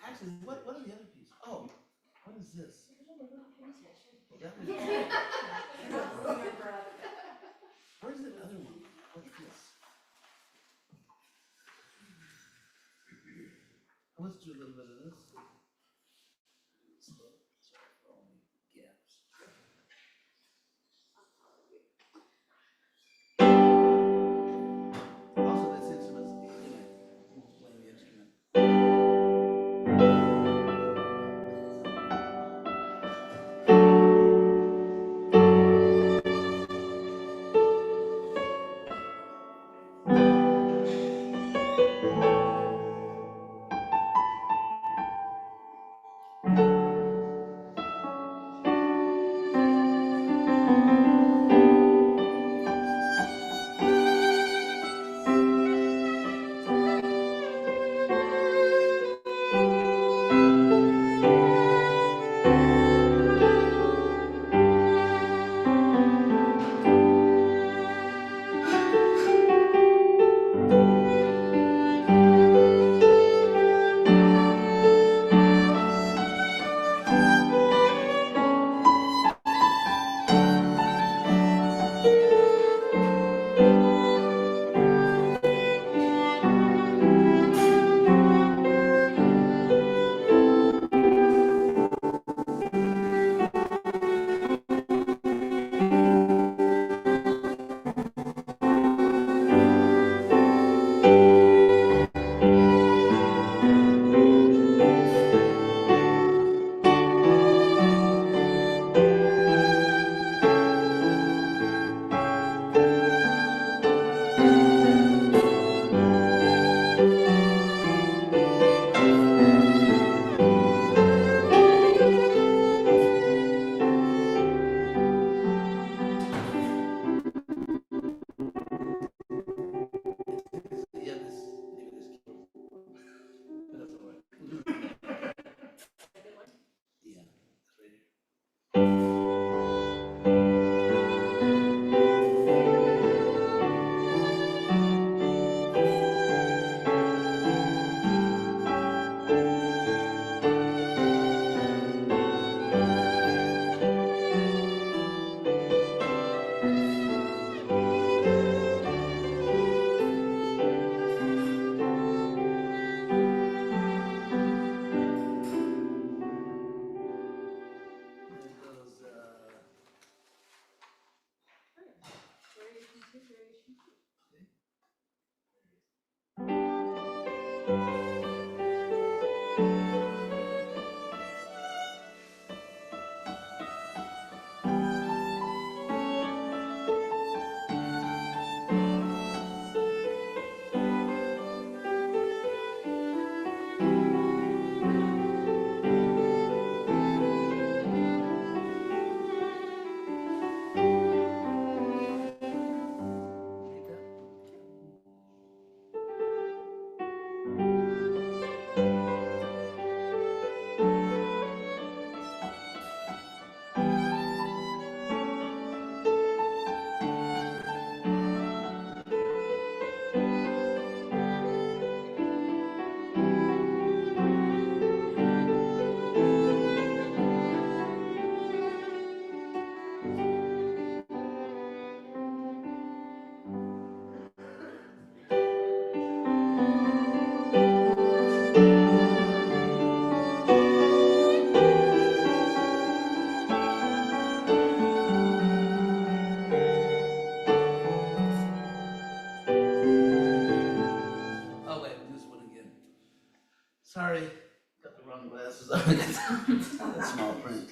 Actually, what are the other pieces? Oh, what is this? Where's the other one? What's this? Let's do a little bit of this. Sorry for all the gaps. Also, this instrument's won't play the instrument. Yeah, maybe this keyboard. But that's all right. Yeah, it's right here. There goes, oh wait, do this one again. Sorry, got the wrong glasses on. That's small print.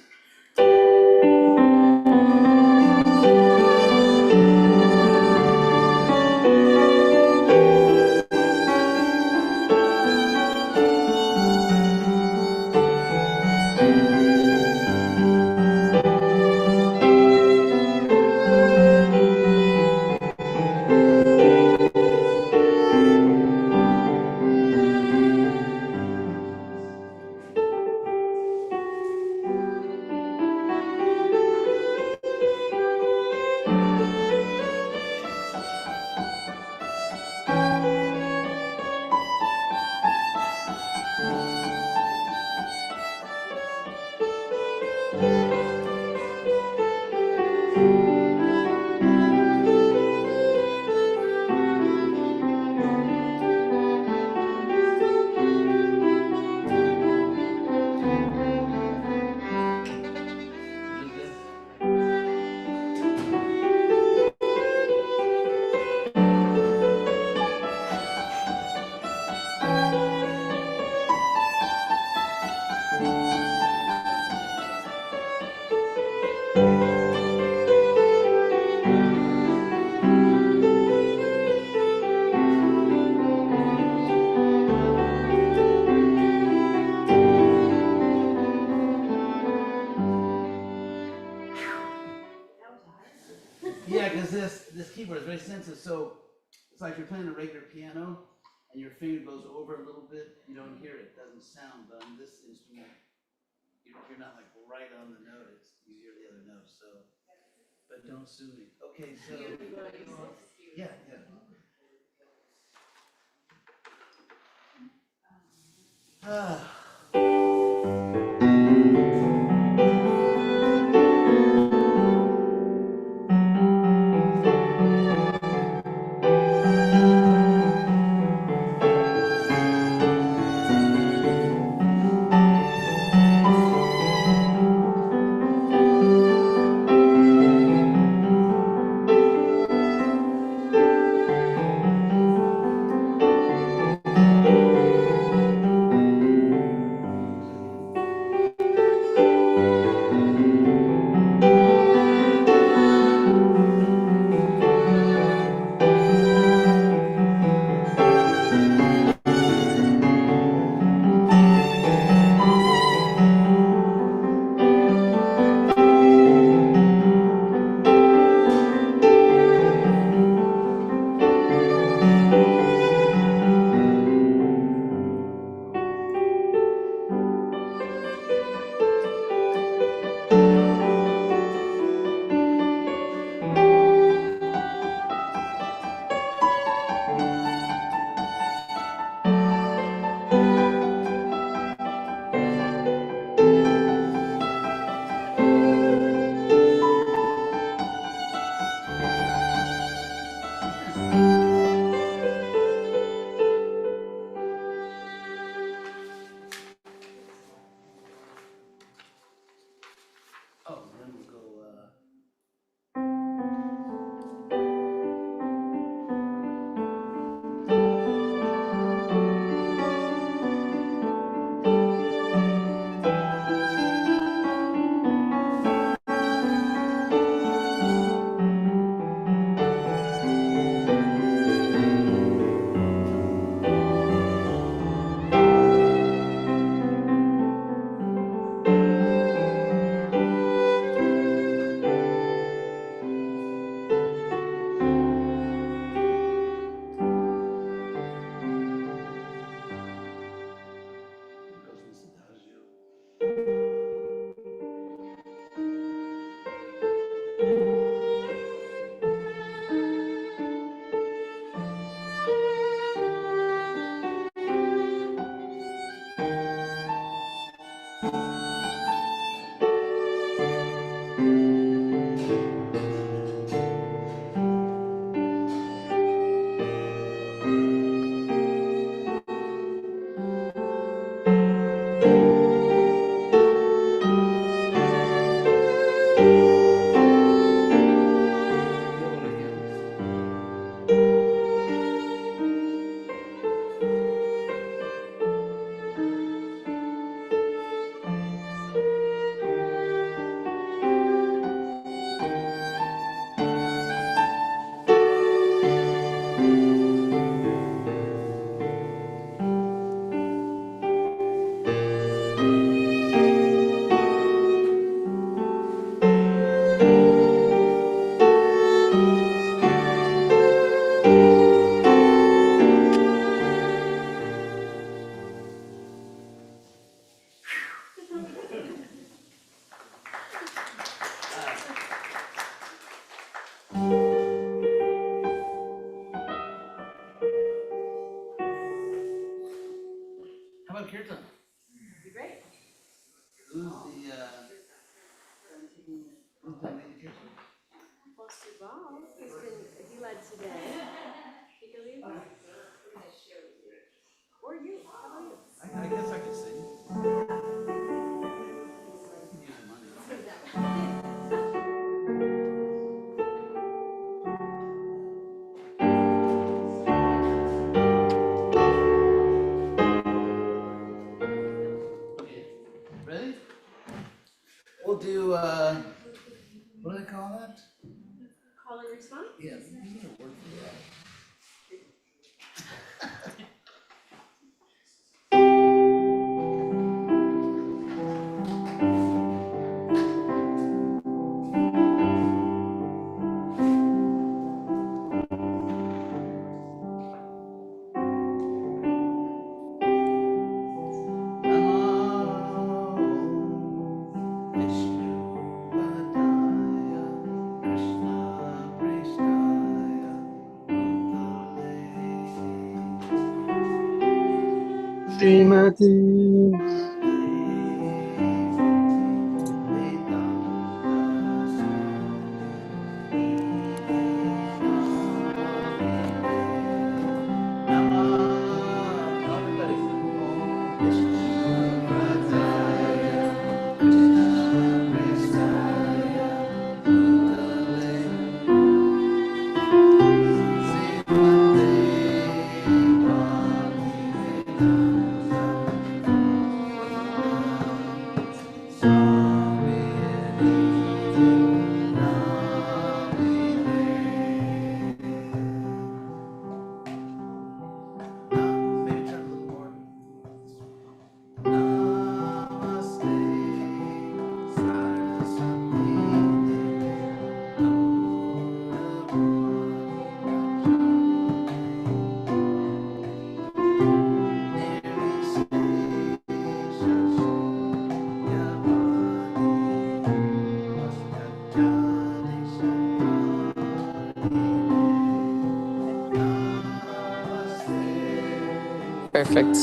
keyboard is very sensitive, so it's like you're playing a regular piano and your finger goes over a little bit, you don't hear it, doesn't sound, but on this instrument, you're not like right on the note, you hear the other note, so, but don't sue me. Okay, so, yeah. Oh, then we'll go, goes Miss Adagio. How about Kirtan? Be great. Who's the lead Kirtan? Foster Ball, he led today. He can lead. Or you, how about you? I guess I could sing. Could use some money. Okay, ready? We'll do, what do they call that? Call and response? Yeah, you need a word for that. Srimati Perfect.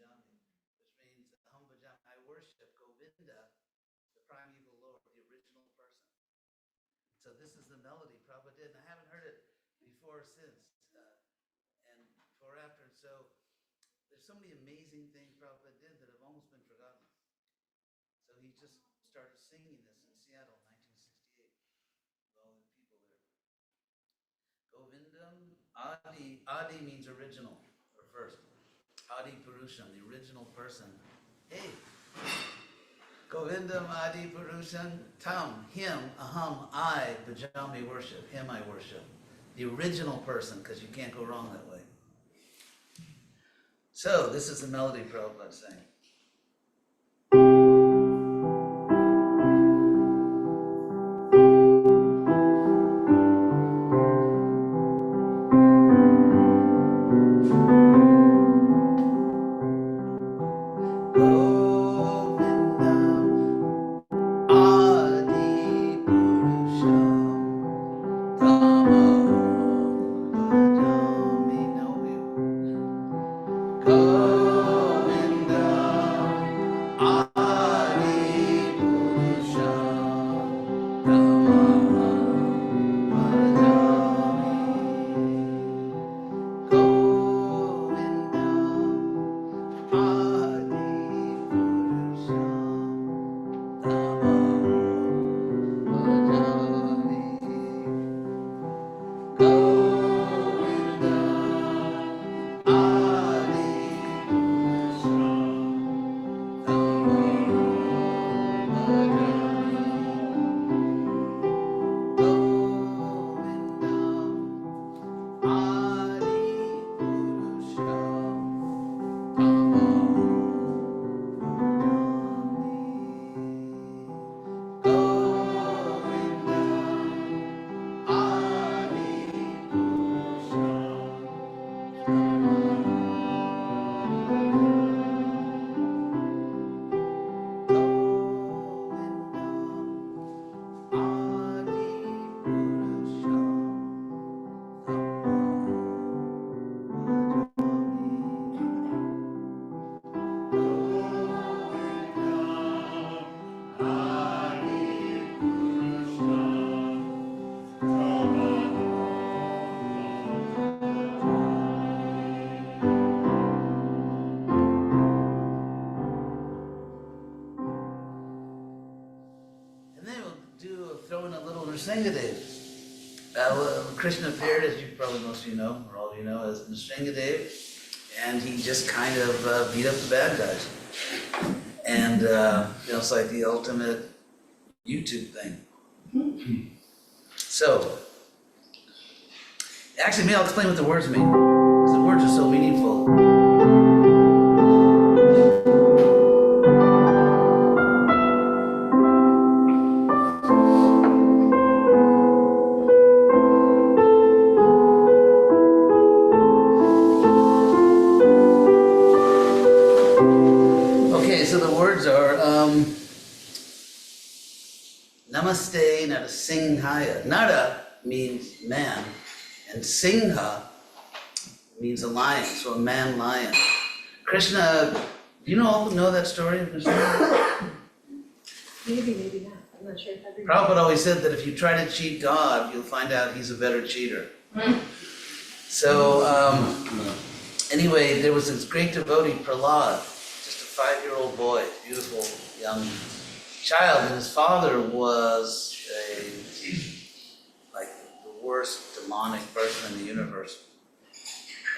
bhajami, which means aham bhajami, I worship Govinda, the primeval Lord, the original person. So this is the melody Prabhupada did, and I haven't heard it before or since, and before or after. And so there's so many amazing things Prabhupada did that have almost been forgotten. So he just started singing this in Seattle, 1968, with all the people there. Govindam Adi. Adi means original, or first. Adi Purusham, the original person. Hey! Govindam Adi Purusham Tam, him, aham, I, bhajami, worship. Him I worship. The original person, because you can't go wrong that way. So, this is the melody Prabhupada sang. Throw in a little Nrisingha. Krishna appeared, as you probably most of you know, or all of you know, as Nrisingha, and he just kind of beat up the bad guys. And it's like the ultimate YouTube thing. So, actually, maybe I'll explain what the words mean, because the words are so meaningful. Namaste Nrisingha. Nara means man, and Singha means a lion, so a man lion. Krishna, do you know that story of Nrisingha? Maybe not. I'm not sure if everybody. Prabhupada always said that if you try to cheat God, you'll find out he's a better cheater. So, anyway, there was this great devotee, Prahlad, just a 5-year-old boy, beautiful young child, and his father was like the worst demonic person in the universe.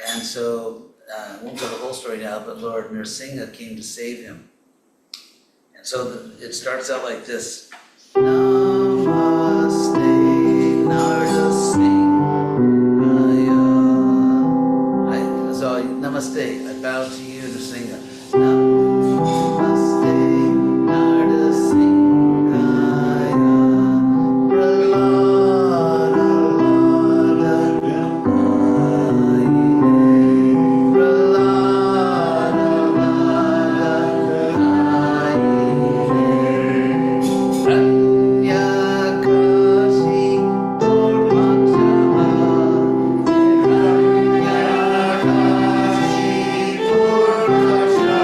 And so, I won't go the whole story now, but Lord Nrisingha came to save him. And so it starts out like this. Namaste Nrisingha. So namaste, I bow to you, Nrisingha. Namaste Nrisingha. Krishna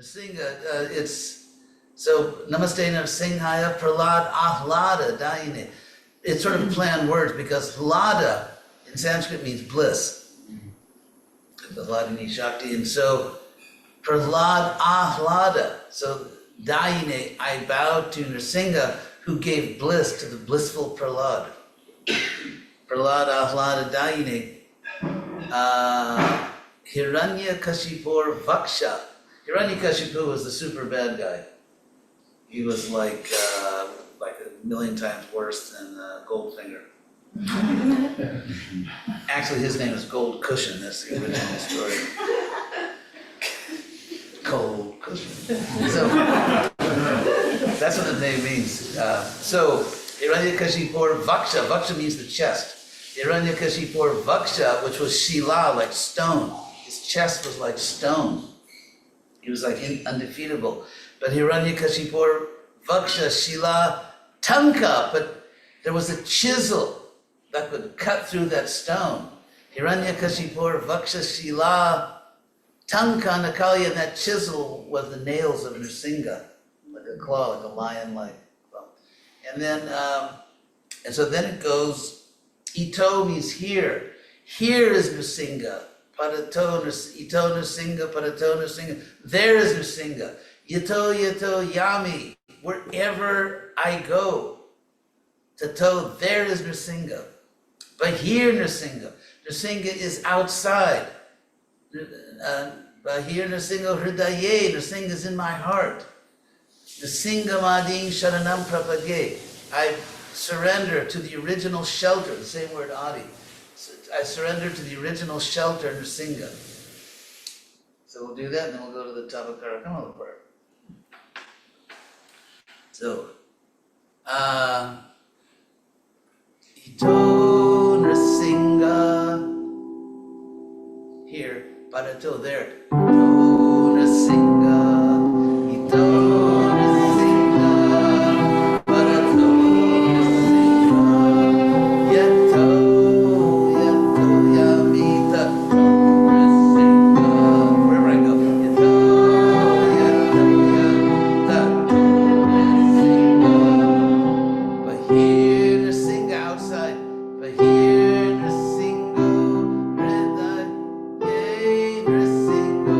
Nrisingha, it's, so Namaste Nrisinghaya Pralad Ahlada Dayine. It's sort of a play on words because Hlada in Sanskrit means bliss. The Hladini Shakti, and so Pralad Ahlada. So Dayine, I bow to Nrisingha, who gave bliss to the blissful Pralad. Pralad Ahlada Dayine. Hiranyakashipur Vaksha. Hiranyakashipu was the super bad guy. He was like a million times worse than Goldfinger. Actually, his name is Gold Cushion. That's the original story. Cold Cushion. So that's what the name means. So Hiranyakashipur Vaksha. Vaksha means the chest. Hiranyakashipur Vaksha, which was Shila, like stone. His chest was like stone. He was like undefeatable. But Hiranyakashipur Vaksha Shila Tanka, but there was a chisel that could cut through that stone. Hiranyakashipur Vaksha Shila Tanka Nakalya, and that chisel was the nails of Nrisingha, like a claw, like a lion-like claw. And then, and so then it goes, Ito means here. Here is Nrisingha. Parato Ito Nrisingha, Parato Nrisingha. There is Nrisingha. Yato Yato Yami. Wherever I go. Tato, there is Nrisingha. But here Nrisingha. Nrisingha is outside. But here Nrisingha Hridaye. Nrisingha is in my heart. Nrisingha Madin Sharanam Prapadye. I surrender to the original shelter, the same word Adi. I surrender to the original shelter, Nrisingha. So we'll do that, and then we'll go to the Tavakara Kamala part. So, Ito Nrisingha, here, Parato, there. Ito Nrisingha, Ito Nrisingha, Parato Nrisingha, Yato, Yato Yamita, Nrisingha, wherever I go. Yato, Yato Yamita, Nrisingha. But here Nrisingha outside, but here Nrisingha, Hridaye Nrisingha.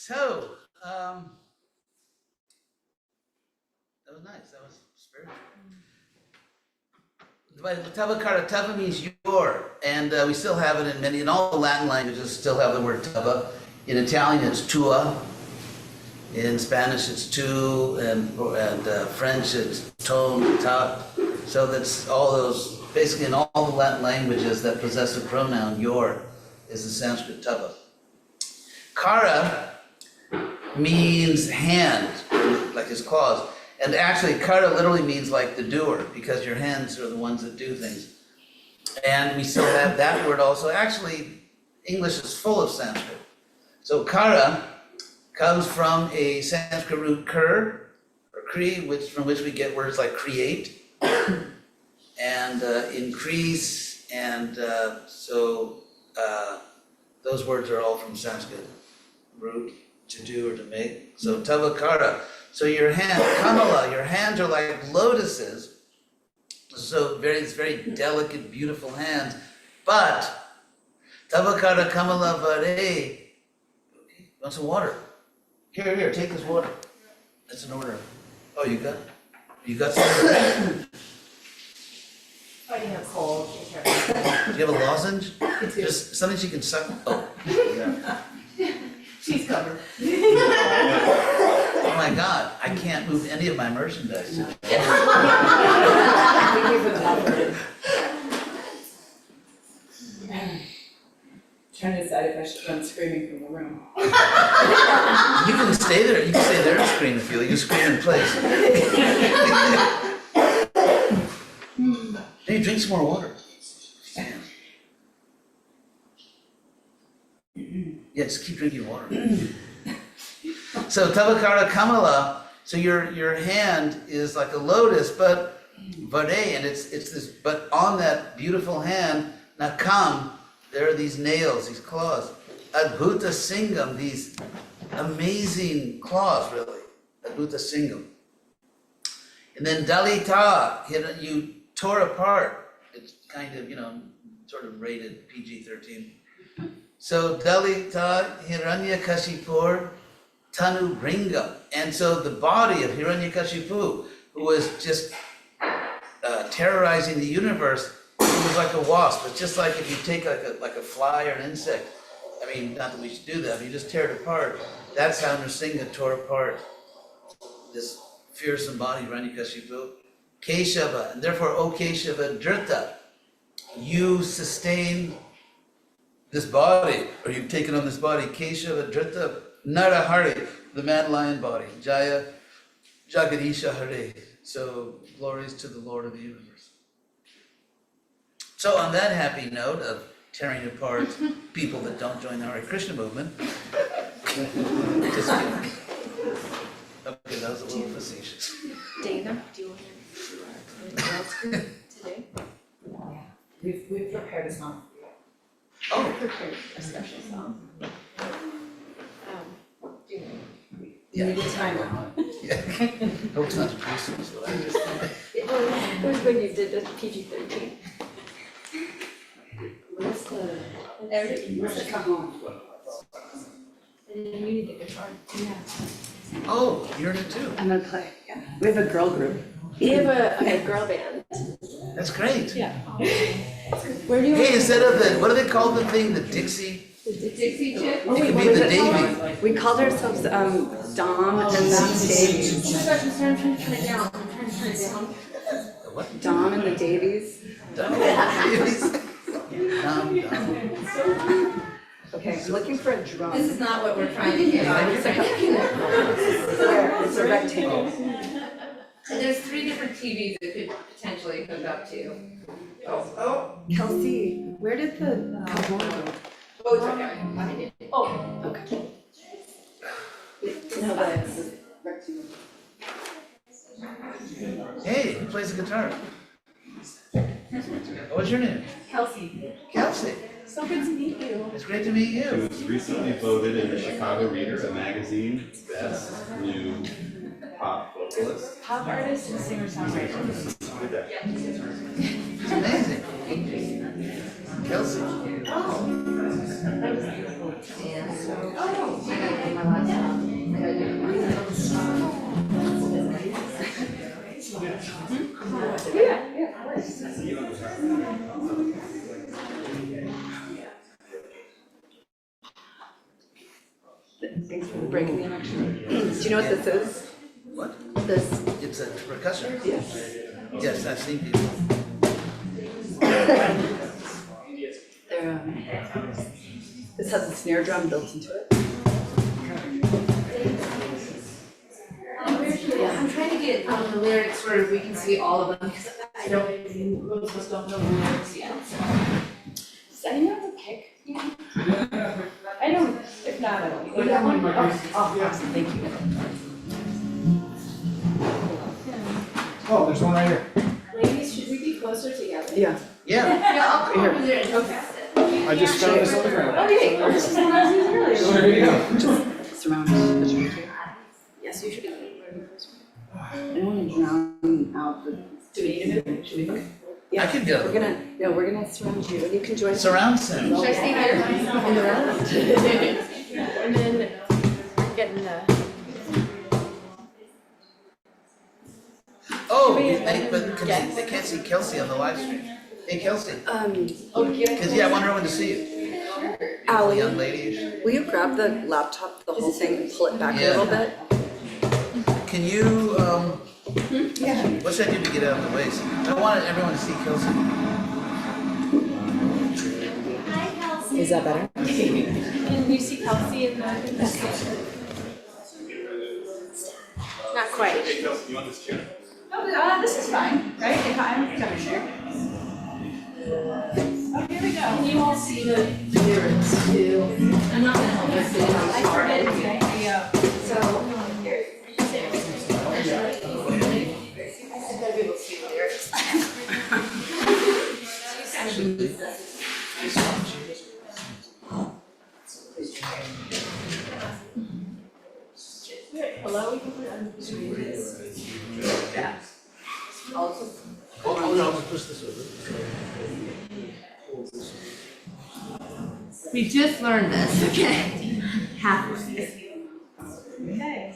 So, that was nice. That was spiritual. But tava tava means your, and we still have it in all the Latin languages still have the word tava. In Italian, it's tua. In Spanish, it's tu, and French, it's ton, ta. So that's all those, basically in all the Latin languages that possess a pronoun, your, is the Sanskrit tava. Kara means hand, like his claws. And actually, kara literally means like the doer, because your hands are the ones that do things. And we still have that word also. Actually, English is full of Sanskrit. So kara comes from a Sanskrit root kur, or kri, from which we get words like create, and increase, and those words are all from Sanskrit root, to do or to make. So tavakara. So your hand, kamala, your hands are like lotuses. So it's very delicate, beautiful hands. But tavakara kamala vare. Okay, want some water? Here, take this water. That's an order. Oh, you got something? Oh, you have cold. Do you have a lozenge? Just something she can suck. Oh, yeah. She's covered. Oh my God, I can't move any of my merchandise. Thank you for the offer. Trying to decide if I should run screaming from the room. You can stay there. You can stay there and scream if you like. You can scream in place. Hey, drink some more water. Yeah, just keep drinking water. So Tavakara Kamala, so your hand is like a lotus, but vade, and it's this, but on that beautiful hand, Nakam, there are these nails, these claws. Adbhuta Singham, these amazing claws, really. Adbhuta Singham. And then Dalita, you tore apart. It's kind of, sort of rated PG-13. So Dalita Hiranyakashipur Tanu Bringam. And so the body of Hiranyakashipu, who was just terrorizing the universe, it was like a wasp. It's just like if you take like a fly or an insect. I mean, not that we should do that, but you just tear it apart. That's how Nrisingha tore apart this fearsome body, Hiranyakashipu. Keshava, and therefore, O Keshava Drita, you sustain this body, or you've taken on this body, Keshava Drita Narahari, the man lion body, Jaya Jagadisha Hare. So glories to the Lord of the universe. So on that happy note of tearing apart people that don't join the Hare Krishna movement, just kidding. Okay, that was a little facetious. Dana, do you want to today? Yeah. We've prepared a song for you. Oh, Prepared a special song. Do you You need a timeout. yeah. Hope it's not too Christmas, but I just. it was when you did the PG-13. Where's the cajon? And then you need the guitar. Yeah. Oh, you're in it too. I'm gonna play, yeah. We have a girl group. We have a girl band. That's great. Yeah. Where do you? Hey, instead of what do they call the thing, the Dixie? The Dixie Chick? It could be the Davy. We called ourselves Dom and Davies. Oh my gosh, I'm trying to turn it down. I'm trying to turn it down. The what? Dom and the Davies. Dum. Okay, I'm looking for a drum. This is not what we're trying to get. It's a rectangle. And there's 3 different TVs that could potentially hook up to. Kelsey, where did the cajon go? Oh, it's okay. Behind it. Okay. No, the rectangle. Hey, who plays the guitar? What's your name? Kelsey, Kelsey. so good to meet you. It's great to meet She you. was recently voted in the Chicago Reader, a magazine, best new pop vocalist. Pop artist and singer-songwriter. Did that. It's amazing. Kelsey. Oh, that was beautiful. Yeah. I got my my laptop. I gotta do it. Yeah, of course. Thanks for breaking the connection. Do you know what this is? What? This. It's a percussion. Yes. Yes, I've seen people. They're, this has a snare drum built into it. Yeah, I'm trying to get the lyrics where we can see all of them, because I don't, most of us don't know the lyrics yet, so. Does anyone have a pick? I don't, if not, I don't. You got one in my Oh, case. awesome, thank you. Oh, there's one right here. Ladies, should we be closer together? Yeah. Yeah. Yeah, I'll come over there and go past it. I just found this on the ground. Okay, oh, this is what I was using earlier. So there you go. Just surround the tree here. Yes, you should be. I don't want to drown out the. Do we need a minute? Should we? Yeah. I can go. We're gonna surround you, and you can join. Surround sound. Should I stay here? On the round. And then getting the. Oh, but they can't see Kelsey on the live stream. Hey, Kelsey. Because, yeah, I want everyone to see you. Allie, Young lady. will you grab the laptop, the whole thing, and pull it back a Yeah. little bit? Can you, Yeah. what should I do to get out of the way? I wanted everyone to see Kelsey. Is that better? Can you see Kelsey in the? Not quite. Hey, Kelsey, you want this chair? This is fine, right? If I'm commissioner. Oh, here we go. Can you all see the lyrics too? I'm not gonna help you see how I far started it today. So, here. I better be able to see the lyrics. Hello? Yeah. Also. Oh, no, push this over. We just learned this, okay? Halfway. Okay.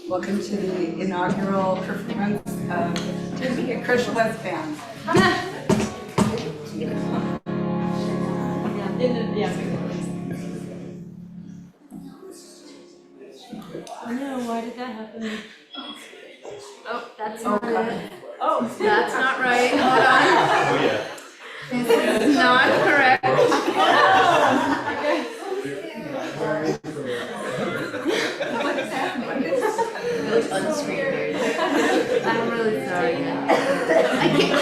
Welcome to the inaugural performance of KRISHNA's band. Oh no, why did that happen? Oh, that's not it. Oh, That's not right. Hold on. Oh, yeah. This is not correct. What's happening? Really unscreened. I'm really sorry. I can't.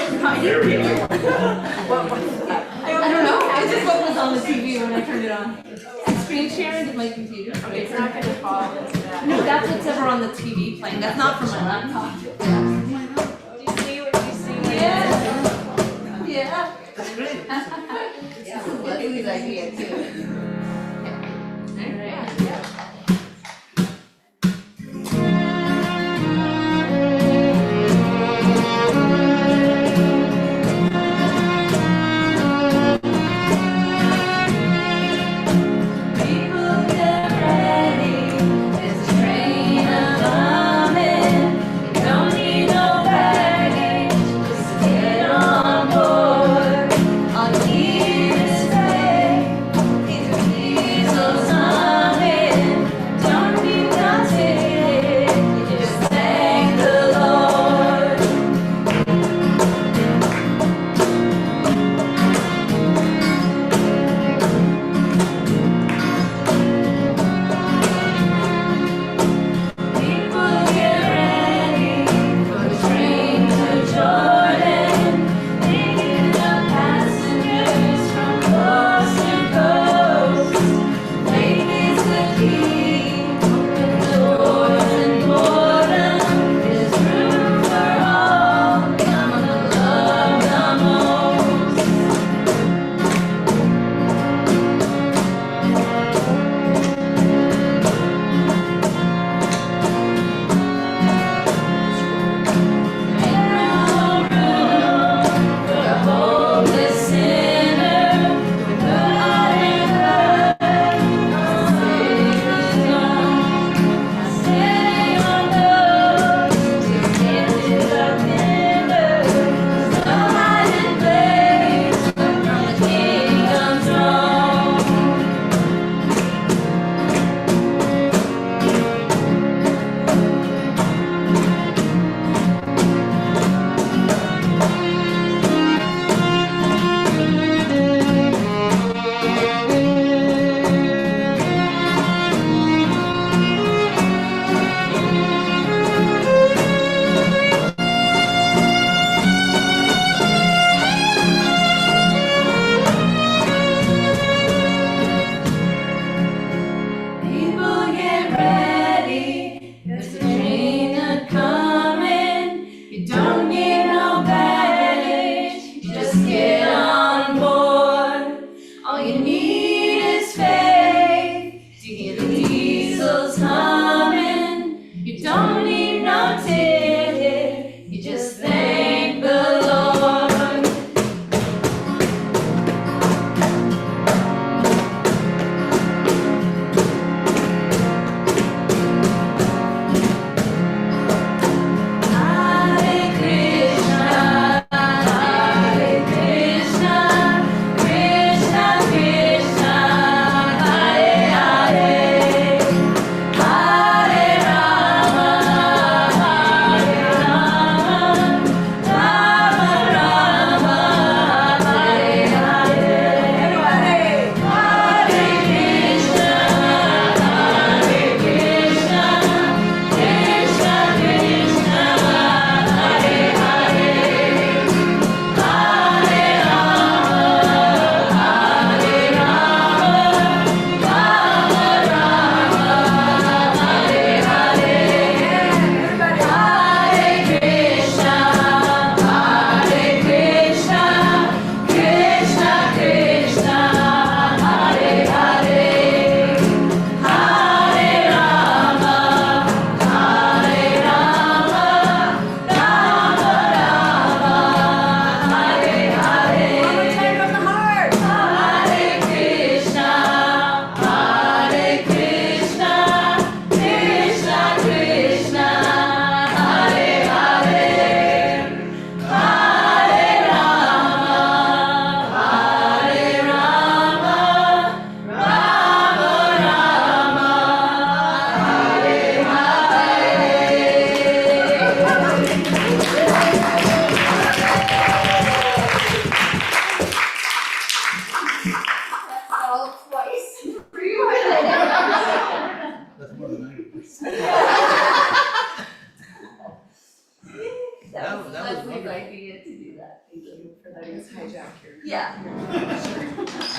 I don't know. It's just what was on the TV when I turned it on. Screen sharing is my computer. okay, it's not gonna fall into that. No, that's what's ever on the TV playing. That's not from my laptop. Do you see what you see? Yeah. That's great. Yeah, Leslie's idea too. Alright. On either side, either diesel,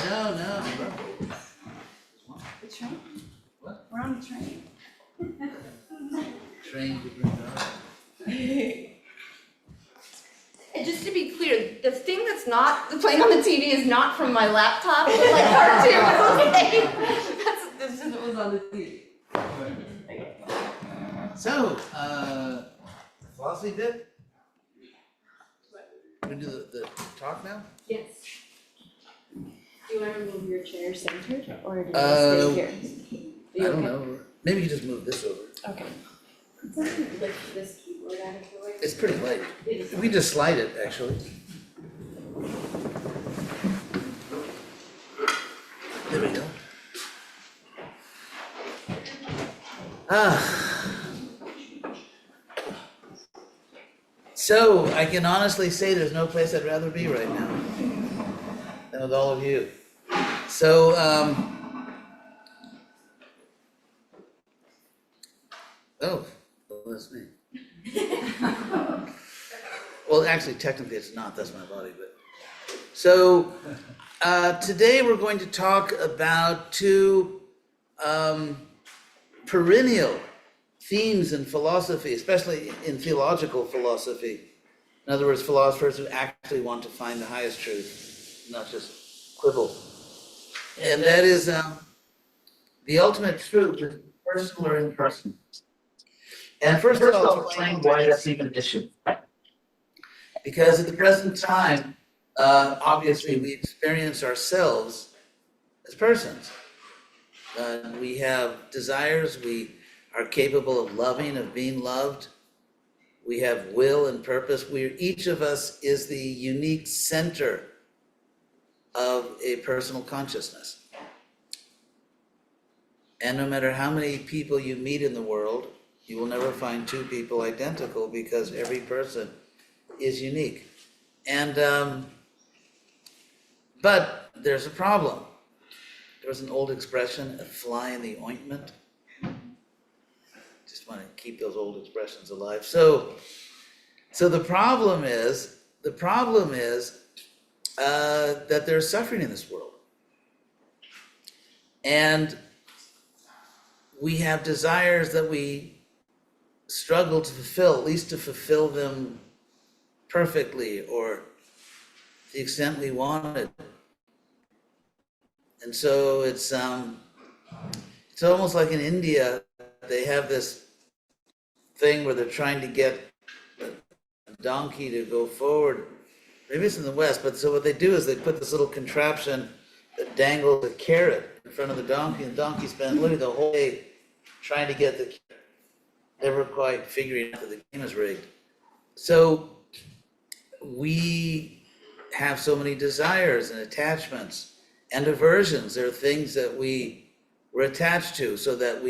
No, no. The train? What? We're on the train. Train to bring up. And just to be clear, the thing that's not playing on the TV is not from my laptop, but like cartoon, okay? This is what was on the TV. So, philosophy bit? We do the talk now? Yes. Do you wanna move your chair centered or do you Uh, stay here? I don't know, maybe you just move this over. Okay. Lift this keyboard out of the way. It's pretty light. It is. We just slide it, actually. There we go. So I can honestly say there's no place I'd rather be right now than with all of you. So, oh, well, that's me. Well, actually, technically it's not, that's my body, but. So, today we're going to talk about two, perennial themes in philosophy, especially in theological philosophy. In other words, philosophers who actually want to find the highest truth, not just quibble. And that is, the ultimate truth is personal or impersonal. And first of all, to explain why that's even an issue. Because at the present time, obviously we experience ourselves as persons. We have desires, we are capable of loving, of being loved. We have will and purpose. Each of us is the unique center of a personal consciousness. And no matter how many people you meet in the world, you will never find two people identical because every person is unique. And, but there's a problem. There was an old expression, a fly in the ointment. Just want to keep those old expressions alive. So the problem is that there's suffering in this world. And we have desires that we struggle to fulfill, at least to fulfill them perfectly or to the extent we wanted. And so it's almost like in India, they have this thing where they're trying to get a donkey to go forward. Maybe it's in the West, but so what they do is they put this little contraption that dangles a carrot in front of the donkey, and the donkey spends literally the whole day trying to get the carrot, never quite figuring out that the game is rigged. So we have so many desires and attachments and aversions. There are things that we're attached to, so that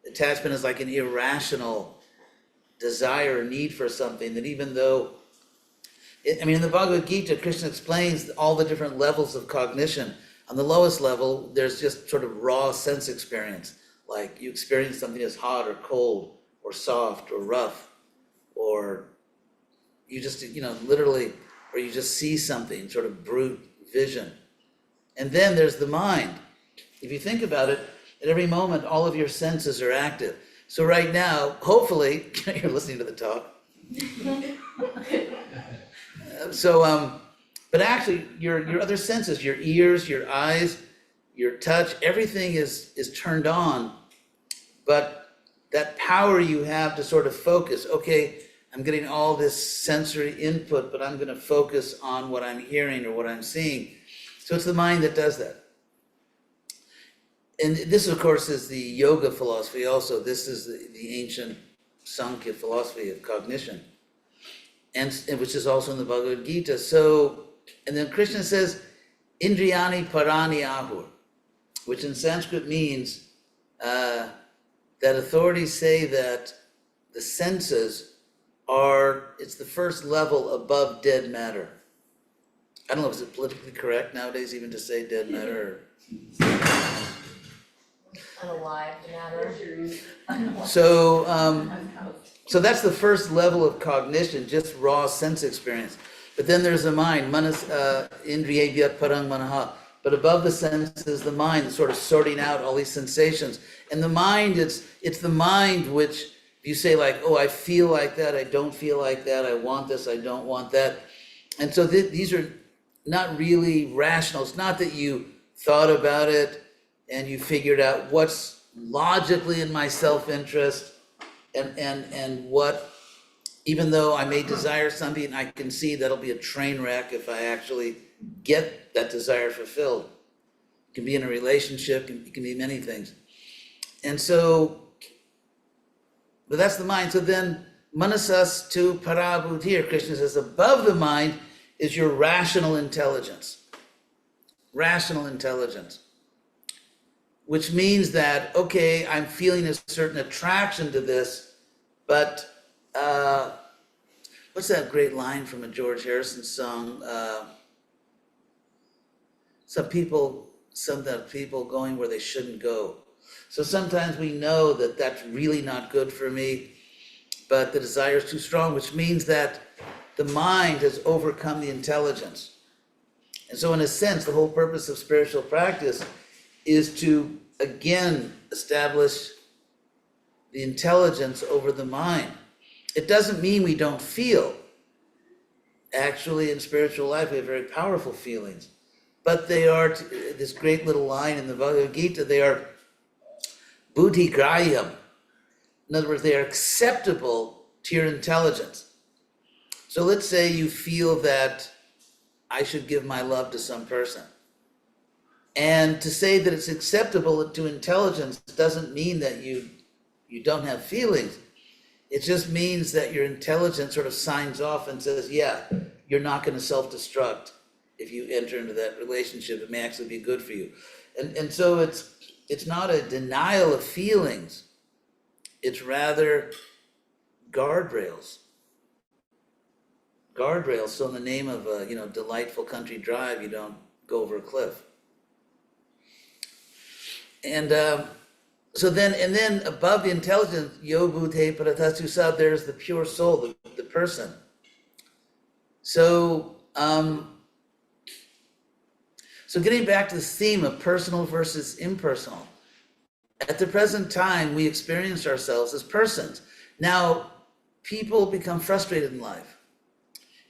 attachment is like an irrational desire or need for something that even though, in the Bhagavad Gita, Krishna explains all the different levels of cognition. On the lowest level, there's just sort of raw sense experience, like you experience something as hot or cold or soft or rough, or you just, literally, or you just see something, sort of brute vision. And then there's the mind. If you think about it, at every moment, all of your senses are active. So right now, hopefully, you're listening to the talk. But actually, your other senses, your ears, your eyes, your touch, everything is turned on. But that power you have to sort of focus, okay, I'm getting all this sensory input, but I'm going to focus on what I'm hearing or what I'm seeing. So it's the mind that does that. And this, of course, is the yoga philosophy also. This is the ancient Sankhya philosophy of cognition, and which is also in the Bhagavad Gita. So, and then Krishna says, Indriyani parani ahur, which in Sanskrit means that authorities say that the senses it's the first level above dead matter. I don't know if it's politically correct nowadays even to say dead matter. Unalive matter. So that's the first level of cognition, just raw sense experience. But then there's the mind, manas indriyebhyat parang manaha, but above the sense is the mind, sort of sorting out all these sensations. And the mind, it's the mind which, you say like, oh, I feel like that, I don't feel like that, I want this, I don't want that. And so these are not really rational. It's not that you thought about it and you figured out what's logically in my self-interest and what, even though I may desire something, I can see that'll be a train wreck if I actually get that desire fulfilled. It can be in a relationship, it can be many things. And so, but that's the mind. So then, manasas tu parabhutir, Krishna says, above the mind is your rational intelligence. Rational intelligence. Which means that, okay, I'm feeling a certain attraction to this, but what's that great line from a George Harrison song? Some people going where they shouldn't go. So sometimes we know that that's really not good for me, but the desire is too strong, which means that the mind has overcome the intelligence. And so in a sense, the whole purpose of spiritual practice is to, again, establish the intelligence over the mind. It doesn't mean we don't feel. Actually, in spiritual life, we have very powerful feelings. But they are, this great little line in the Bhagavad Gita, they are buddhi graham. In other words, they are acceptable to your intelligence. So let's say you feel that I should give my love to some person. And to say that it's acceptable to intelligence doesn't mean that you don't have feelings. It just means that your intelligence sort of signs off and says, yeah, you're not going to self-destruct if you enter into that relationship. It may actually be good for you. And so it's not a denial of feelings. It's rather guardrails. Guardrails, so in the name of a delightful country drive, you don't go over a cliff. And so then above the intelligence, yobhute paratastusa, there's the pure soul, the person. So getting back to this theme of personal versus impersonal, at the present time, we experience ourselves as persons. Now, people become frustrated in life.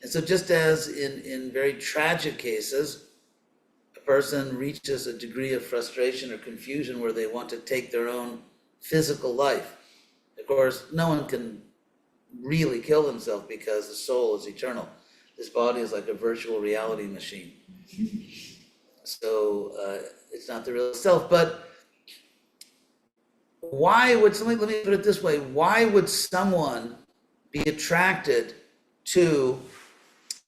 And so just as in very tragic cases, a person reaches a degree of frustration or confusion where they want to take their own physical life. Of course, no one can really kill themselves because the soul is eternal. This body is like a virtual reality machine. So it's not the real self. But why would somebody, let me put it this way, why would someone be attracted to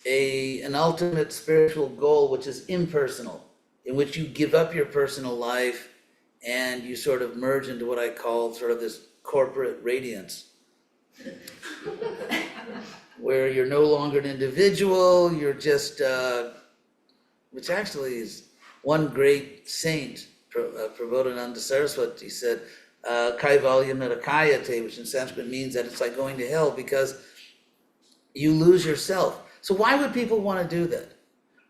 an ultimate spiritual goal which is impersonal, in which you give up your personal life and you sort of merge into what I call sort of this corporate radiance, where you're no longer an individual, you're just, which actually is one great saint, Prabodhananda Saraswati said, Kaivalya Narakayate, which in Sanskrit means that it's like going to hell because you lose yourself. So why would people want to do that?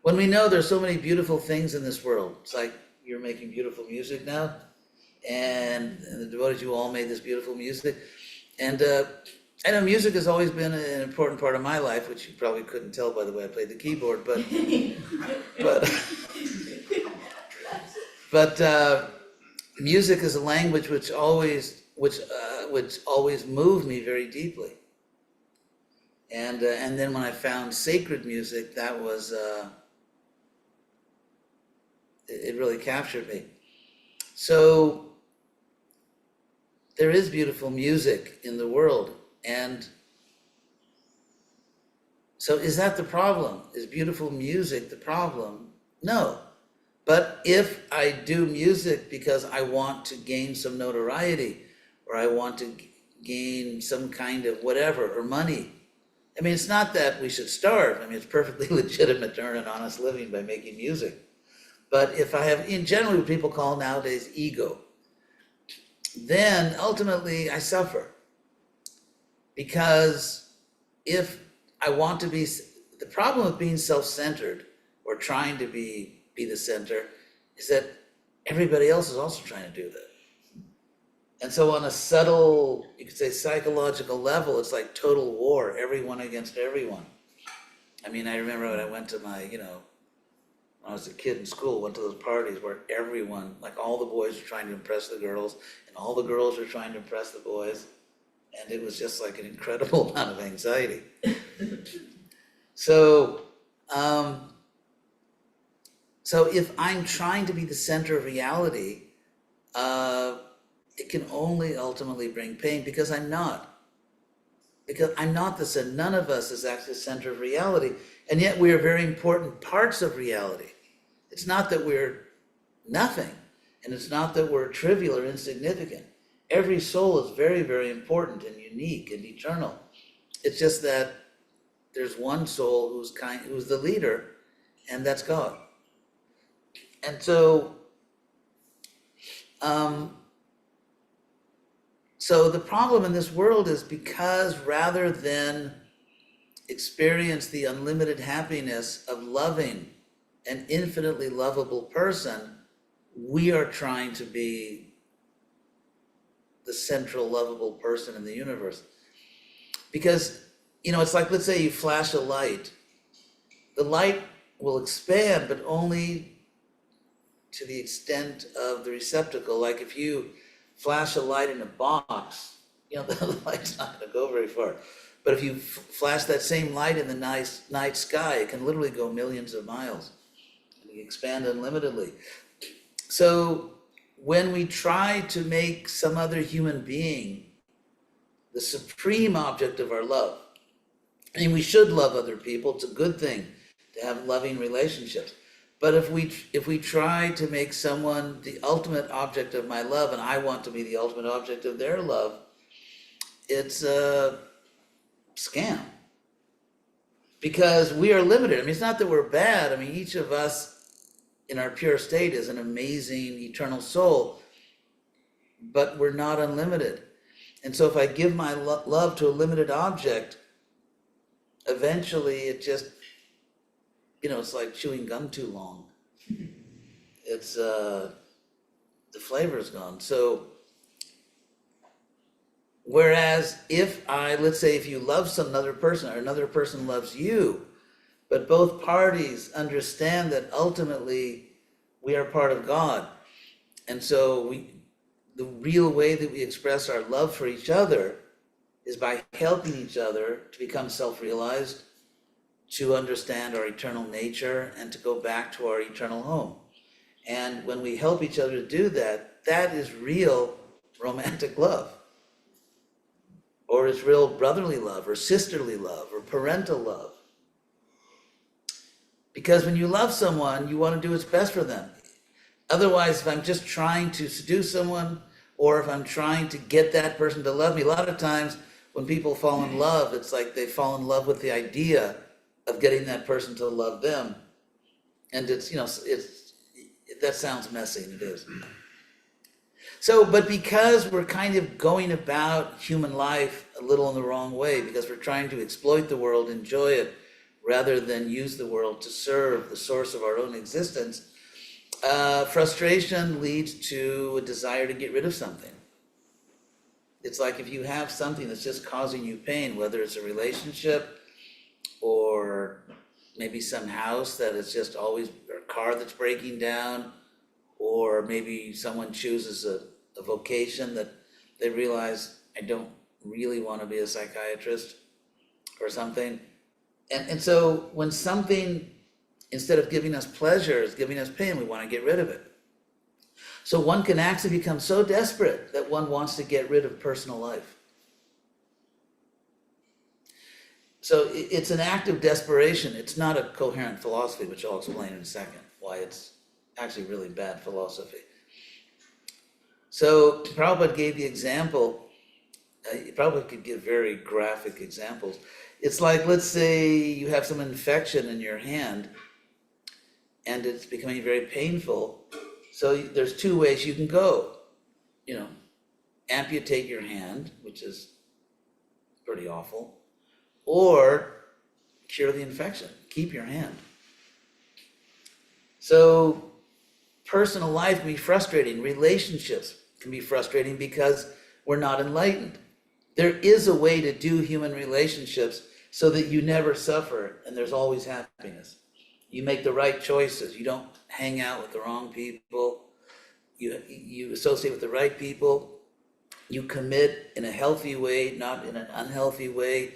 When we know there's so many beautiful things in this world. It's like you're making beautiful music now, and the devotees, you all made this beautiful music. And I know music has always been an important part of my life, which you probably couldn't tell by the way I played the keyboard, but music is a language which always moved me very deeply. And then when I found sacred music, that was it really captured me. So there is beautiful music in the world, and so is that the problem? Is beautiful music the problem? No. But if I do music because I want to gain some notoriety, or I want to gain some kind of whatever, or money, I mean, it's not that we should starve. I mean, it's perfectly legitimate to earn an honest living by making music. But if I have, in general, what people call nowadays ego, then ultimately I suffer. Because if I want to be, the problem with being self-centered or trying to be the center is that everybody else is also trying to do that. And so on a subtle, you could say psychological level, it's like total war, everyone against everyone. I mean, I remember when I went to my, when I was a kid in school, went to those parties where everyone, like all the boys were trying to impress the girls, and all the girls were trying to impress the boys. And it was just like an incredible amount of anxiety. So if I'm trying to be the center of reality, it can only ultimately bring pain because I'm not. Because I'm not the center. None of us is actually the center of reality. And yet we are very important parts of reality. It's not that we're nothing. And it's not that we're trivial or insignificant. Every soul is very, very important and unique and eternal. It's just that there's one soul who's the leader, and that's God. And so, so the problem in this world is because rather than experience the unlimited happiness of loving an infinitely lovable person, we are trying to be the central lovable person in the universe. Because, it's like, let's say you flash a light. The light will expand, but only to the extent of the receptacle. Like if you flash a light in a box, the light's not gonna go very far. But if you flash that same light in the night sky, it can literally go millions of miles and expand unlimitedly. So when we try to make some other human being the supreme object of our love, I mean, we should love other people. It's a good thing to have loving relationships. But if we try to make someone the ultimate object of my love, and I want to be the ultimate object of their love, it's a scam. Because we are limited. I mean, it's not that we're bad. I mean, each of us in our pure state is an amazing eternal soul, but we're not unlimited. And so if I give my love to a limited object, eventually it just, it's like chewing gum too long. It's, the flavor's gone. So, whereas let's say if you love another person or another person loves you, but both parties understand that ultimately we are part of God. And so the real way that we express our love for each other is by helping each other to become self-realized, to understand our eternal nature, and to go back to our eternal home. And when we help each other to do that, that is real romantic love. Or it's real brotherly love, or sisterly love, or parental love. Because when you love someone, you want to do what's best for them. Otherwise, if I'm just trying to seduce someone, or if I'm trying to get that person to love me, a lot of times when people fall in love, it's like they fall in love with the idea of getting that person to love them. And it's, that sounds messy, and it is. So, but because we're kind of going about human life a little in the wrong way, because we're trying to exploit the world, enjoy it, rather than use the world to serve the source of our own existence, frustration leads to a desire to get rid of something. It's like if you have something that's just causing you pain, whether it's a relationship or maybe some house that is just always, or a car that's breaking down, or maybe someone chooses a vocation that they realize, I don't really want to be a psychiatrist or something. And so when something, instead of giving us pleasure, is giving us pain, we want to get rid of it. So one can actually become so desperate that one wants to get rid of personal life. So it's an act of desperation. It's not a coherent philosophy, which I'll explain in a second, why it's actually really bad philosophy. So Prabhupada gave the example, Prabhupada could give very graphic examples. It's like, let's say you have some infection in your hand and it's becoming very painful. So there's two ways you can go. Amputate your hand, which is pretty awful, or cure the infection, keep your hand. So personal life can be frustrating, relationships can be frustrating because we're not enlightened. There is a way to do human relationships so that you never suffer and there's always happiness. You make the right choices. You don't hang out with the wrong people. You associate with the right people. You commit in a healthy way, not in an unhealthy way.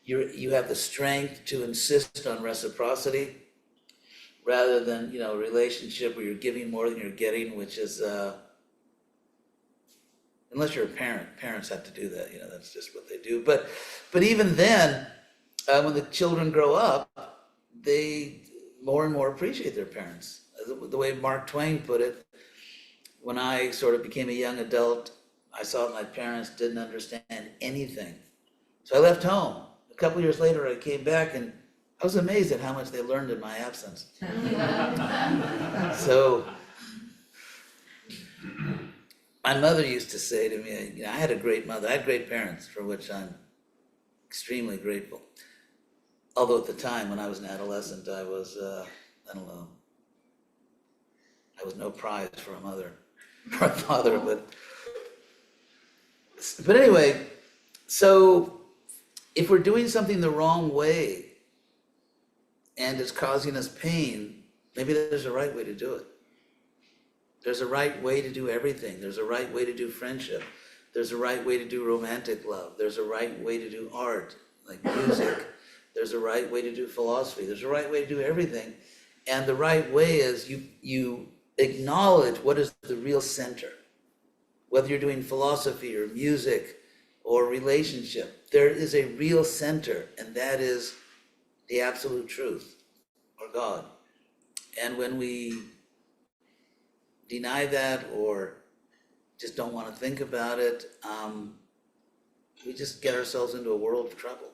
You have the strength to insist on reciprocity rather than, a relationship where you're giving more than you're getting, which is, unless you're a parent. Parents have to do that, that's just what they do. But even then, when the children grow up, they more and more appreciate their parents. The way Mark Twain put it, when I sort of became a young adult, I saw that my parents didn't understand anything. So I left home. A couple years later, I came back and I was amazed at how much they learned in my absence. So my mother used to say to me, I had a great mother. I had great parents, for which I'm extremely grateful. Although at the time when I was an adolescent, I was, I was no prize for a mother or a father, but anyway, so if we're doing something the wrong way and it's causing us pain, maybe there's a right way to do it. There's a right way to do everything. There's a right way to do friendship. There's a right way to do romantic love. There's a right way to do art, like music. There's a right way to do philosophy. There's a right way to do everything. And the right way is you acknowledge what is the real center. Whether you're doing philosophy or music or relationship, there is a real center, and that is the absolute truth, or God. And when we deny that or just don't want to think about it, we just get ourselves into a world of trouble.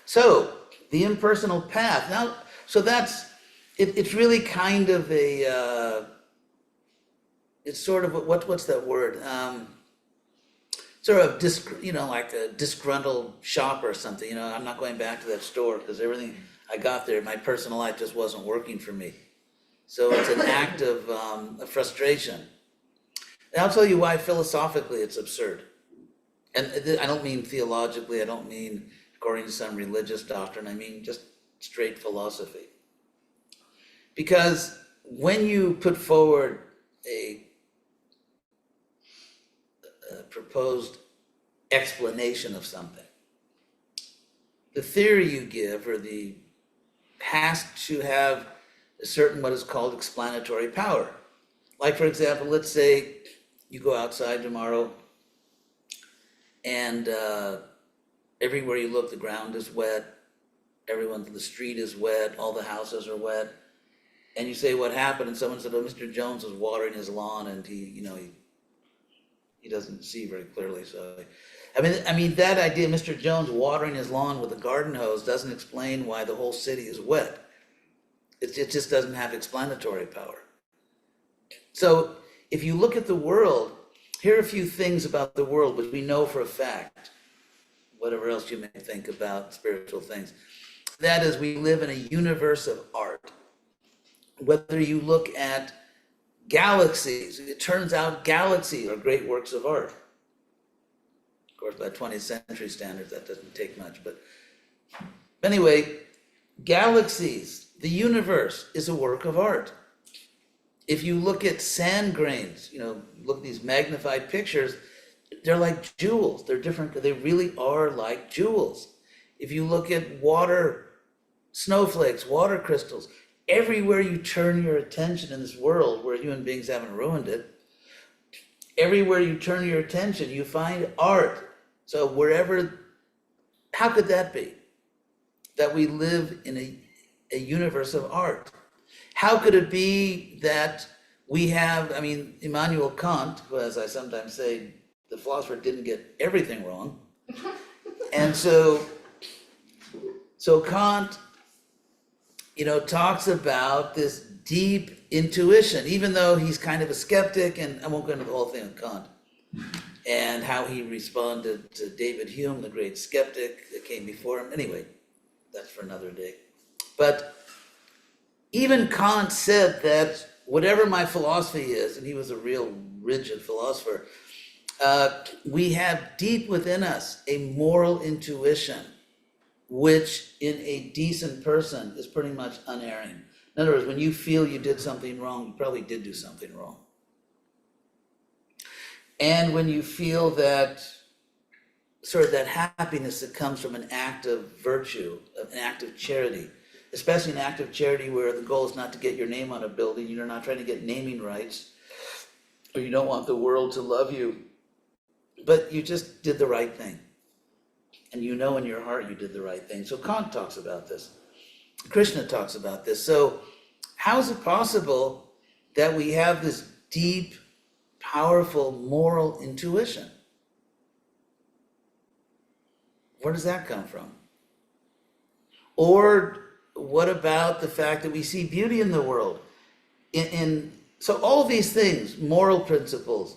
So, the impersonal path. Now, so it's really kind of a, it's sort of, what's that word? Sort of, like a disgruntled shopper or something. I'm not going back to that store because everything I got there, my personal life just wasn't working for me. So it's an act of frustration. And I'll tell you why philosophically it's absurd. And I don't mean theologically, I don't mean according to some religious doctrine, I mean just straight philosophy. Because when you put forward a proposed explanation of something, the theory you give has to have a certain what is called explanatory power. Like, for example, let's say you go outside tomorrow and everywhere you look, the ground is wet, the street is wet, all the houses are wet, and you say what happened, and someone said, oh, Mr. Jones was watering his lawn and he doesn't see very clearly, so. I mean, that idea, Mr. Jones watering his lawn with a garden hose doesn't explain why the whole city is wet. It just doesn't have explanatory power. So if you look at the world, here are a few things about the world which we know for a fact, whatever else you may think about spiritual things. That is, we live in a universe of art. Whether you look at galaxies, it turns out galaxies are great works of art. Of course, by 20th century standards, that doesn't take much. But anyway, galaxies, the universe is a work of art. If you look at sand grains, look at these magnified pictures, they're like jewels. They're different. They really are like jewels. If you look at water, snowflakes, water crystals, everywhere you turn your attention in this world where human beings haven't ruined it, everywhere you turn your attention, you find art. So how could that be? That we live in a universe of art. How could it be that we have, Immanuel Kant, who, as I sometimes say, the philosopher didn't get everything wrong. And so Kant, talks about this deep intuition, even though he's kind of a skeptic, and I won't go into the whole thing with Kant, and how he responded to David Hume, the great skeptic that came before him. Anyway, that's for another day. But even Kant said that whatever my philosophy is, and he was a real rigid philosopher, we have deep within us a moral intuition, which in a decent person is pretty much unerring. In other words, when you feel you did something wrong, you probably did do something wrong. And when you feel that sort of that happiness that comes from an act of virtue, an act of charity, especially an act of charity where the goal is not to get your name on a building, you're not trying to get naming rights, or you don't want the world to love you, but you just did the right thing. And you know in your heart you did the right thing. So Kant talks about this. Krishna talks about this. So how is it possible that we have this deep, powerful moral intuition? Where does that come from? Or what about the fact that we see beauty in the world? So all of these things, moral principles,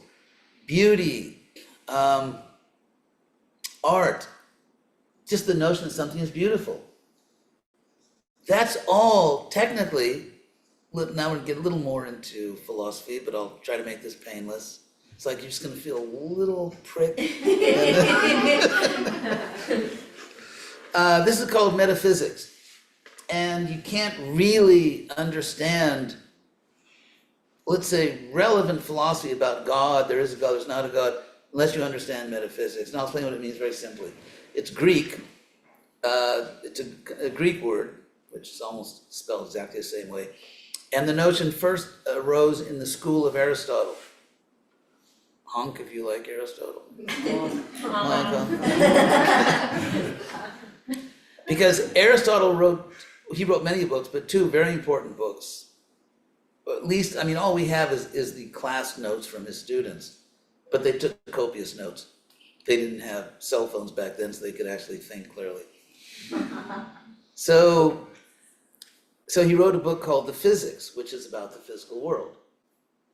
beauty, art, just the notion that something is beautiful. That's all technically, now we're gonna get a little more into philosophy, but I'll try to make this painless. It's like you're just gonna feel a little prick. This is called metaphysics. And you can't really understand, let's say, relevant philosophy about God, there is a God, there's not a God, unless you understand metaphysics. And I'll explain what it means very simply. It's Greek. It's a Greek word, which is almost spelled exactly the same way. And the notion first arose in the school of Aristotle. Honk if you like Aristotle. Honk. Because Aristotle wrote many books, but two very important books. At least, all we have is the class notes from his students, but they took copious notes. They didn't have cell phones back then, so they could actually think clearly. So he wrote a book called The Physics, which is about the physical world.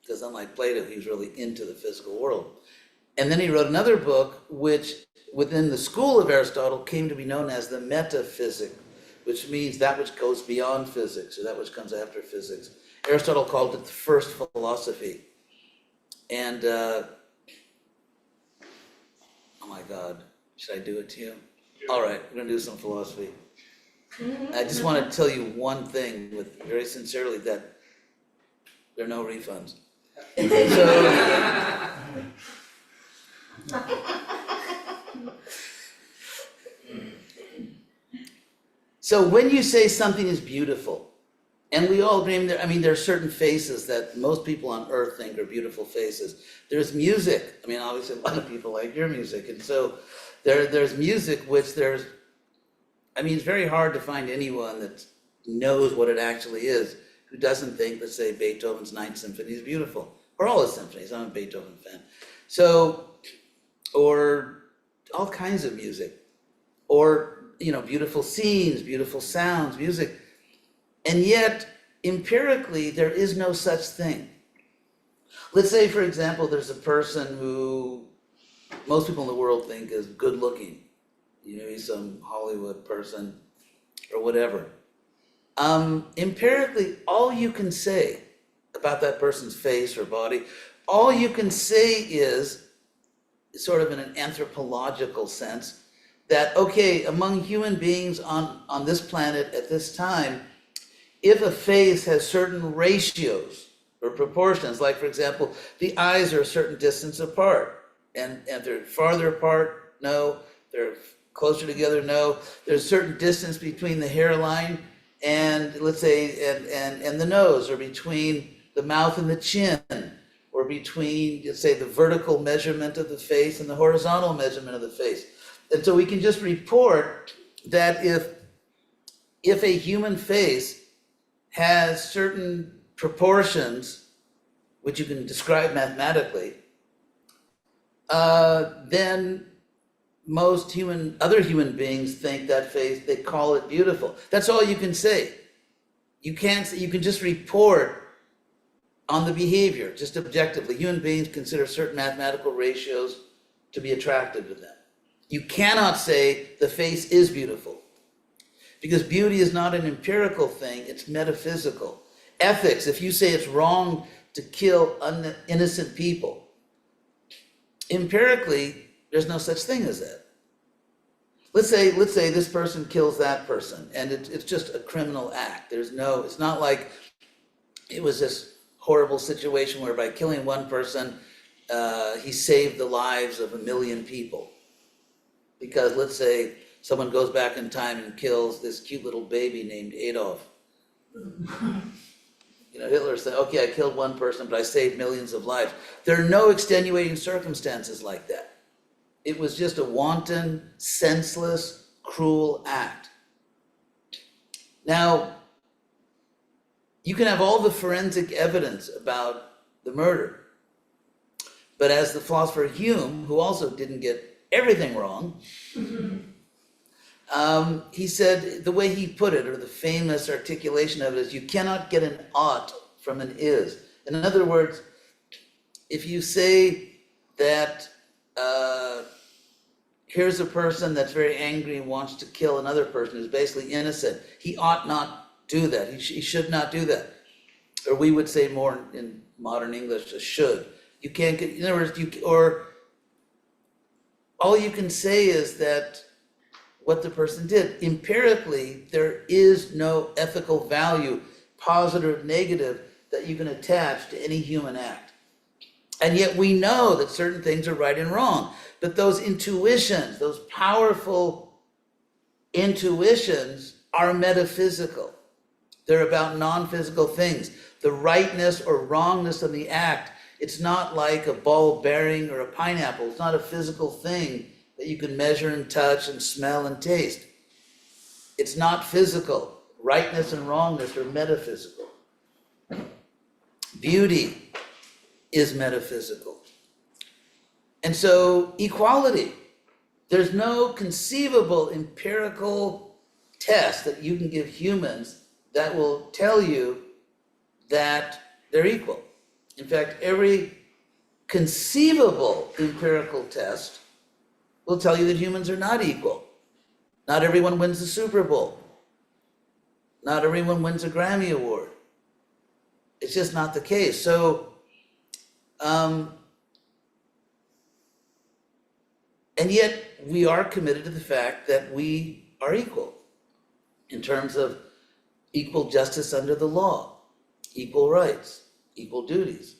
Because unlike Plato, he was really into the physical world. And then he wrote another book, which within the school of Aristotle came to be known as the Metaphysic, which means that which goes beyond physics, or that which comes after physics. Aristotle called it the first philosophy. And, oh my God, should I do it to you? All right, we're gonna do some philosophy. I just want to tell you one thing very sincerely, that there are no refunds. So when you say something is beautiful, and we all agree, there are certain faces that most people on earth think are beautiful faces. There's music. Obviously a lot of people like your music, and so there's music which it's very hard to find anyone that knows what it actually is who doesn't think, let's say, Beethoven's Ninth Symphony is beautiful, or all his symphonies. I'm a Beethoven fan. So, or all kinds of music, or beautiful scenes, beautiful sounds, music. And yet, empirically, there is no such thing. Let's say, for example, there's a person who most people in the world think is good looking. He's some Hollywood person or whatever. Empirically, all you can say about that person's face or body, all you can say is, sort of in an anthropological sense, that, okay, among human beings on this planet at this time, if a face has certain ratios or proportions, like, for example, the eyes are a certain distance apart, and they're farther apart, no, they're closer together, no, there's a certain distance between the hairline and, let's say, and the nose, or between the mouth and the chin, or between, let's say, the vertical measurement of the face and the horizontal measurement of the face. And so we can just report that if a human face has certain proportions, which you can describe mathematically, then most other human beings think that face, they call it beautiful. That's all you can say. You can just report on the behavior, just objectively. Human beings consider certain mathematical ratios to be attractive to them. You cannot say the face is beautiful, because beauty is not an empirical thing, it's metaphysical. ethics, if you say it's wrong to kill innocent people, empirically, there's no such thing as that. Let's say this person kills that person, and it's just a criminal act. It's not like it was this horrible situation where by killing one person, he saved the lives of 1 million people. Because let's say someone goes back in time and kills this cute little baby named Adolf. Hitler said, okay, I killed one person, but I saved millions of lives. There are no extenuating circumstances like that. It was just a wanton, senseless, cruel act. Now, you can have all the forensic evidence about the murder, but as the philosopher Hume, who also didn't get everything wrong, he said, the way he put it, or the famous articulation of it is, you cannot get an ought from an is. In other words, if you say that here's a person that's very angry and wants to kill another person who's basically innocent, he ought not do that. He should not do that. Or we would say more in modern English, a should. You can't get, in other words, all you can say is that what the person did. Empirically, there is no ethical value, positive or negative, that you can attach to any human act. And yet we know that certain things are right and wrong. But those intuitions, those powerful intuitions, are metaphysical. They're about non-physical things. The rightness or wrongness of the act, it's not like a ball bearing or a pineapple. It's not a physical thing that you can measure and touch and smell and taste. It's not physical. Rightness and wrongness are metaphysical. Beauty is metaphysical. And so equality, there's no conceivable empirical test that you can give humans that will tell you that they're equal. In fact, every conceivable empirical test will tell you that humans are not equal. Not everyone wins the Super Bowl. Not everyone wins a Grammy Award. It's just not the case. So, and yet we are committed to the fact that we are equal in terms of equal justice under the law, equal rights, equal duties.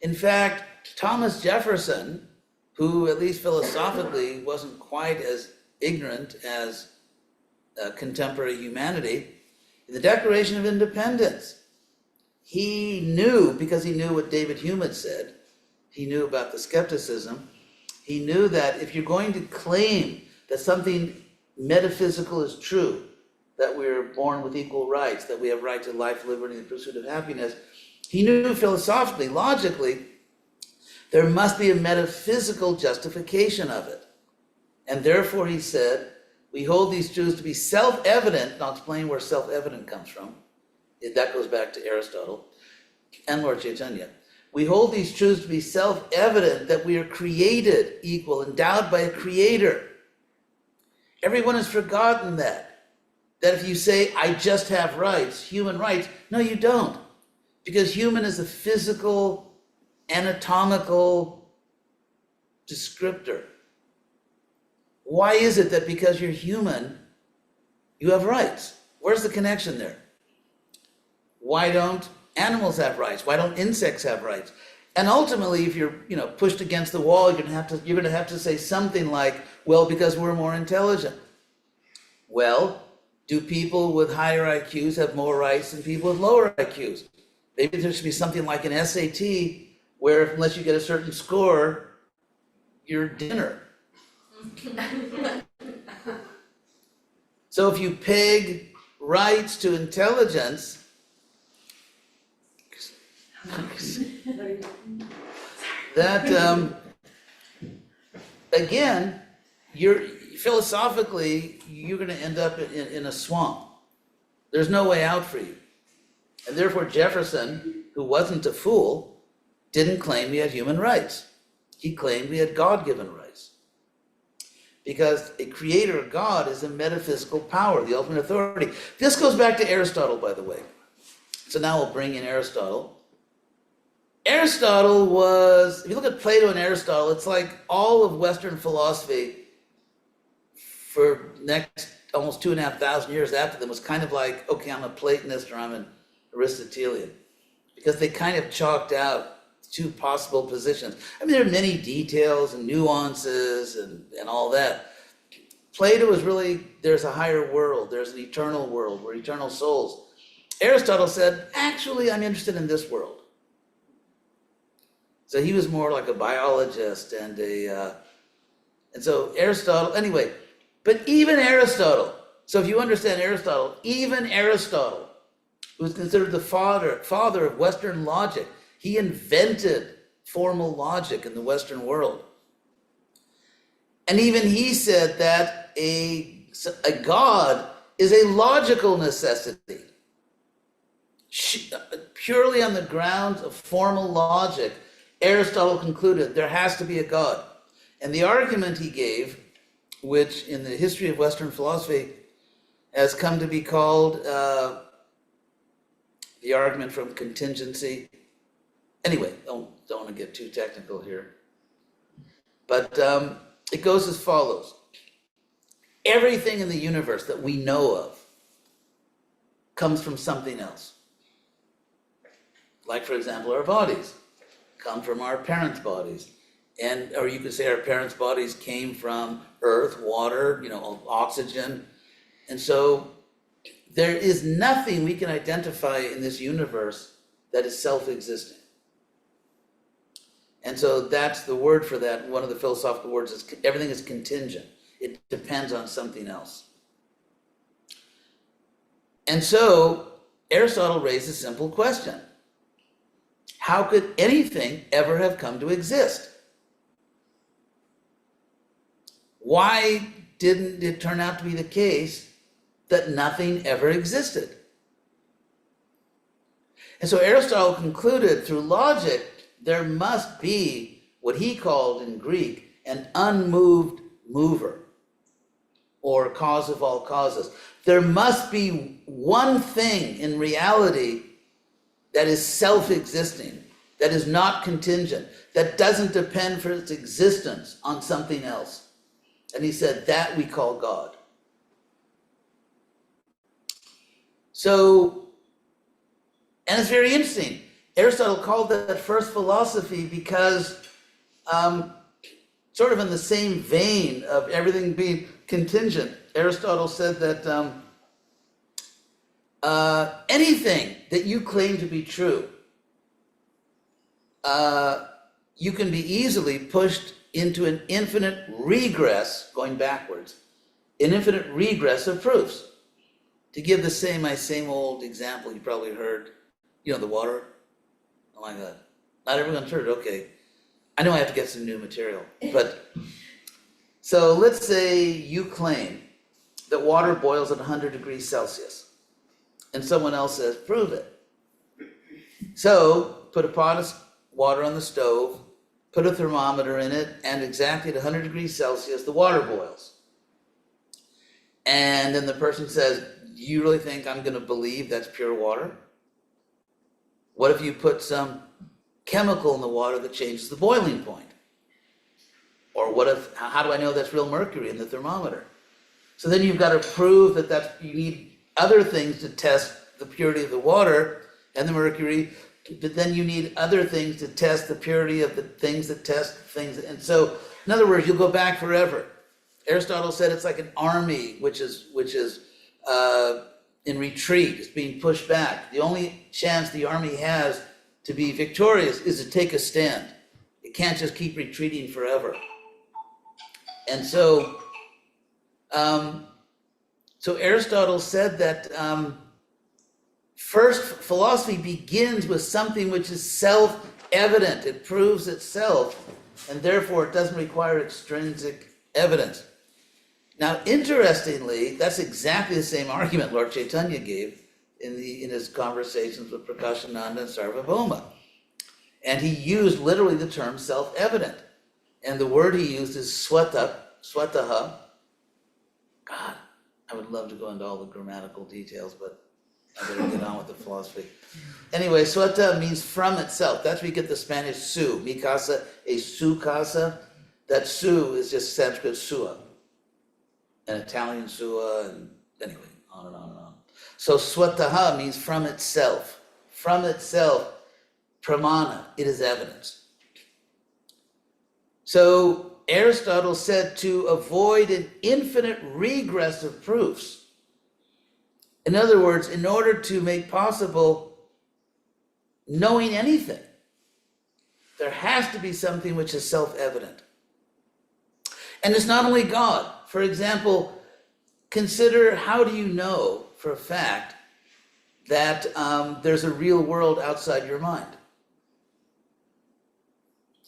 In fact, Thomas Jefferson, who at least philosophically wasn't quite as ignorant as contemporary humanity, in the Declaration of Independence, he knew, because he knew what David Hume had said, he knew about the skepticism, he knew that if you're going to claim that something metaphysical is true, that we're born with equal rights, that we have right to life, liberty, and the pursuit of happiness, he knew philosophically, logically, there must be a metaphysical justification of it. And therefore, he said, we hold these truths to be self-evident, and I'll explain where self-evident comes from. That goes back to Aristotle and Lord Chaitanya. We hold these truths to be self-evident that we are created equal, endowed by a creator. Everyone has forgotten that. That if you say, I just have rights, human rights, no, you don't. Because human is a physical, anatomical descriptor. Why is it that because you're human, you have rights? Where's the connection there? Why don't animals have rights? Why don't insects have rights? And ultimately, if you're pushed against the wall, you're gonna have to say something like, well, because we're more intelligent. Well, do people with higher IQs have more rights than people with lower IQs? Maybe there should be something like an SAT where unless you get a certain score, you're dinner. So if you peg rights to intelligence, that again, you're philosophically going to end up in a swamp. There's no way out for you. And therefore Jefferson, who wasn't a fool, didn't claim he had human rights. He claimed he had God-given rights. because a creator God is a metaphysical power, the ultimate authority. This goes back to Aristotle, by the way. So now we'll bring in Aristotle. Aristotle was, if you look at Plato and Aristotle, it's like all of Western philosophy for next almost 2,500 years after them was kind of like, okay, I'm a Platonist or I'm an Aristotelian. Because they kind of chalked out two possible positions. I mean, there are many details and nuances and all that. Plato is really, there's a higher world, there's an eternal world, we're eternal souls. Aristotle said, actually, I'm interested in this world. So he was more like a biologist and so Aristotle, anyway, but even Aristotle, so if you understand Aristotle, even Aristotle, who was considered the father of Western logic, he invented formal logic in the Western world. And even he said that a God is a logical necessity. Purely on the grounds of formal logic, Aristotle concluded there has to be a God. And the argument he gave, which in the history of Western philosophy has come to be called the argument from contingency. Anyway, don't want to get too technical here. But it goes as follows. Everything in the universe that we know of comes from something else. Like, for example, our bodies come from our parents' bodies. Or you could say our parents' bodies came from earth, water, oxygen. And so there is nothing we can identify in this universe that is self-existing. And so that's the word for that. One of the philosophical words is everything is contingent. It depends on something else. And so Aristotle raised a simple question. How could anything ever have come to exist? Why didn't it turn out to be the case that nothing ever existed? And so Aristotle concluded through logic, there must be what he called in Greek an unmoved mover, or cause of all causes. There must be one thing in reality that is self-existing, that is not contingent, that doesn't depend for its existence on something else. And he said, that we call God. So, and it's very interesting. Aristotle called that first philosophy because, sort of in the same vein of everything being contingent, Aristotle said that anything that you claim to be true, you can be easily pushed into an infinite regress, going backwards, an infinite regress of proofs. To give the same old example you probably heard, the water. Oh my God, not everyone's heard it, okay. I know I have to get some new material, but, so let's say you claim that water boils at 100 degrees Celsius, and someone else says, prove it. So, put a pot of water on the stove, put a thermometer in it, and exactly at 100 degrees Celsius, the water boils. And then the person says, do you really think I'm going to believe that's pure water? What if you put some chemical in the water that changes the boiling point? Or how do I know that's real mercury in the thermometer? So then you've got to prove that you need other things to test the purity of the water and the mercury, but then you need other things to test the purity of the things that test things. And so, in other words, you'll go back forever. Aristotle said it's like an army which is in retreat, it's being pushed back. The only chance the army has to be victorious is to take a stand. It can't just keep retreating forever. And so, Aristotle said that first, philosophy begins with something which is self-evident. It proves itself, and therefore it doesn't require extrinsic evidence. Now, interestingly, that's exactly the same argument Lord Chaitanya gave in his conversations with Prakashananda and Sarvabhauma. And he used literally the term self-evident. And the word he used is swata swataha. God, I would love to go into all the grammatical details, but I better get on with the philosophy. Anyway, swata means from itself. That's where you get the Spanish su. Mi casa es su casa. That su is just Sanskrit sua. And Italian sua, and anyway, on and on and on. So swataha means from itself. From itself, pramana, it is evidence. So Aristotle said to avoid an infinite regress of proofs. In other words, in order to make possible knowing anything, there has to be something which is self-evident. And it's not only God. For example, consider, how do you know for a fact that there's a real world outside your mind?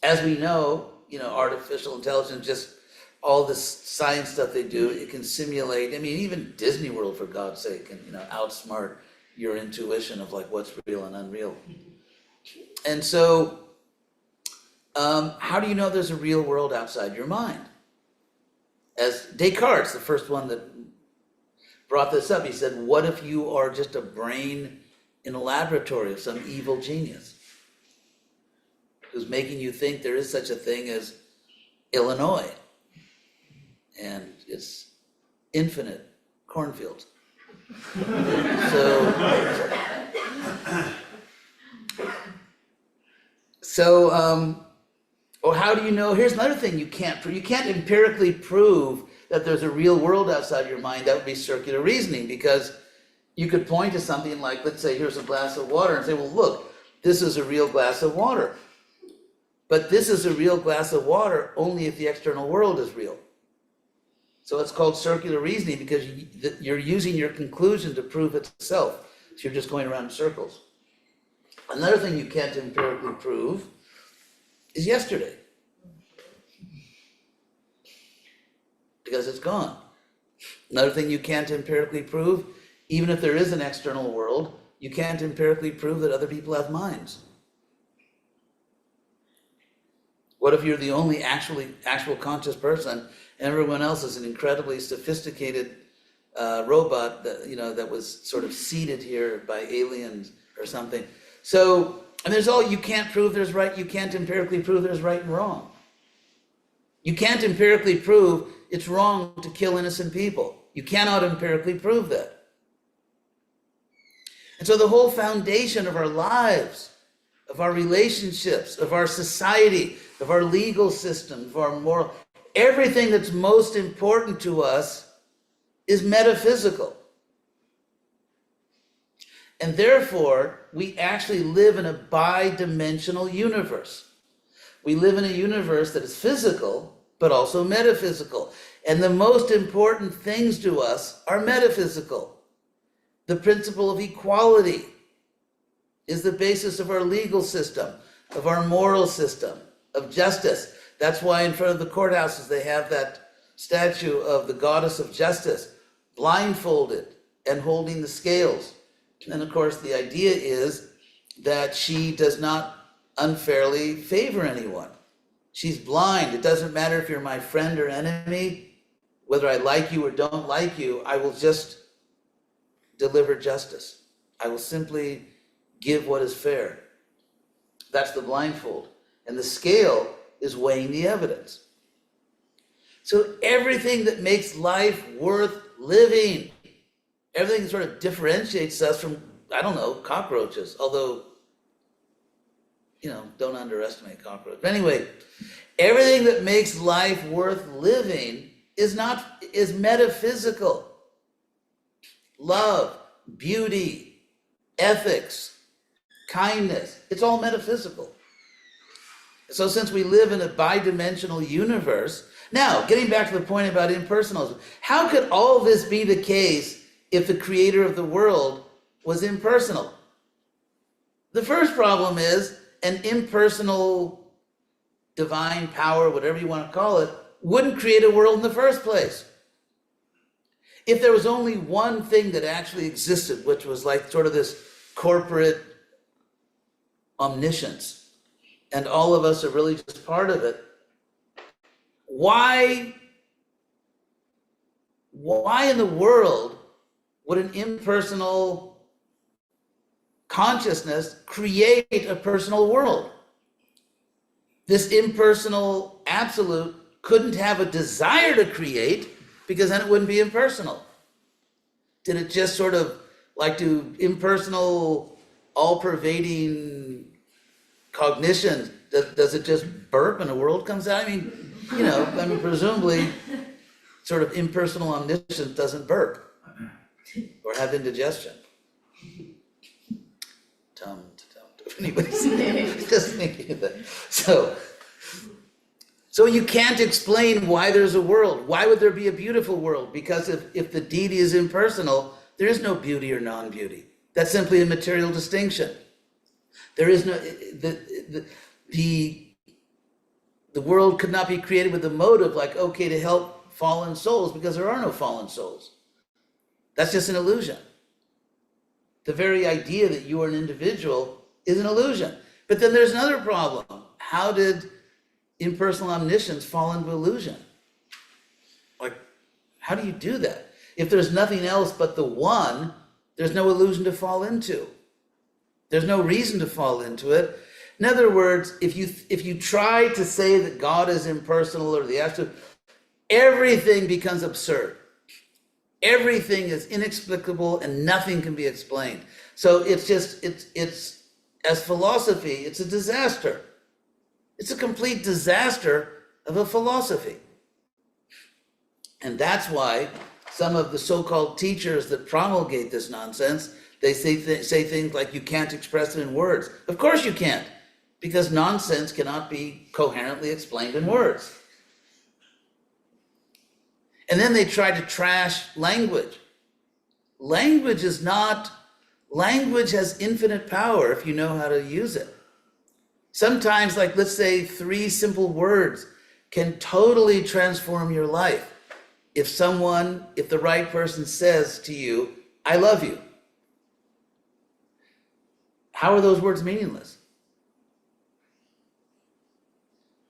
As we know, artificial intelligence, just all this science stuff they do, it can simulate, even Disney World, for God's sake, can, outsmart your intuition of like what's real and unreal. And so, how do you know there's a real world outside your mind? As Descartes, the first one that brought this up, he said, what if you are just a brain in a laboratory of some evil genius who's making you think there is such a thing as Illinois and it's infinite cornfields? Or how do you know? Here's another thing you can't prove. You can't empirically prove that there's a real world outside your mind. That would be circular reasoning, because you could point to something like, let's say, here's a glass of water, and say, well, look, this is a real glass of water. But this is a real glass of water only if the external world is real. So it's called circular reasoning, because you're using your conclusion to prove itself. So you're just going around in circles. Another thing you can't empirically prove is yesterday, because it's gone. Another thing you can't empirically prove, even if there is an external world, you can't empirically prove that other people have minds. What if you're the only actual conscious person, and everyone else is an incredibly sophisticated robot that was sort of seeded here by aliens or something? So, and you can't prove there's right, you can't empirically prove there's right and wrong. You can't empirically prove it's wrong to kill innocent people. You cannot empirically prove that. And so the whole foundation of our lives, of our relationships, of our society, of our legal system, of our moral, everything that's most important to us is metaphysical. And therefore, we actually live in a bi-dimensional universe. We live in a universe that is physical, but also metaphysical. And the most important things to us are metaphysical. The principle of equality is the basis of our legal system, of our moral system, of justice. That's why in front of the courthouses they have that statue of the goddess of justice, blindfolded and holding the scales. And of course, the idea is that she does not unfairly favor anyone. She's blind. It doesn't matter if you're my friend or enemy, whether I like you or don't like you, I will just deliver justice. I will simply give what is fair. That's the blindfold. And the scale is weighing the evidence. So everything that makes life worth living, everything sort of differentiates us from, cockroaches. Although, don't underestimate cockroaches. Anyway, everything that makes life worth living is metaphysical. Love, beauty, ethics, kindness, it's all metaphysical. So since we live in a bi-dimensional universe, now getting back to the point about impersonalism, how could all this be the case if the creator of the world was impersonal? The first problem is an impersonal divine power, whatever you want to call it, wouldn't create a world in the first place. If there was only one thing that actually existed, which was like sort of this corporate omniscience, and all of us are really just part of it, why why in the world would an impersonal consciousness create a personal world? This impersonal absolute couldn't have a desire to create, because then it wouldn't be impersonal. Did it just sort of like do impersonal, all-pervading cognition, does it just burp and a world comes out? I mean, presumably sort of impersonal omniscience doesn't burp or have indigestion. If anybody's just thinking of that. So you can't explain why there's a world. Why would there be a beautiful world? Because if the deity is impersonal, there is no beauty or non-beauty. That's simply a material distinction. There is no, the world could not be created with a motive like, okay, to help fallen souls, because there are no fallen souls. That's just an illusion. The very idea that you are an individual is an illusion. But then there's another problem. How did impersonal omniscience fall into illusion? Like, how do you do that? If there's nothing else but the one, there's no illusion to fall into. There's no reason to fall into it. In other words, if you try to say that God is impersonal or the absolute, everything becomes absurd. Everything is inexplicable and nothing can be explained. So it's as philosophy, it's a disaster. It's a complete disaster of a philosophy. And that's why some of the so-called teachers that promulgate this nonsense, they say things like, you can't express it in words. Of course you can't, because nonsense cannot be coherently explained in words. And then they try to trash language. Language has infinite power if you know how to use it. Sometimes, like, let's say 3 simple words can totally transform your life. If the right person says to you, I love you, how are those words meaningless?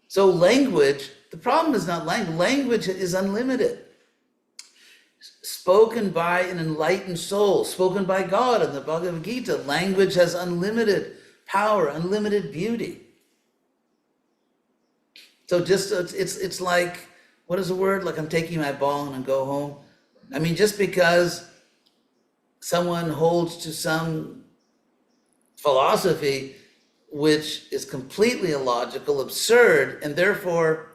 So language, the problem is not language. Language is unlimited. Spoken by an enlightened soul, spoken by God in the Bhagavad Gita, language has unlimited power, unlimited beauty. So it's like, what is the word? Like, I'm taking my ball and go home. I mean, just because someone holds to some philosophy which is completely illogical, absurd, and therefore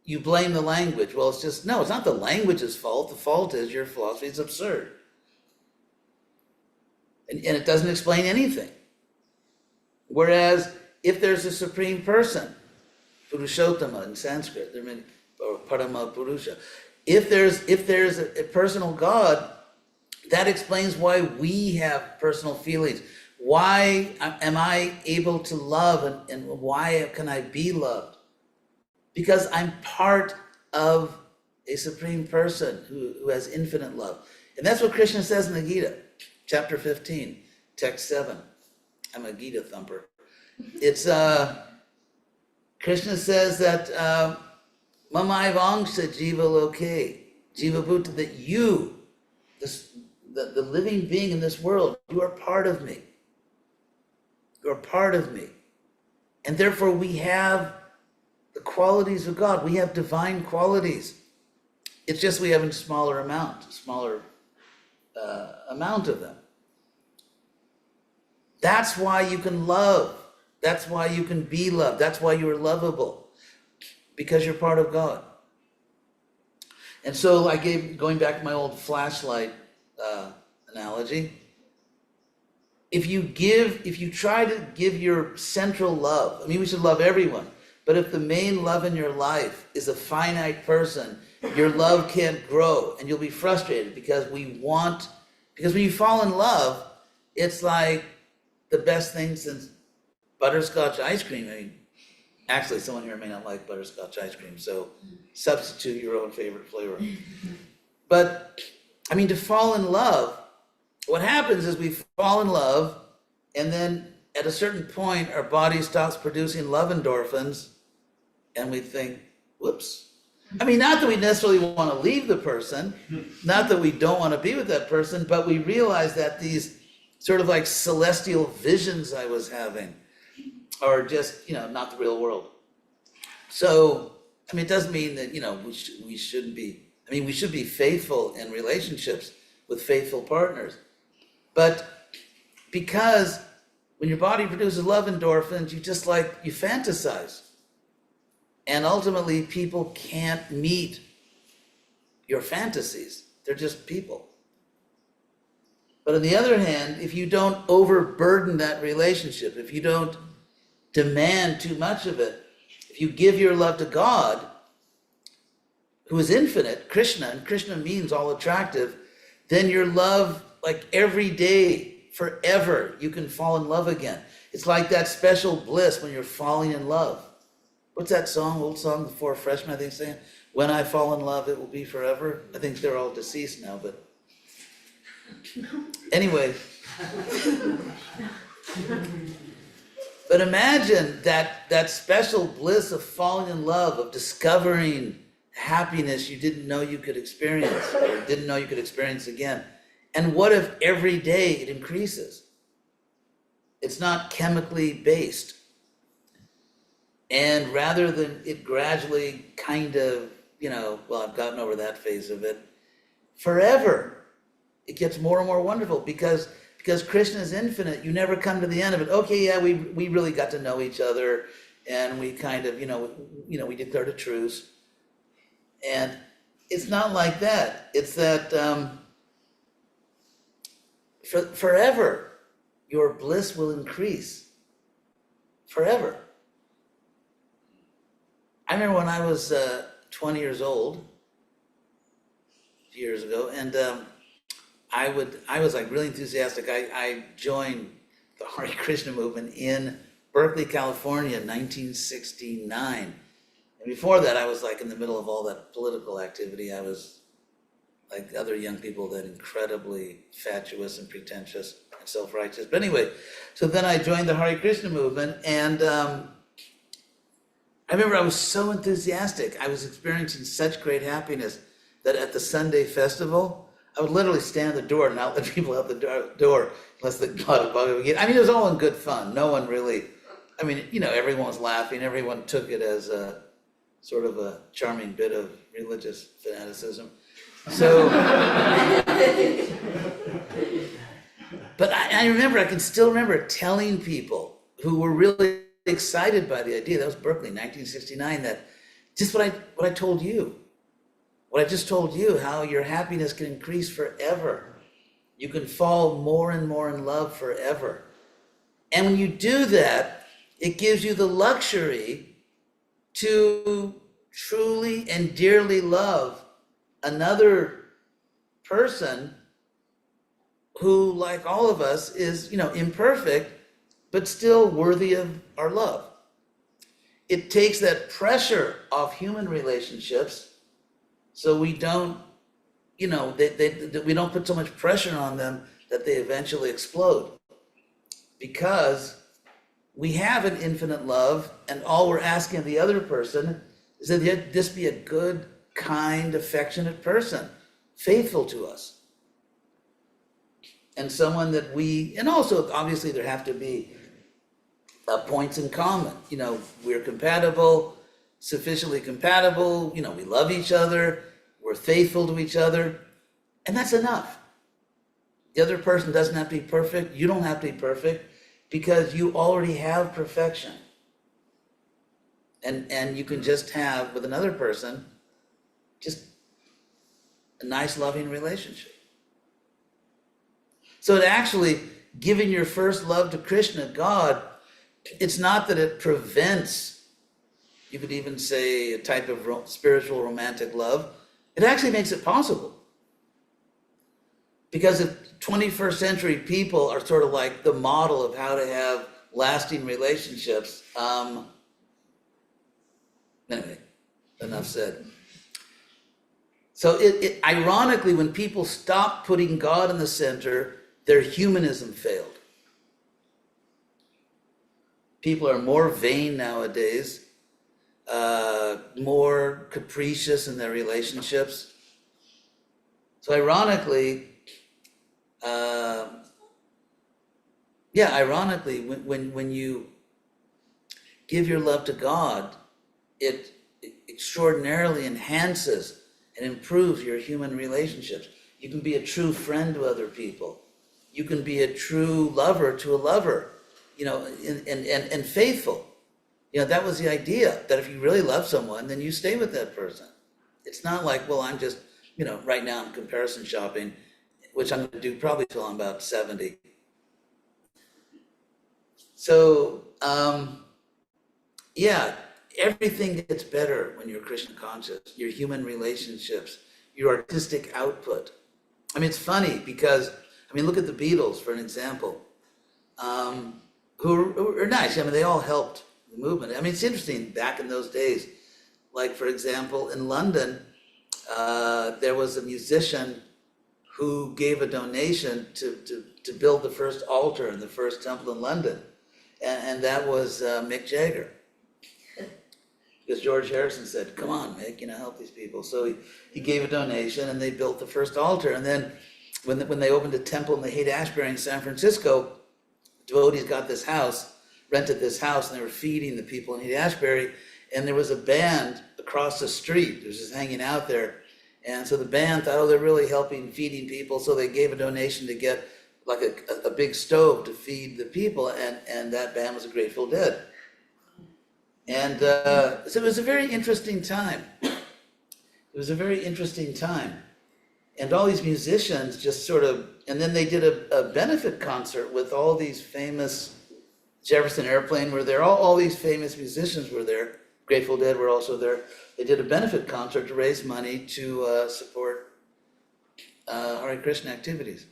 you blame the language. Well, it's not the language's fault. The fault is your philosophy is absurd. And it doesn't explain anything. Whereas if there's a supreme person, Purushottama in Sanskrit, there are many, or Parama Purusha. If there's a personal God, that explains why we have personal feelings. Why am I able to love, and why can I be loved? Because I'm part of a supreme person who has infinite love. And that's what Krishna says in the Gita, chapter 15, text 7. I'm a Gita thumper. It's Krishna says that Mamaivangsha Jiva Loke, Jiva Bhuta, that you, the living being in this world, you are part of me. You are part of me. And therefore we have the qualities of God. We have divine qualities. It's just we have a smaller amount of them. That's why you can love. That's why you can be loved. That's why you are lovable, because you're part of God. And so going back to my old flashlight analogy, if you try to give your central love, I mean, we should love everyone, but if the main love in your life is a finite person, your love can't grow and you'll be frustrated because when you fall in love, it's like the best thing since butterscotch ice cream. I mean, actually, someone here may not like butterscotch ice cream, so substitute your own favorite flavor. But, I mean, to fall in love, what happens is we fall in love, and then at a certain point, our body stops producing love endorphins, and we think, whoops. I mean, not that we necessarily want to leave the person, not that we don't want to be with that person, but we realize that these sort of like celestial visions I was having are just, not the real world. So, I mean, it doesn't mean that, we shouldn't be, we should be faithful in relationships with faithful partners. But because when your body produces love endorphins, you fantasize. And ultimately, people can't meet your fantasies. They're just people. But on the other hand, if you don't overburden that relationship, if you don't demand too much of it, if you give your love to God, who is infinite, Krishna, and Krishna means all attractive, then your love, like every day, forever, you can fall in love again. It's like that special bliss when you're falling in love. What's that song, old song, the Four Freshmen, I think, saying? When I fall in love, it will be forever. I think they're all deceased now, but anyway. But imagine that special bliss of falling in love, of discovering happiness you didn't know you could experience, or didn't know you could experience again. And what if every day it increases? It's not chemically based. And rather than it gradually kind of, I've gotten over that phase of it, forever, it gets more and more wonderful because Krishna is infinite. You never come to the end of it. Okay, yeah, we really got to know each other, and we kind of, we declared a truce. And it's not like that. It's that forever, your bliss will increase. Forever. I remember when I was 20 years old, a few years ago, and I was like really enthusiastic. I joined the Hare Krishna movement in Berkeley, California, in 1969. And before that, I was like in the middle of all that political activity. I was like other young people, that incredibly fatuous and pretentious and self-righteous. But anyway, so then I joined the Hare Krishna movement, and I remember I was so enthusiastic. I was experiencing such great happiness that at the Sunday festival, I would literally stand at the door and not let people out the door unless they got a bug again. It was all in good fun. No one really, everyone was laughing. Everyone took it as a sort of a charming bit of religious fanaticism. So, but I can still remember telling people who were really excited by the idea, that was Berkeley, 1969, that just what I told you, what I just told you, how your happiness can increase forever. You can fall more and more in love forever. And when you do that, it gives you the luxury to truly and dearly love another person who, like all of us, is, imperfect, but still worthy of our love. It takes that pressure off human relationships, so we don't, we don't put so much pressure on them that they eventually explode. Because we have an infinite love, and all we're asking of the other person is that this be a good, kind, affectionate person, faithful to us. And someone that and also obviously there have to be points in common. We're compatible, sufficiently compatible, we love each other, we're faithful to each other, and that's enough. The other person doesn't have to be perfect, you don't have to be perfect, because you already have perfection. And you can just have, with another person, just a nice, loving relationship. So it actually, giving your first love to Krishna, God, it's not that it prevents, you could even say, a type of spiritual romantic love. It actually makes it possible. Because if 21st century people are sort of like the model of how to have lasting relationships, anyway, enough said. So it ironically, when people stop putting God in the center, their humanism failed. People are more vain nowadays. more capricious in their relationships. So ironically, when you give your love to God, it extraordinarily enhances and improves your human relationships. You can be a true friend to other people. You can be a true lover to a lover, and faithful. That was the idea, that if you really love someone, then you stay with that person. It's not like, well, I'm just, right now I'm comparison shopping, which I'm gonna do probably till I'm about 70. So, everything gets better when you're Krishna conscious, your human relationships, your artistic output. It's funny because, look at the Beatles for an example, who are nice. They all helped the movement. It's interesting, back in those days, like for example, in London, there was a musician who gave a donation to build the first altar in the first temple in London. And that was Mick Jagger. Because George Harrison said, come on, Mick, help these people. So he gave a donation and they built the first altar. And then when they opened a temple in the Haight-Ashbury in San Francisco, devotees got this house, rented this house, and they were feeding the people in Haight-Ashbury. And there was a band across the street that was just hanging out there. And so the band thought, they're really helping feeding people. So they gave a donation to get like a big stove to feed the people. And that band was the Grateful Dead. And so it was a very interesting time. And all these musicians just sort of, and then they did a benefit concert with all these famous, Jefferson Airplane were there, all these famous musicians were there, Grateful Dead were also there. They did a benefit concert to raise money to support Hare Krishna activities.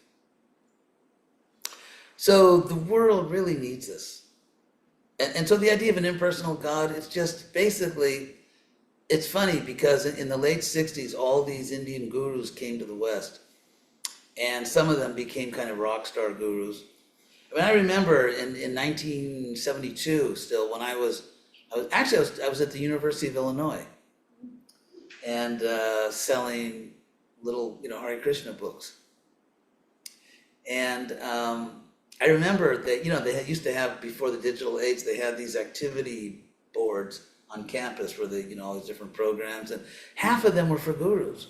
So the world really needs this. And so the idea of an impersonal God, it's just basically, it's funny because in the late 60s, all these Indian gurus came to the West. And some of them became kind of rock star gurus. I remember in 1972 still, when I was at the University of Illinois and selling little, Hare Krishna books. And I remember that, they used to have, before the digital age, they had these activity boards on campus for the, all these different programs, and half of them were for gurus.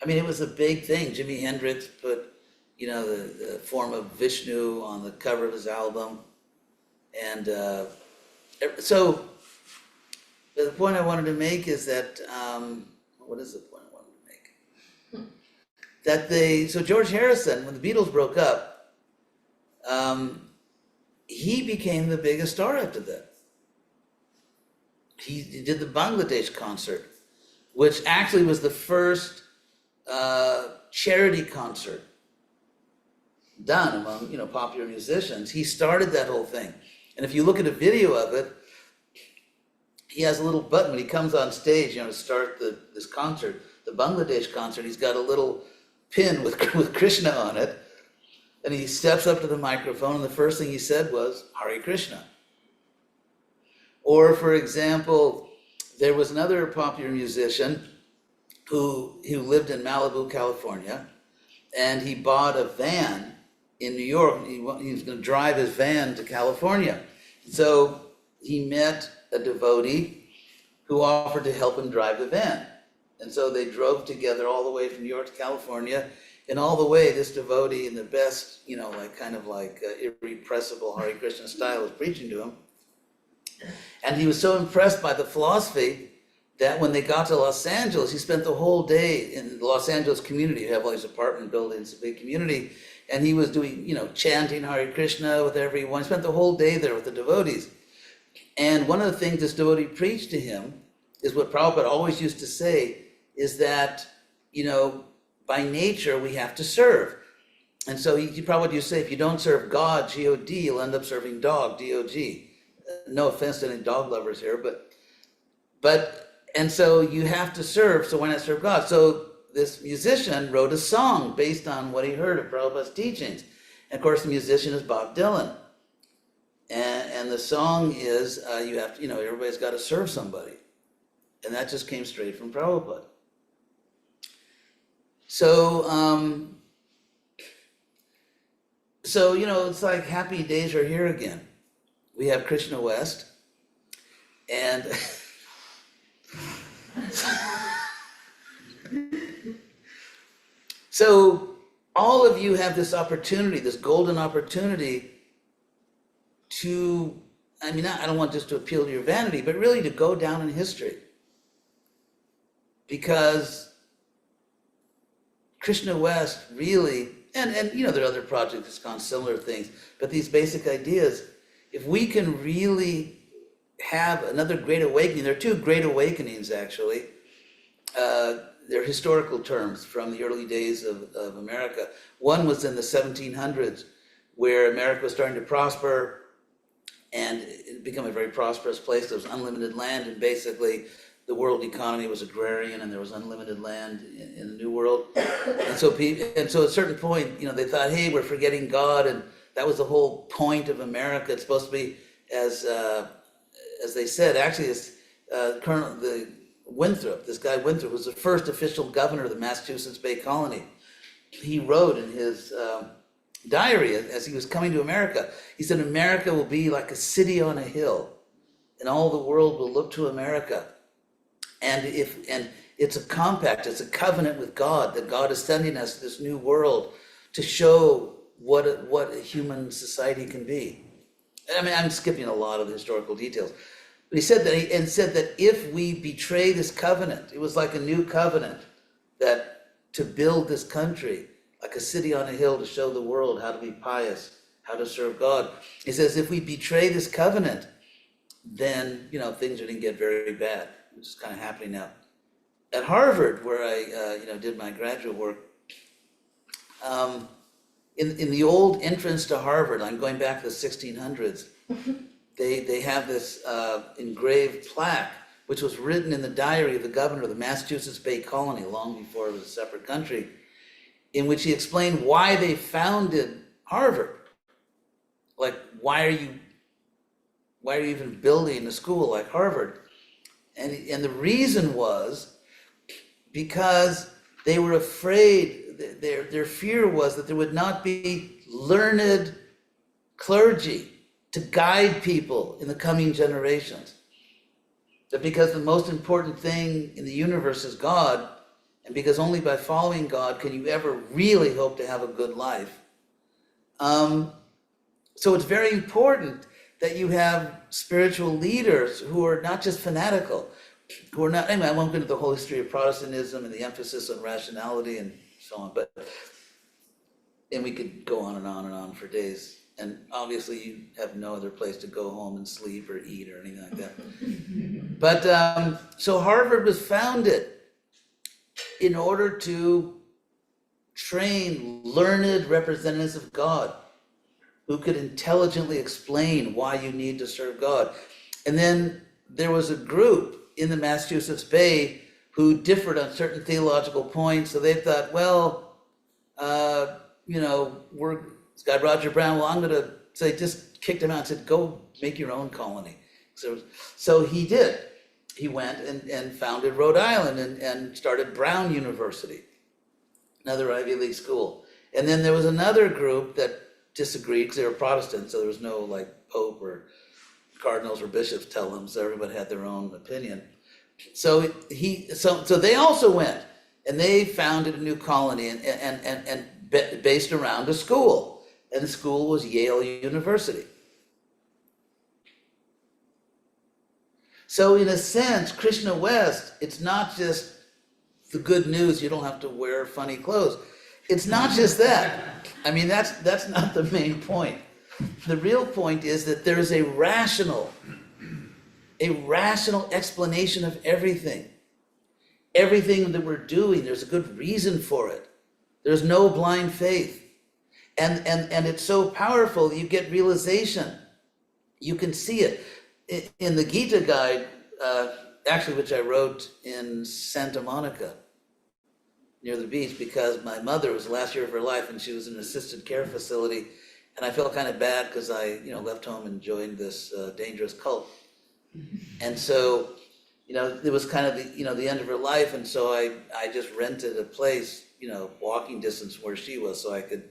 It was a big thing. Jimi Hendrix put, the form of Vishnu on the cover of his album. And so the point I wanted to make is that, what is the point I wanted to make? So George Harrison, when the Beatles broke up, he became the biggest star after that. He did the Bangladesh concert, which actually was the first charity concert done among, popular musicians. He started that whole thing. And if you look at a video of it, he has a little button when he comes on stage, to start this concert, the Bangladesh concert. He's got a little pin with Krishna on it, and he steps up to the microphone, and the first thing he said was, Hare Krishna. Or, for example, there was another popular musician who lived in Malibu, California, and he bought a van in New York. He was going to drive his van to California. So he met a devotee who offered to help him drive the van. And so they drove together all the way from New York to California, and all the way this devotee in the best, irrepressible Hare Krishna style was preaching to him. And he was so impressed by the philosophy that when they got to Los Angeles, he spent the whole day in the Los Angeles community. You have all these apartment buildings, a big community, and he was doing, chanting Hare Krishna with everyone. He spent the whole day there with the devotees. And one of the things this devotee preached to him is what Prabhupada always used to say, is that, by nature we have to serve. And so he Prabhupada used to say, if you don't serve God, G-O-D, you'll end up serving dog, D-O-G. No offense to any dog lovers here, and so you have to serve, so why not serve God? So this musician wrote a song based on what he heard of Prabhupada's teachings. And of course, the musician is Bob Dylan. And the song is, you have to, everybody's got to serve somebody. And that just came straight from Prabhupada. So, it's like happy days are here again. We have Krishna West, and so all of you have this opportunity, this golden opportunity to, I don't want just to appeal to your vanity, but really to go down in history. Because Krishna West really, and there are other projects that's gone similar things, but these basic ideas, if we can really have another great awakening, there are two great awakenings actually. They're historical terms from the early days of America. One was in the 1700s, where America was starting to prosper and it became a very prosperous place. There was unlimited land, and basically the world economy was agrarian, and there was unlimited land in the New World. And so at a certain point, they thought, hey, we're forgetting God, and that was the whole point of America. It's supposed to be, as they said, actually, this guy Winthrop was the first official governor of the Massachusetts Bay Colony. He wrote in his diary as he was coming to America, he said, America will be like a city on a hill, and all the world will look to America. And it's a compact, it's a covenant with God, that God is sending us this new world to show what a human society can be. I'm skipping a lot of the historical details. But he said that if we betray this covenant, it was like a new covenant, that to build this country, like a city on a hill, to show the world how to be pious, how to serve God. He says if we betray this covenant, then things are going to get very bad, which is kind of happening now. At Harvard, where I did my graduate work, in the old entrance to Harvard, I'm going back to the 1600s. They have this engraved plaque, which was written in the diary of the governor of the Massachusetts Bay Colony long before it was a separate country, in which he explained why they founded Harvard. Like, why are you even building a school like Harvard? And the reason was because they were afraid, their fear was that there would not be learned clergy to guide people in the coming generations. That because the most important thing in the universe is God, and because only by following God can you ever really hope to have a good life. So it's very important that you have spiritual leaders who are not just fanatical, who are not, anyway, I won't go into the whole history of Protestantism and the emphasis on rationality and so on, and we could go on and on and on for days. And obviously you have no other place to go home and sleep or eat or anything like that. But so Harvard was founded in order to train learned representatives of God who could intelligently explain why you need to serve God. And then there was a group in the Massachusetts Bay who differed on certain theological points. So they thought, well, this guy Roger Brown, well, I'm going to say, just kicked him out and said, go make your own colony. So he did. He went and founded Rhode Island and started Brown University, another Ivy League school. And then there was another group that disagreed because they were Protestants, so there was no like Pope or cardinals or bishops tell them, so everybody had their own opinion. So they also went and they founded a new colony and based around a school, and the school was Yale University. So in a sense, Krishna West, it's not just the good news, you don't have to wear funny clothes. It's not just that. I mean, that's not the main point. The real point is that there is a rational explanation of everything. Everything that we're doing, there's a good reason for it. There's no blind faith. And it's so powerful, you get realization. You can see it. In the Gita Guide, actually, which I wrote in Santa Monica, near the beach, because my mother was the last year of her life and she was in an assisted care facility, And I felt kind of bad because I, left home and joined this dangerous cult. And so, it was kind of the end of her life, and so I just rented a place, walking distance from where she was, so I could,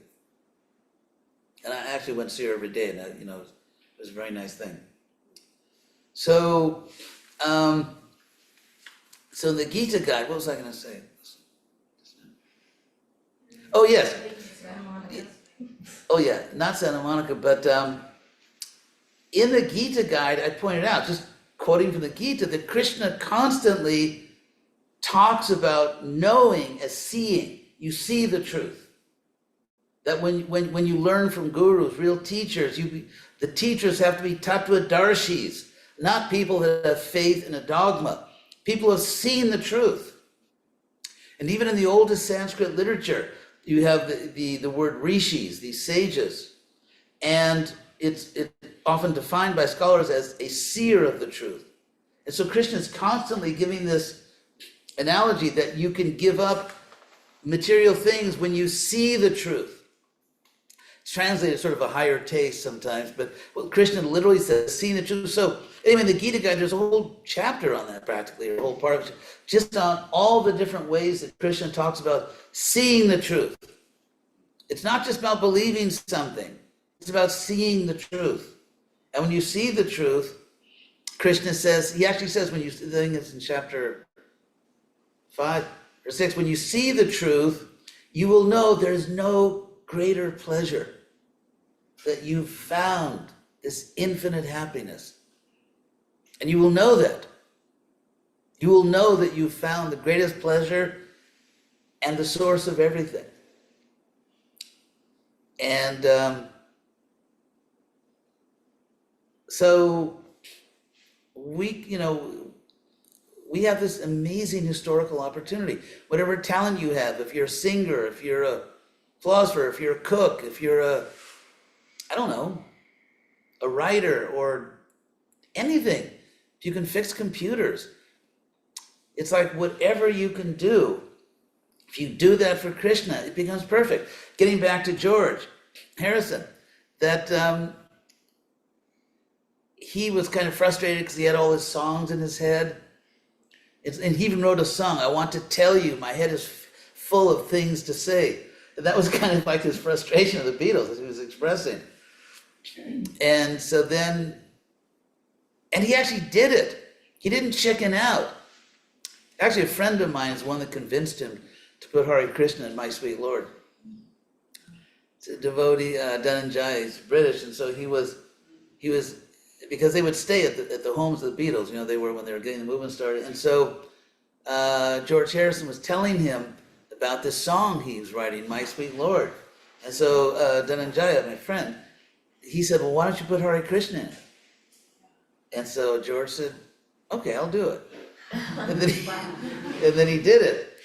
and I actually went to see her every day, and it was a very nice thing. So, so the Gita guide, what was I gonna say? Oh, yes. Oh, yeah, not Santa Monica, but in the Gita guide, I pointed out, just quoting from the Gita, that Krishna constantly talks about knowing as seeing. You see the truth. That when you learn from gurus, real teachers, the teachers have to be tattvadarshis, not people that have faith in a dogma. People have seen the truth. And even in the oldest Sanskrit literature, you have the word rishis, these sages, and it's often defined by scholars as a seer of the truth. And so Krishna is constantly giving this analogy that you can give up material things when you see the truth. It's translated sort of a higher taste sometimes, but Krishna literally says, seeing the truth. So anyway, in the Gita guide, there's a whole chapter on that practically, or a whole part of it, just on all the different ways that Krishna talks about seeing the truth. It's not just about believing something. It's about seeing the truth. And when you see the truth, Krishna says, he actually says, I think it's in chapter 5 or 6, when you see the truth, you will know there's no greater pleasure, that you've found this infinite happiness. And you will know that. You will know that you've found the greatest pleasure and the source of everything. And so we have this amazing historical opportunity. Whatever talent you have, if you're a singer, if you're a philosopher, if you're a cook, if you're a writer or anything, if you can fix computers, it's like whatever you can do, if you do that for Krishna, it becomes perfect. Getting back to George Harrison, that he was kind of frustrated because he had all his songs in his head. And he even wrote a song, I want to tell you, my head is full of things to say. And that was kind of like his frustration of the Beatles that he was expressing. And so then, and he actually did it. He didn't chicken out. Actually, a friend of mine is one that convinced him to put Hare Krishna in My Sweet Lord. It's a devotee, Dhananjaya, he's British, and so he was, because they would stay at the homes of the Beatles, they were when they were getting the movement started. And so George Harrison was telling him about this song he was writing, My Sweet Lord. And so Dhananjaya, my friend, he said, well, why don't you put Hare Krishna in it? And so George said, okay, I'll do it. And then he did it.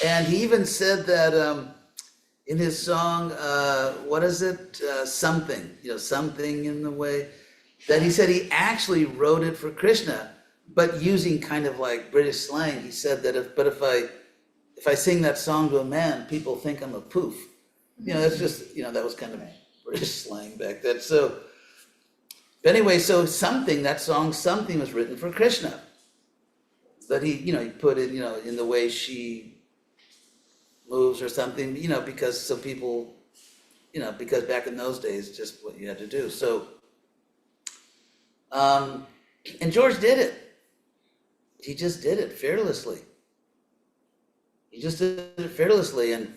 And he even said that in his song, what is it? Something, something in the way, that he said he actually wrote it for Krishna, but using kind of like British slang. He said that if I sing that song to a man, people think I'm a poof. That's just, that was kind of British slang back then. So, but anyway, so that song, Something, was written for Krishna. But he put it, in the way she moves or something, because some people, because back in those days, just what you had to do. So, and George did it. He just did it fearlessly. And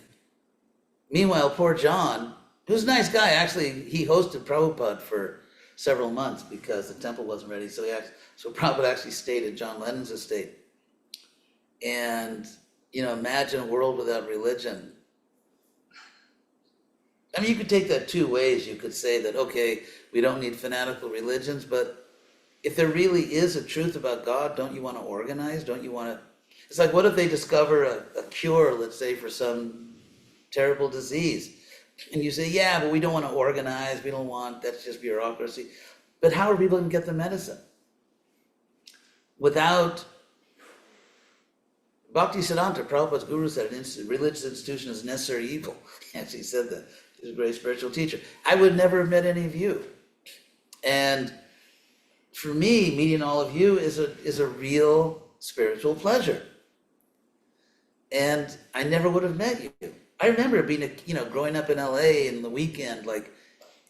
meanwhile, poor John, who's a nice guy, actually, he hosted Prabhupada for several months because the temple wasn't ready. So Prabhupada actually stayed at John Lennon's estate. And, imagine a world without religion. I mean, you could take that two ways. You could say that, okay, we don't need fanatical religions, but if there really is a truth about God, don't you want to organize? Don't you want to? It's like, what if they discover a cure, let's say, for some terrible disease? And you say, yeah, but we don't want to organize. We don't want, that's just bureaucracy. But how are people going to get the medicine? Without, Bhakti Siddhanta, Prabhupada's guru said, religious institution is necessary evil. He actually said that. He's a great spiritual teacher. I would never have met any of you. And for me, meeting all of you is a real spiritual pleasure. And I never would have met you. I remember being growing up in LA in the weekend, like,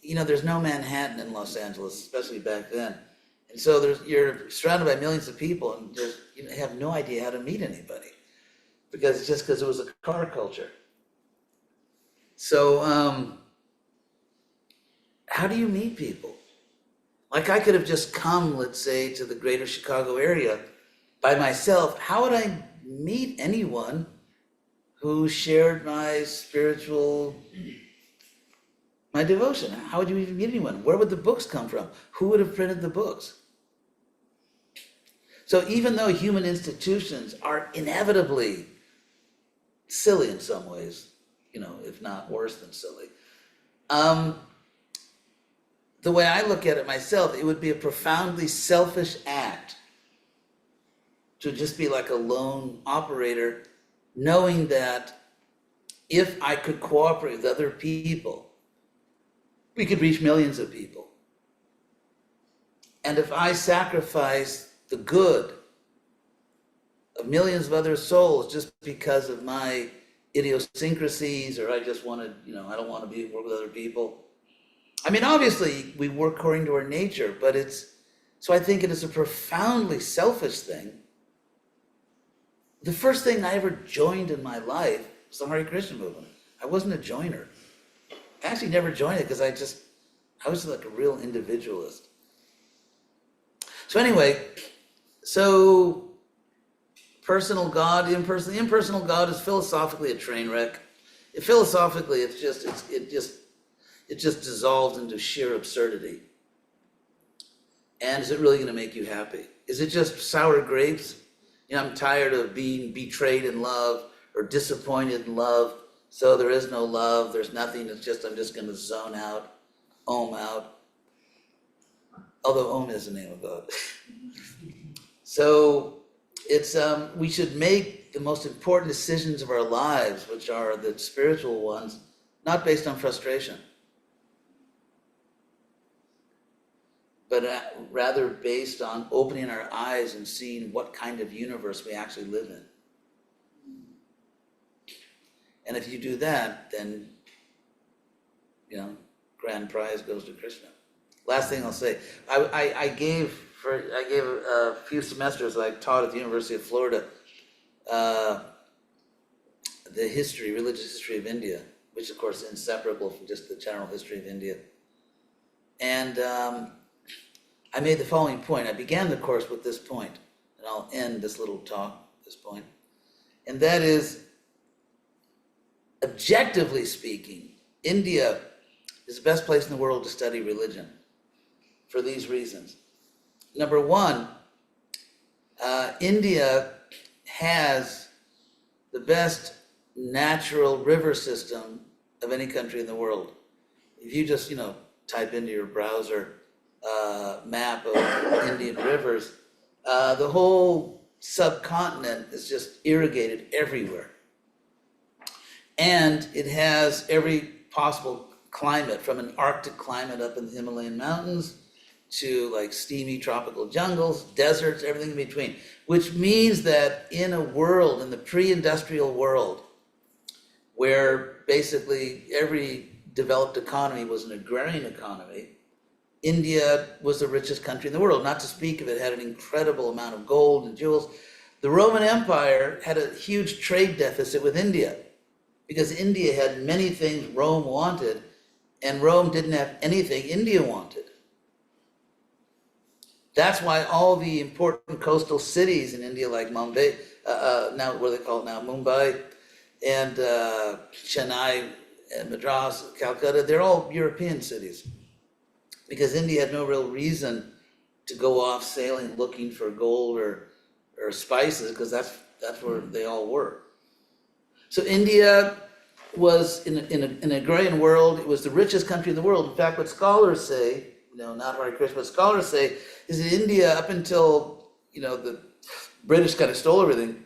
there's no Manhattan in Los Angeles, especially back then. And so you're surrounded by millions of people and you have no idea how to meet anybody because it was a car culture. So, how do you meet people? Like I could have just come, let's say, to the greater Chicago area by myself. How would I meet anyone who shared my devotion? How would you even meet anyone? Where would the books come from? Who would have printed the books? So even though human institutions are inevitably silly in some ways, if not worse than silly, the way I look at it myself, it would be a profoundly selfish act to just be like a lone operator, knowing that if I could cooperate with other people, we could reach millions of people. And if I sacrifice the good of millions of other souls just because of my idiosyncrasies, or I just want to, I don't want to work with other people. I mean, obviously we work according to our nature, but so I think it is a profoundly selfish thing. The first thing I ever joined in my life was the Hare Krishna movement. I wasn't a joiner. I actually never joined it because I was like a real individualist. So anyway, personal God, impersonal God is philosophically a train wreck. Philosophically, it just dissolves into sheer absurdity. And is it really going to make you happy? Is it just sour grapes? I'm tired of being betrayed in love or disappointed in love, so there is no love, there's nothing, I'm just going to zone out, Om out. Although Om is the name of God. So we should make the most important decisions of our lives, which are the spiritual ones, not based on frustration, but rather based on opening our eyes and seeing what kind of universe we actually live in. And if you do that, then, grand prize goes to Krishna. Last thing I'll say, I gave a few semesters, I taught at the University of Florida, the religious history of India, which of course is inseparable from just the general history of India. And I made the following point. I began the course with this point, and I'll end this little talk at this point. And that is, objectively speaking, India is the best place in the world to study religion for these reasons. Number one, India has the best natural river system of any country in the world. If you just, type into your browser map of Indian rivers, the whole subcontinent is just irrigated everywhere. And it has every possible climate, from an Arctic climate up in the Himalayan mountains to like steamy tropical jungles, deserts, everything in between. Which means that in the pre-industrial world, where basically every developed economy was an agrarian economy, India was the richest country in the world. Not to speak of it had an incredible amount of gold and jewels. The Roman Empire had a huge trade deficit with India because India had many things Rome wanted, and Rome didn't have anything India wanted. That's why all the important coastal cities in India, like Mumbai, now what do they call it now, Mumbai, and Chennai, and Madras, Calcutta, they're all European cities. Because India had no real reason to go off sailing looking for gold or spices, because that's where they all were. So India was, in an agrarian world, it was the richest country in the world. In fact, what scholars say, not Hare Krishna, what scholars say is that India, up until, the British kind of stole everything,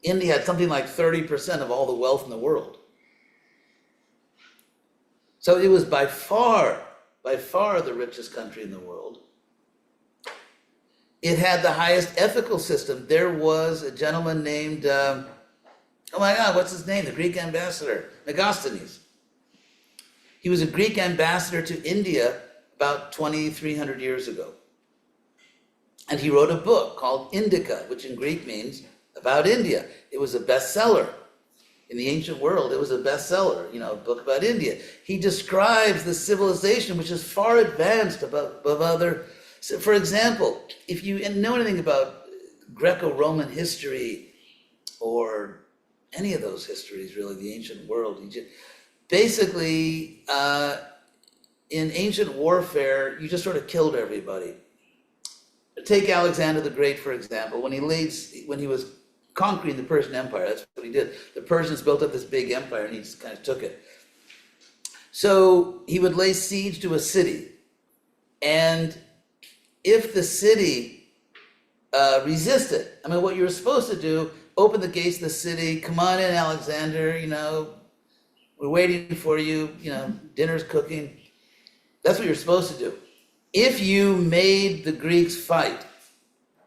India had something like 30% of all the wealth in the world. So it was by far the richest country in the world. It had the highest ethical system. There was a gentleman named, oh my God, what's his name? The Greek ambassador, Megasthenes. He was a Greek ambassador to India about 2,300 years ago. And he wrote a book called Indica, which in Greek means about India. It was a bestseller. In the ancient world, it was a bestseller, a book about India. He describes the civilization which is far advanced above other. So for example, if you know anything about Greco-Roman history or any of those histories, really, the ancient world, basically, in ancient warfare, you just sort of killed everybody. Take Alexander the Great, for example, when he was conquering the Persian Empire, that's what he did. The Persians built up this big empire and he just kind of took it. So he would lay siege to a city, and if the city resisted, what you were supposed to do, open the gates of the city, come on in, Alexander, we're waiting for you, dinner's cooking. That's what you're supposed to do. If you made the Greeks fight,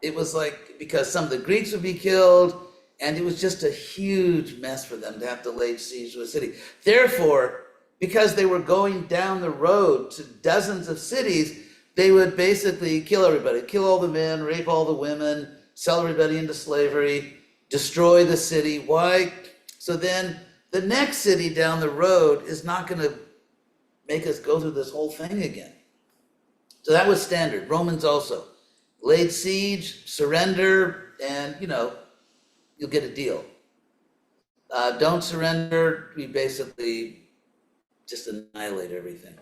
it was like, because some of the Greeks would be killed, and it was just a huge mess for them to have to lay siege to a city. Therefore, because they were going down the road to dozens of cities, they would basically kill everybody, kill all the men, rape all the women, sell everybody into slavery, destroy the city. Why? So then the next city down the road is not going to make us go through this whole thing again. So that was standard. Romans also laid siege, surrender, and you'll get a deal. Don't surrender, we basically just annihilate everything.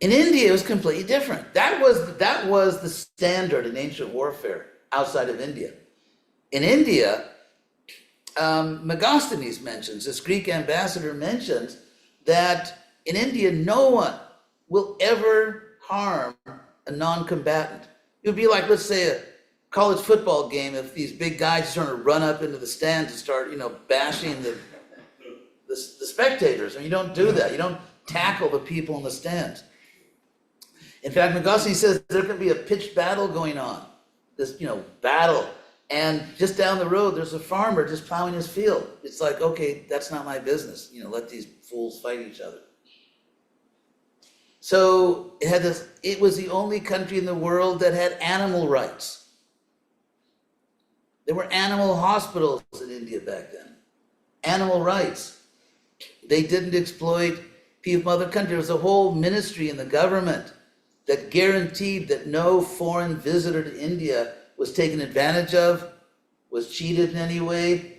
In India, it was completely different. That was the standard in ancient warfare outside of India. In India, Megasthenes mentions, this Greek ambassador mentions, that in India, no one will ever harm a non-combatant. It would be like, let's say, a college football game if these big guys sort of run up into the stands and start, bashing the spectators. You don't do that. You don't tackle the people in the stands. In fact, Megasthenes says there could be a pitched battle going on, this, battle. And just down the road, there's a farmer just plowing his field. It's like, okay, that's not my business. Let these fools fight each other. So it was the only country in the world that had animal rights. There were animal hospitals in India back then. Animal rights. They didn't exploit people from other countries. There was a whole ministry in the government that guaranteed that no foreign visitor to India was taken advantage of, was cheated in any way.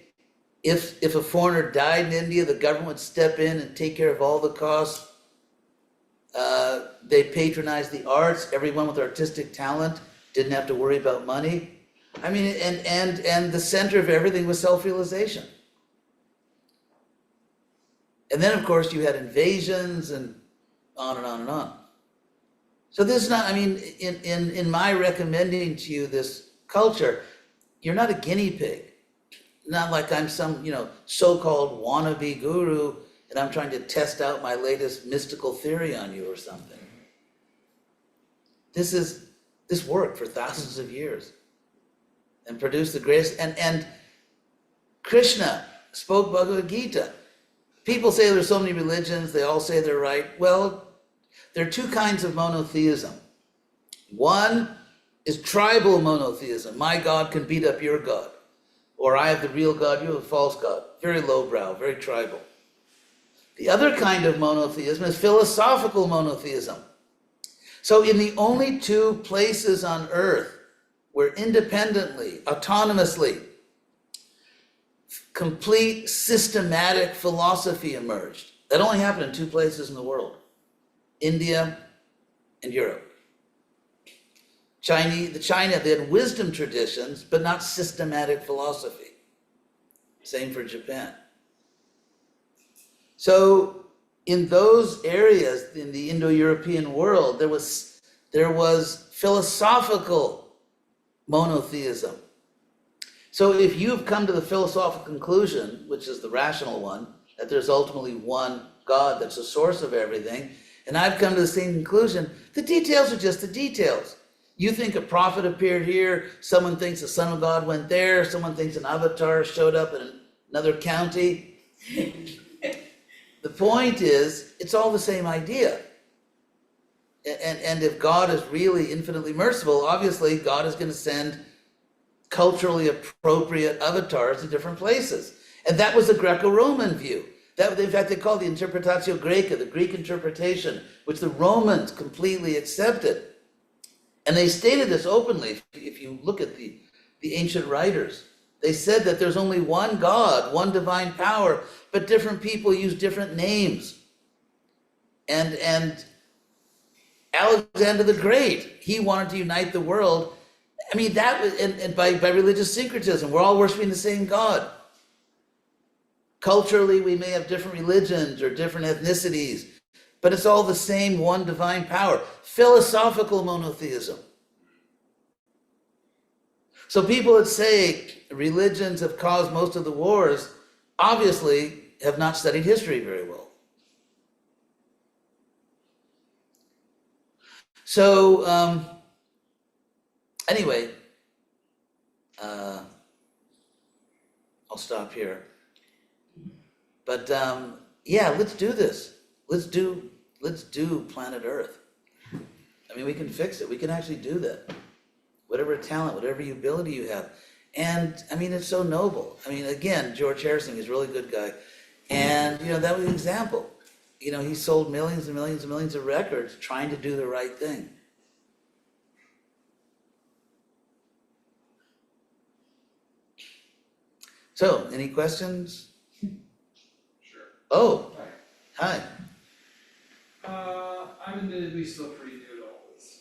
If a foreigner died in India, the government would step in and take care of all the costs. They patronized the arts. Everyone with artistic talent didn't have to worry about money. And the center of everything was self-realization. And then, of course, you had invasions and on and on and on. So this is not, in my recommending to you this culture, you're not a guinea pig. Not like I'm some, so-called wannabe guru and I'm trying to test out my latest mystical theory on you or something. This worked for thousands of years and produced the greatest, and Krishna spoke Bhagavad Gita. People say there's so many religions, they all say they're right. Well, there are two kinds of monotheism. One is tribal monotheism. My God can beat up your God. Or I have the real God, you have a false God. Very lowbrow, very tribal. The other kind of monotheism is philosophical monotheism. So in the only two places on earth where independently, autonomously, complete systematic philosophy emerged, that only happened in two places in the world: India and Europe. China, they had wisdom traditions, but not systematic philosophy. Same for Japan. So in those areas, in the Indo-European world, there was philosophical monotheism. So if you've come to the philosophical conclusion, which is the rational one, that there's ultimately one God that's the source of everything. And I've come to the same conclusion. The details are just the details. You think a prophet appeared here, someone thinks the Son of God went there, someone thinks an avatar showed up in another county. The point is, it's all the same idea. And if God is really infinitely merciful, obviously God is going to send culturally appropriate avatars to different places. And that was the Greco-Roman view. That, in fact, they call it the Interpretatio Graeca, the Greek interpretation, which the Romans completely accepted. And they stated this openly. If you look at the ancient writers, they said that there's only one God, one divine power, but different people use different names. And Alexander the Great, he wanted to unite the world. I mean, that was, and by religious syncretism, we're all worshiping the same God. Culturally, we may have different religions or different ethnicities, but it's all the same one divine power. Philosophical monotheism. So people that say religions have caused most of the wars obviously have not studied history very well. So anyway, I'll stop here. But yeah, let's do this. Let's do planet Earth. I mean, we can fix it. We can actually do that. Whatever talent, whatever ability you have. And I mean, it's so noble. I mean, again, George Harrison is a really good guy. And, that was an example. He sold millions and millions and millions of records trying to do the right thing. So, any questions? Sure. Oh, hi. I'm admittedly still pretty new to all this.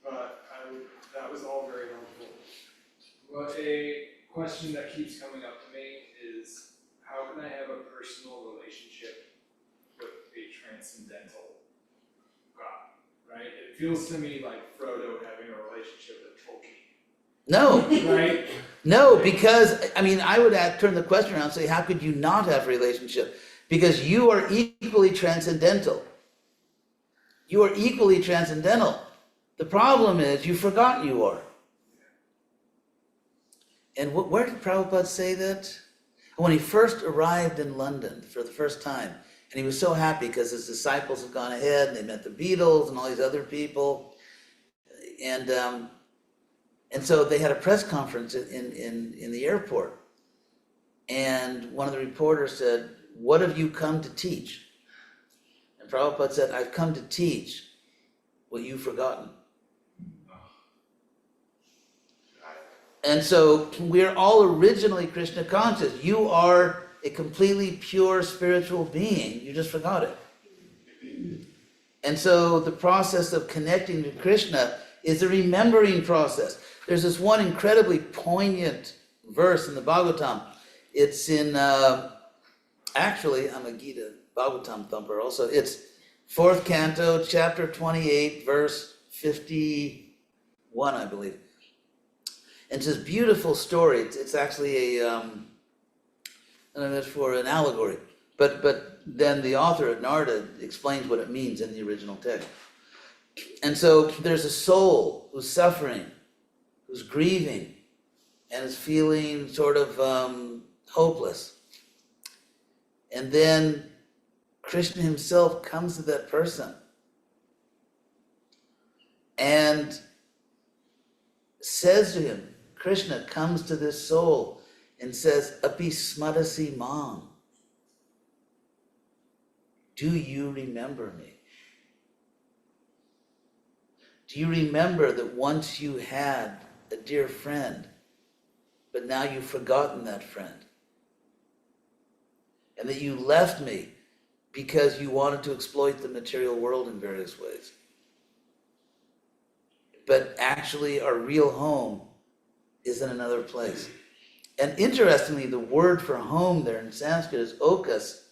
But that was all very helpful. But a question that keeps coming up to me is, how can I have a personal relationship with a transcendental God, right? It feels to me like Frodo having a relationship with Tolkien. No. Right? No, because, I would turn the question around and say, how could you not have a relationship? Because you are equally transcendental. You are equally transcendental. The problem is, you've forgotten you are. And where did Prabhupada say that? When he first arrived in London for the first time, and he was so happy because his disciples had gone ahead, and they met the Beatles and all these other people. And so they had a press conference in the airport. And one of the reporters said, "What have you come to teach?" And Prabhupada said, "I've come to teach what you've forgotten." And so we're all originally Krishna conscious. You are a completely pure spiritual being. You just forgot it. And so the process of connecting to Krishna is a remembering process. There's this one incredibly poignant verse in the Bhagavatam. It's in, actually, I'm a Gita Bhagavatam thumper also. It's 4th canto, chapter 28, verse 51, I believe. And it's this beautiful story. It's actually it's for an allegory. But then the author at Narada explains what it means in the original text. And so there's a soul who's suffering, who's grieving, and is feeling sort of hopeless. And then Krishna himself comes to that person and says to him, Krishna comes to this soul and says, "Api smarasi mam." Do you remember me? Do you remember that once you had a dear friend, but now you've forgotten that friend? And that you left me because you wanted to exploit the material world in various ways. But actually our real home is in another place. And interestingly, the word for home there in Sanskrit is okas,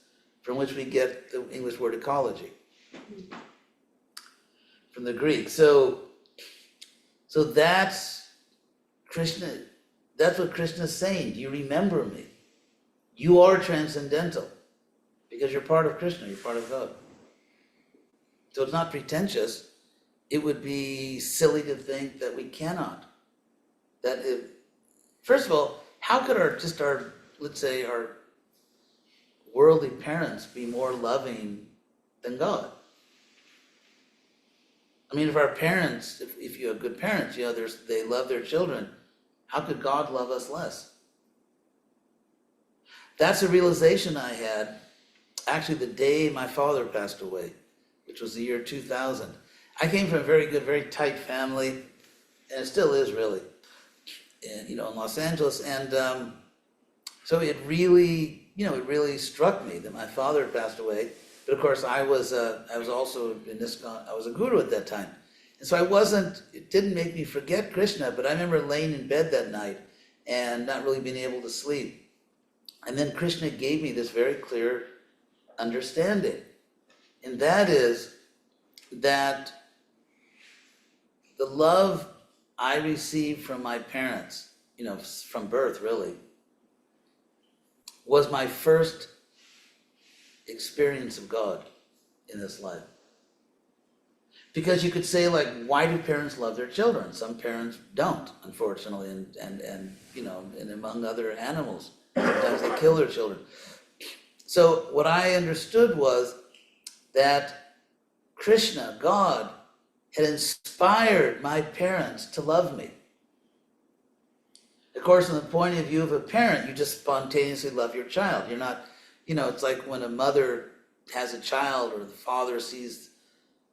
from which we get the English word ecology, from the Greek. So that's Krishna, that's what Krishna's saying. Do you remember me? You are transcendental. because you're part of Krishna, you're part of God. So it's not pretentious. It would be silly to think that we cannot. First of all, how could let's say our worldly parents be more loving than God? I mean, if our parents, if you have good parents, they love their children, how could God love us less? That's a realization I had actually the day my father passed away, which was the year 2000. I came from a very good, very tight family, and it still is really, in Los Angeles. And so it really struck me that my father had passed away. But of course, I was also in ISKCON, I was a guru at that time. And so it didn't make me forget Krishna, but I remember laying in bed that night and not really being able to sleep. And then Krishna gave me this very clear understanding. And that is that the love I received from my parents, from birth really, was my first experience of God in this life. Because you could say, like, why do parents love their children? Some parents don't, unfortunately, and among other animals, sometimes they kill their children. So what I understood was that Krishna, God, had inspired my parents to love me. Of course, from the point of view of a parent, you just spontaneously love your child. You're not, it's like when a mother has a child or the father sees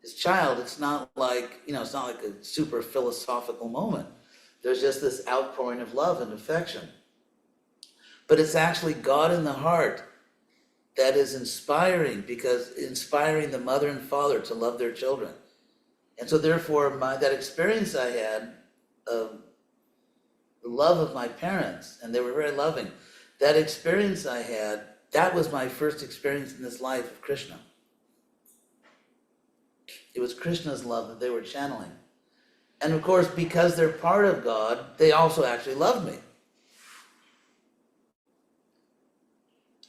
his child, it's not like a super philosophical moment. There's just this outpouring of love and affection. But it's actually God in the heart that is inspiring the mother and father to love their children. And so therefore, that experience I had of the love of my parents, and they were very loving, that experience I had, that was my first experience in this life of Krishna. It was Krishna's love that they were channeling. And of course, because they're part of God, they also actually love me.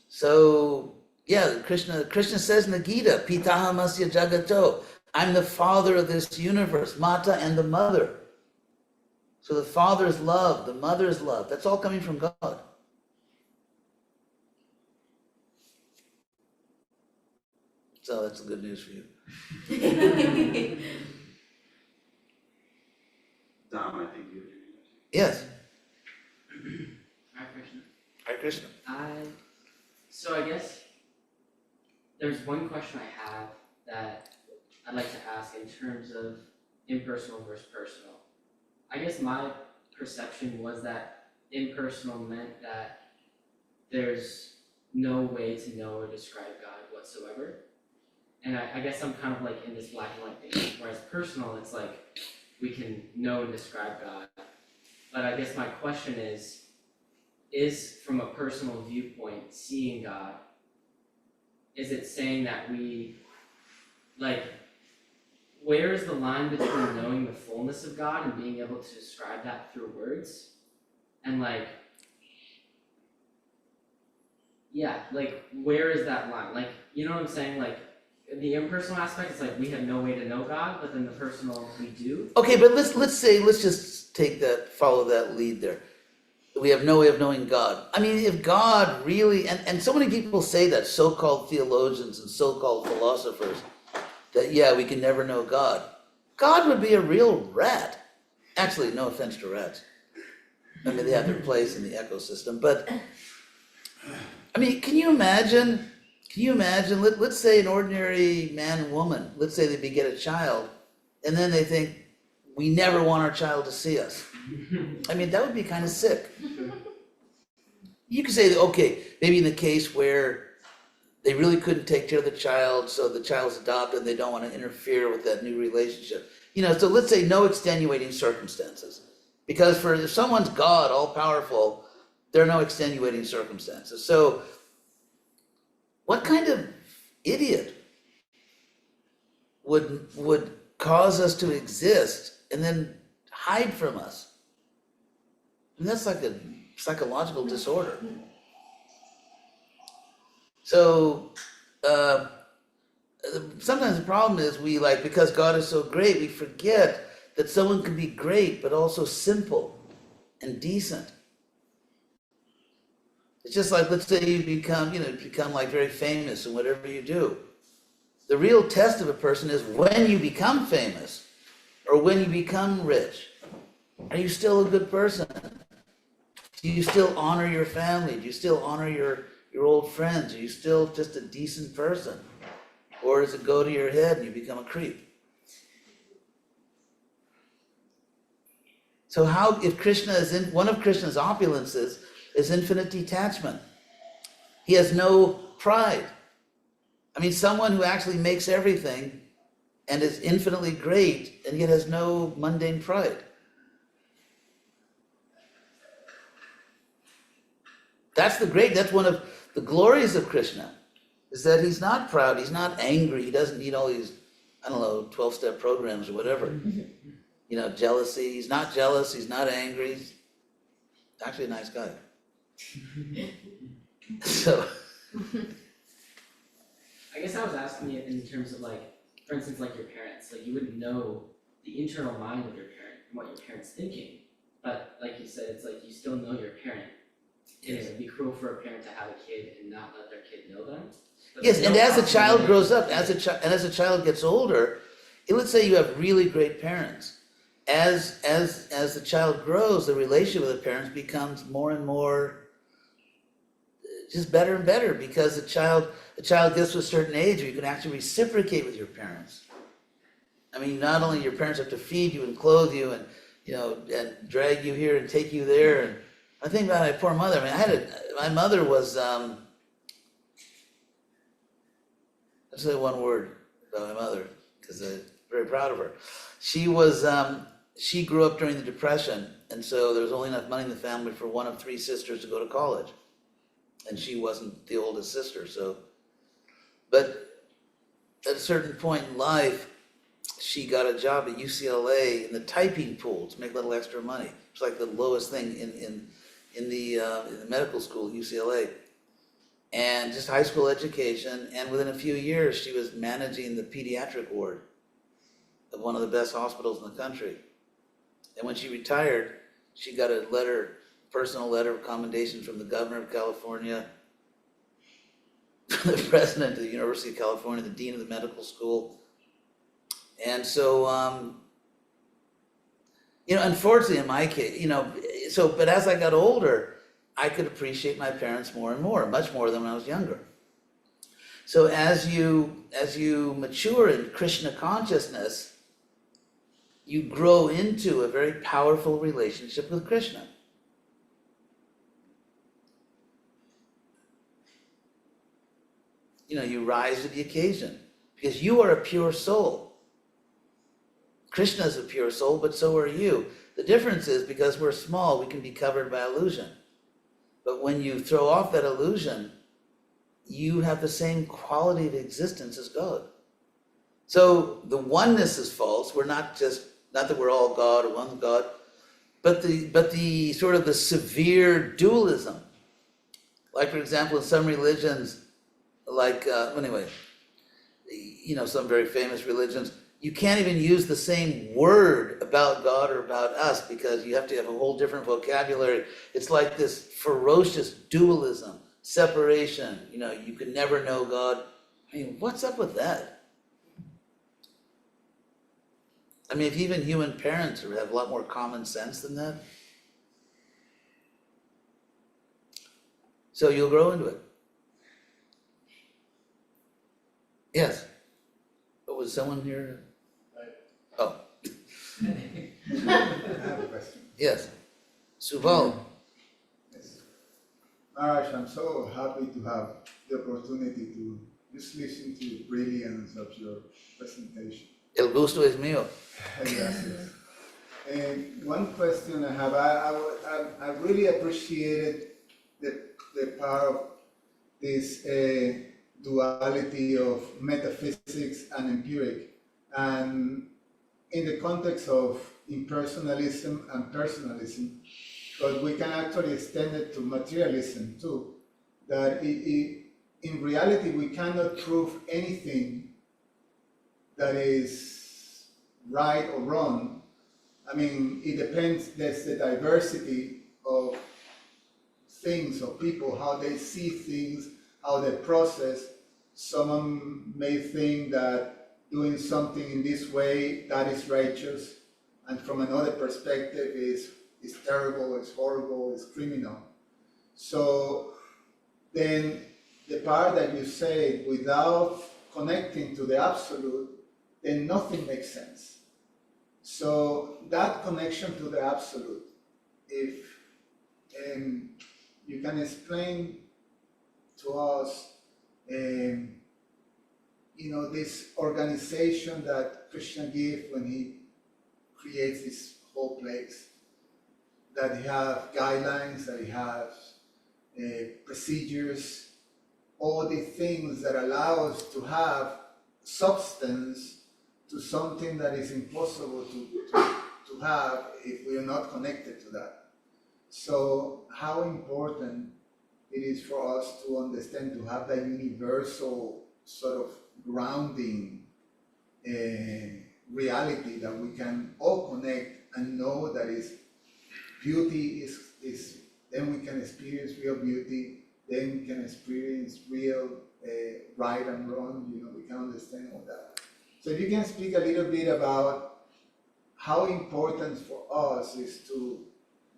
So, yeah, Krishna says in the Gita, Pitahamasya Jagato, I'm the father of this universe, Mata and the mother. So the father's love, the mother's love, that's all coming from God. So that's good news for you. Dom, I think you. Yes. Hi, Krishna. Hare Krishna. So I guess there's one question I have that I'd like to ask in terms of impersonal versus personal. I guess my perception was that impersonal meant that there's no way to know or describe God whatsoever. And I guess I'm kind of like in this black and white thing, whereas personal, it's like we can know and describe God. But I guess my question is from a personal viewpoint, seeing God, is it saying that we, like, where is the line between knowing the fullness of God and being able to describe that through words? And like, yeah, like, where is that line? Like, you know what I'm saying? Like, the impersonal aspect is like, we have no way to know God, but then the personal, we do. Okay, but let's just follow that lead there. We have no way of knowing God. I mean, if God really, and so many people say that, so-called theologians and so-called philosophers, that yeah, we can never know God. God would be a real rat. Actually, no offense to rats. I mean, they have their place in the ecosystem, but I mean, can you imagine, let's say an ordinary man and woman, let's say they beget a child, and then they think, we never want our child to see us. I mean, that would be kind of sick. You could say that, okay, maybe in the case where they really couldn't take care of the child, so the child's adopted and they don't want to interfere with that new relationship. So let's say no extenuating circumstances. Because if someone's God, all powerful, there are no extenuating circumstances. So what kind of idiot would cause us to exist and then hide from us? I mean, that's like a psychological disorder. So sometimes the problem is because God is so great, we forget that someone can be great, but also simple and decent. It's just like, let's say you become like very famous in whatever you do. The real test of a person is when you become famous or when you become rich. Are you still a good person? Do you still honor your family? Do you still honor your old friends? Are you still just a decent person? Or does it go to your head and you become a creep? So if Krishna one of Krishna's opulences is infinite detachment. He has no pride. I mean, someone who actually makes everything and is infinitely great and yet has no mundane pride. That's one of the glories of Krishna, is that he's not proud, he's not angry, he doesn't need all these, 12-step programs or whatever. Jealousy, he's not jealous, he's not angry, he's actually a nice guy. So. I guess I was asking it in terms of for instance, your parents, you wouldn't know the internal mind of your parent and what your parent's thinking. But like you said, it's you still know your parent. And it would be cruel for a parent to have a kid and not let their kid know them. But Yes, and as a child grows up, as a child gets older, let's say you have really great parents. As the child grows, the relationship with the parents becomes more and more just better and better, because the child gets to a certain age where you can actually reciprocate with your parents. I mean, not only your parents have to feed you and clothe you and and drag you here and take you there. And I think about my poor mother. I mean, my mother was let's say one word about my mother, because I'm very proud of her. She grew up during the Depression, and so there was only enough money in the family for one of 3 sisters to go to college. And she wasn't the oldest sister, but at a certain point in life, she got a job at UCLA in the typing pool to make a little extra money. It's like the lowest thing in the medical school at UCLA. And just high school education, and within a few years, she was managing the pediatric ward of one of the best hospitals in the country. And when she retired, she got a personal letter of commendation from the governor of California, the president of the University of California, the dean of the medical school. And so, unfortunately in my case, but as I got older, I could appreciate my parents more and more, much more than when I was younger. So as you mature in Krishna consciousness, you grow into a very powerful relationship with Krishna. You rise to the occasion because you are a pure soul. Krishna is a pure soul, but so are you. The difference is, because we're small, we can be covered by illusion. But when you throw off that illusion, you have the same quality of existence as God. So the oneness is false. We're not that we're all God or one God, but the sort of the severe dualism. Like, for example, in some religions, some very famous religions, you can't even use the same word about God or about us, because you have to have a whole different vocabulary. It's like this ferocious dualism, separation. You can never know God. I mean, what's up with that? I mean, if even human parents have a lot more common sense than that. So you'll grow into it. Yes. But was someone here? Oh. I have a question. Yes. Subal. Yes. Maharaj, I'm so happy to have the opportunity to just listen to the brilliance of your presentation. El gusto es mío. Gracias. And one question I have, I really appreciated the part of this duality of metaphysics and empiric, and in the context of impersonalism and personalism, but we can actually extend it to materialism too, that in reality, we cannot prove anything that is right or wrong. I mean, it depends, there's the diversity of things, of people, how they see things, how they process. Someone may think that doing something in this way, that is righteous, and from another perspective is terrible, is horrible, is criminal. So then the part that you say, without connecting to the absolute, then nothing makes sense. So that connection to the absolute, if you can explain to us, this organization that Krishna gives when he creates this whole place, that he has guidelines, that he has procedures, all the things that allow us to have substance to something that is impossible to have if we are not connected to that. So how important it is for us to understand, to have that universal sort of grounding reality that we can all connect and know that is beauty is then we can experience real beauty, then we can experience real right and wrong, we can understand all that. So if you can speak a little bit about how important for us is to,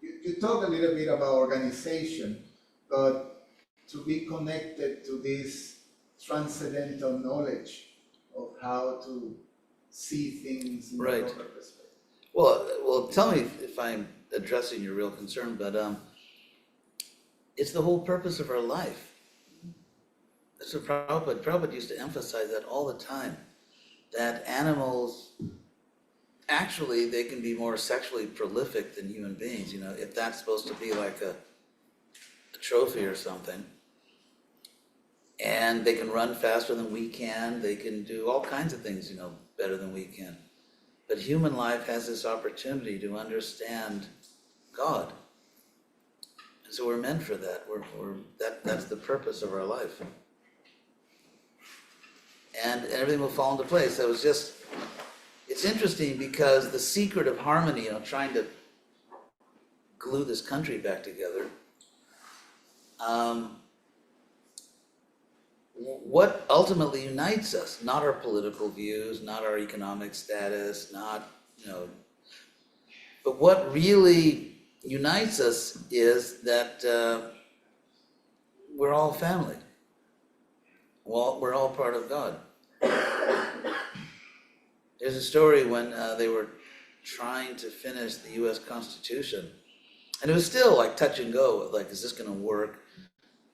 you talk a little bit about organization, but to be connected to this transcendental knowledge of how to see things in a Right. proper perspective. Well, tell me if I'm addressing your real concern, but it's the whole purpose of our life. That's what Prabhupada used to emphasize that all the time, that animals, actually, they can be more sexually prolific than human beings, if that's supposed to be like a trophy or something. And they can run faster than we can, they can do all kinds of things, better than we can. But human life has this opportunity to understand God. And so we're meant for that. That's the purpose of our life. And everything will fall into place. So it's interesting because the secret of harmony, trying to glue this country back together, what ultimately unites us, not our political views, not our economic status, but what really unites us is that we're all family. We're all part of God. There's a story when they were trying to finish the US Constitution, and it was still like touch and go, like, is this gonna work?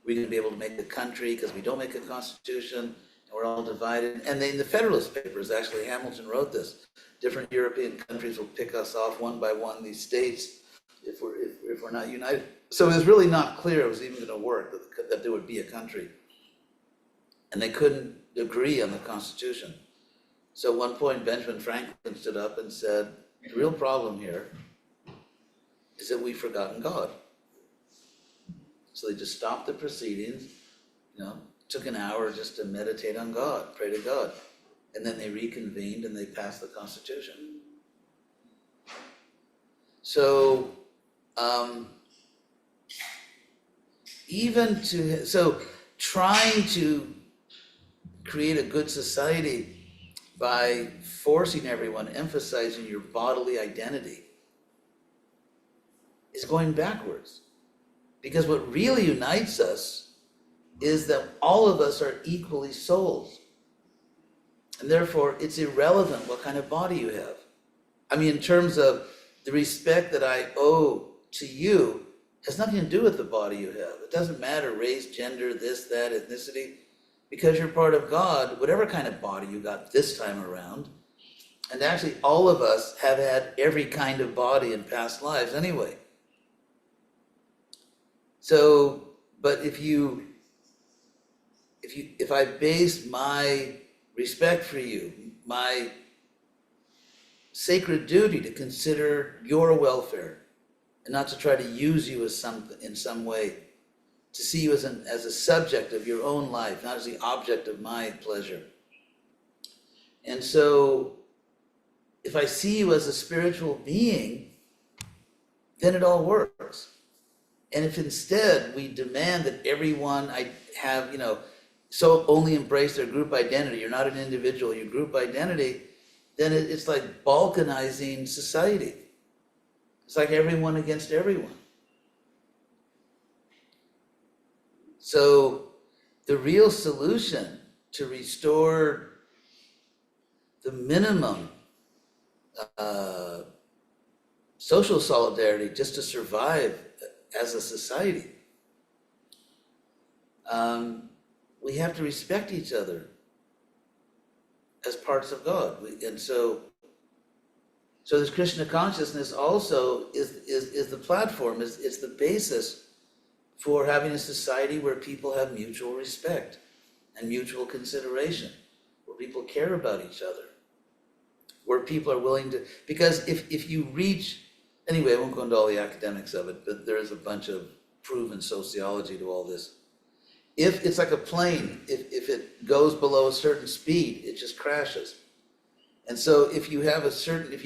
We're going to be able to make the country because we don't make a constitution, and we're all divided. And in the Federalist Papers, actually, Hamilton wrote this. Different European countries will pick us off one by one, these states, if we're not united. So it was really not clear it was even going to work, that there would be a country. And they couldn't agree on the Constitution. So at one point, Benjamin Franklin stood up and said, the real problem here is that we've forgotten God. So they just stopped the proceedings, took an hour just to meditate on God, pray to God. And then they reconvened and they passed the Constitution. So, trying to create a good society by forcing everyone, emphasizing your bodily identity, is going backwards. Because what really unites us is that all of us are equally souls. And therefore, it's irrelevant what kind of body you have. I mean, in terms of the respect that I owe to you, has nothing to do with the body you have. It doesn't matter, race, gender, this, that, ethnicity. Because you're part of God, whatever kind of body you got this time around. And actually, all of us have had every kind of body in past lives anyway. So, but if I base my respect for you, my sacred duty to consider your welfare, and not to try to use you in some way to see you as a subject of your own life, not as the object of my pleasure. And so, if I see you as a spiritual being, then it all works. And if instead we demand that everyone I have, so only embrace their group identity, you're not an individual, your group identity, then it's like balkanizing society. It's like everyone against everyone. So the real solution to restore the minimum social solidarity just to survive as a society, we have to respect each other as parts of God. And so this Krishna consciousness also is the platform, it's the basis for having a society where people have mutual respect and mutual consideration, where people care about each other, where people are willing to, because if you reach, anyway, I won't go into all the academics of it, but there is a bunch of proven sociology to all this. If it's like a plane, if it goes below a certain speed, it just crashes. And so if you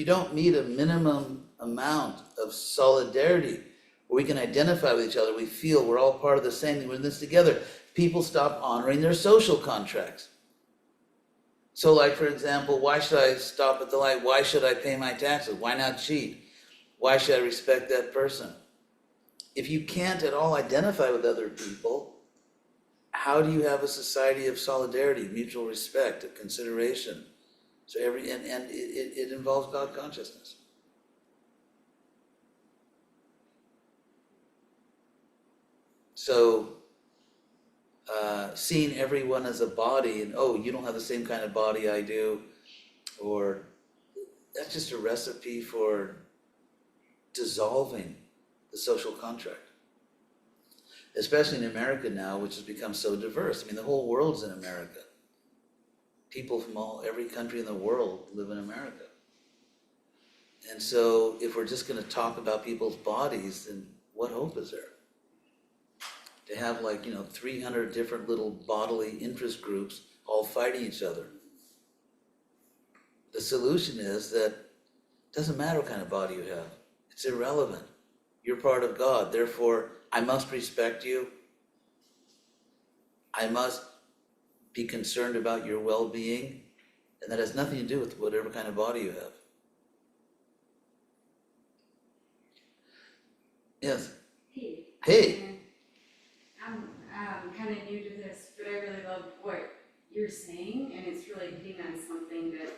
don't meet a minimum amount of solidarity where we can identify with each other, we feel we're all part of the same thing, we're in this together, people stop honoring their social contracts. So like, for example, why should I stop at the light? Why should I pay my taxes? Why not cheat? Why should I respect that person? If you can't at all identify with other people, how do you have a society of solidarity, mutual respect, of consideration? So it involves God consciousness. So seeing everyone as a body, and you don't have the same kind of body I do, or that's just a recipe for dissolving the social contract. Especially in America now, which has become so diverse. I mean, the whole world's in America. People from every country in the world live in America. And so if we're just going to talk about people's bodies, then what hope is there? To have 300 different little bodily interest groups all fighting each other. The solution is that it doesn't matter what kind of body you have. It's irrelevant. You're part of God. Therefore, I must respect you. I must be concerned about your well-being. And that has nothing to do with whatever kind of body you have. Yes. Hey. I'm kind of new to this, but I really love what you're saying, and it's really hitting on something that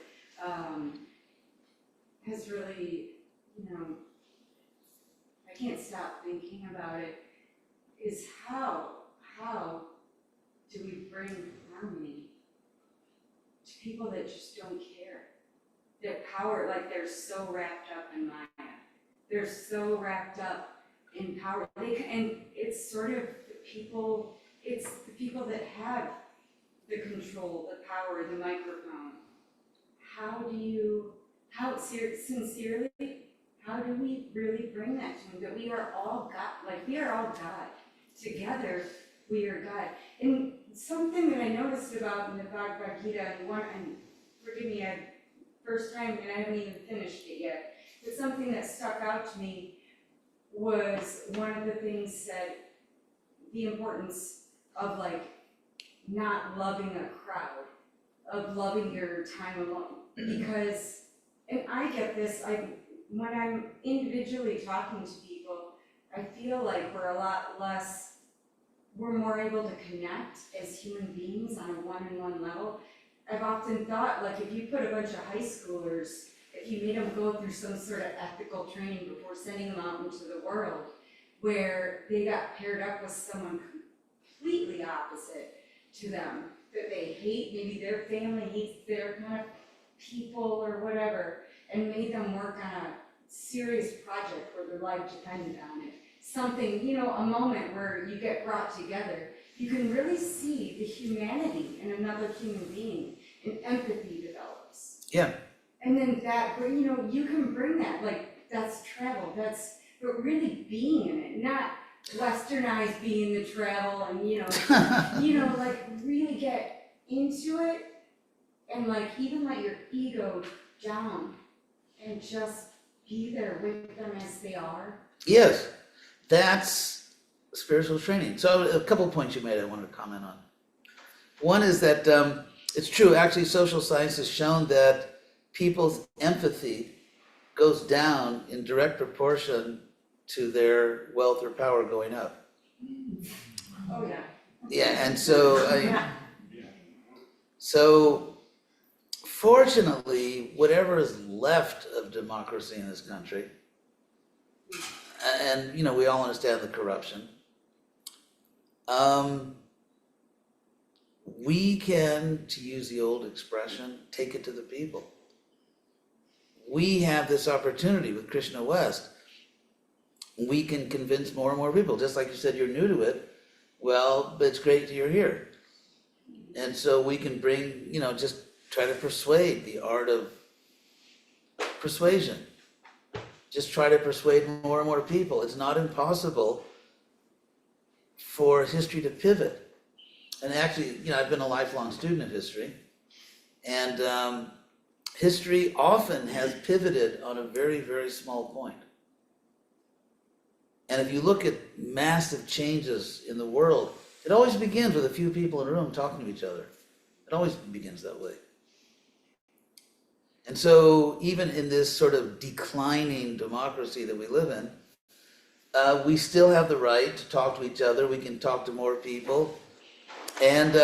has really, I can't stop thinking about it, is how do we bring harmony to people that just don't care? That power, they're so wrapped up in Maya. They're so wrapped up in power. And it's sort of it's the people that have the control, the power, the microphone. Sincerely, how do we really bring that to them? That we are all God, we are all God. Together, we are God. And something that I noticed about in the Bhagavad Gita, and forgive me, first time, and I haven't even finished it yet, but something that stuck out to me was one of the things said, the importance of not loving a crowd, of loving your time alone. Because, and I get this, when I'm individually talking to people, I feel like we're more able to connect as human beings on a one-on-one level. I've often thought, if you put a bunch of high schoolers, if you made them go through some sort of ethical training before sending them out into the world, where they got paired up with someone completely opposite to them, that they hate, maybe their family hates their kind of people or whatever, and made them work on a serious project where their life depended on it. Something, a moment where you get brought together, you can really see the humanity in another human being, and empathy develops. Yeah. And then you can bring that, that's travel, but really being in it, not westernized being the travel and, like really get into it and like even let your ego down and just be there with them as they are. Yes, that's spiritual training. So a couple of points you made I wanted to comment on. One is that it's true, actually social science has shown that people's empathy goes down in direct proportion to their wealth or power going up. Oh, yeah. Yeah, and so fortunately, whatever is left of democracy in this country, and we all understand the corruption, we can, to use the old expression, take it to the people. We have this opportunity with Krishna West. We can convince more and more people, just like you said, you're new to it. Well, but it's great that you're here. And so we can bring, just try to persuade, the art of persuasion. Just try to persuade more and more people. It's not impossible for history to pivot. And actually, I've been a lifelong student of history, and history often has pivoted on a very, very small point. And if you look at massive changes in the world, it always begins with a few people in a room talking to each other. It always begins that way. And so even in this sort of declining democracy that we live in, we still have the right to talk to each other. We can talk to more people. And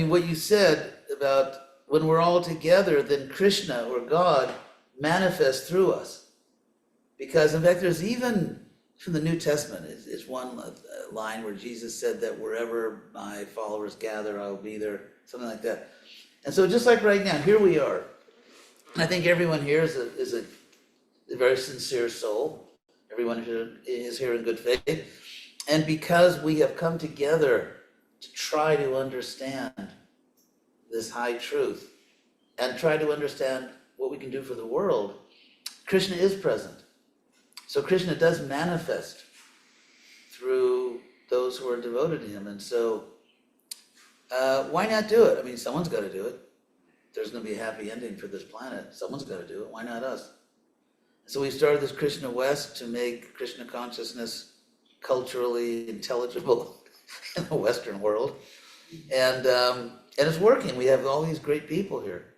what you said about when we're all together, then Krishna or God manifests through us. Because in fact, there's even from the New Testament, it's one line where Jesus said that wherever my followers gather, I will be there, something like that. And so just like right now, here we are. I think everyone here is a very sincere soul. Everyone here is here in good faith. And because we have come together to try to understand this high truth and try to understand what we can do for the world, Krishna is present. So Krishna does manifest through those who are devoted to him. And so why not do it? Someone's got to do it. There's going to be a happy ending for this planet. Someone's got to do it. Why not us? So we started this Krishna West to make Krishna consciousness culturally intelligible in the Western world. And it's working. We have all these great people here.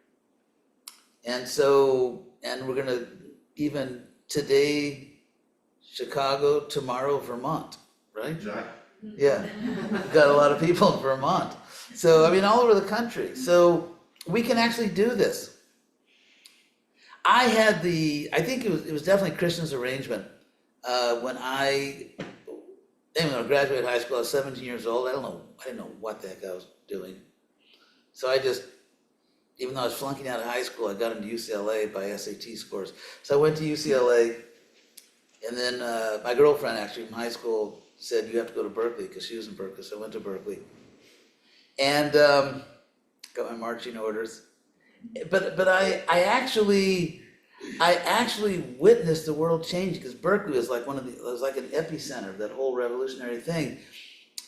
And we're going to, even today, Chicago, tomorrow, Vermont, right? Exactly. Yeah, we've got a lot of people in Vermont. So, all over the country. So we can actually do this. I think it was definitely Krishna's arrangement. When I graduated high school, I was 17 years old. I didn't know what the heck I was doing. So even though I was flunking out of high school, I got into UCLA by SAT scores. So I went to UCLA, and then my girlfriend actually from high school said, you have to go to Berkeley, because she was in Berkeley, so I went to Berkeley. And got my marching orders. But I actually witnessed the world change, because Berkeley was like it was like an epicenter of that whole revolutionary thing.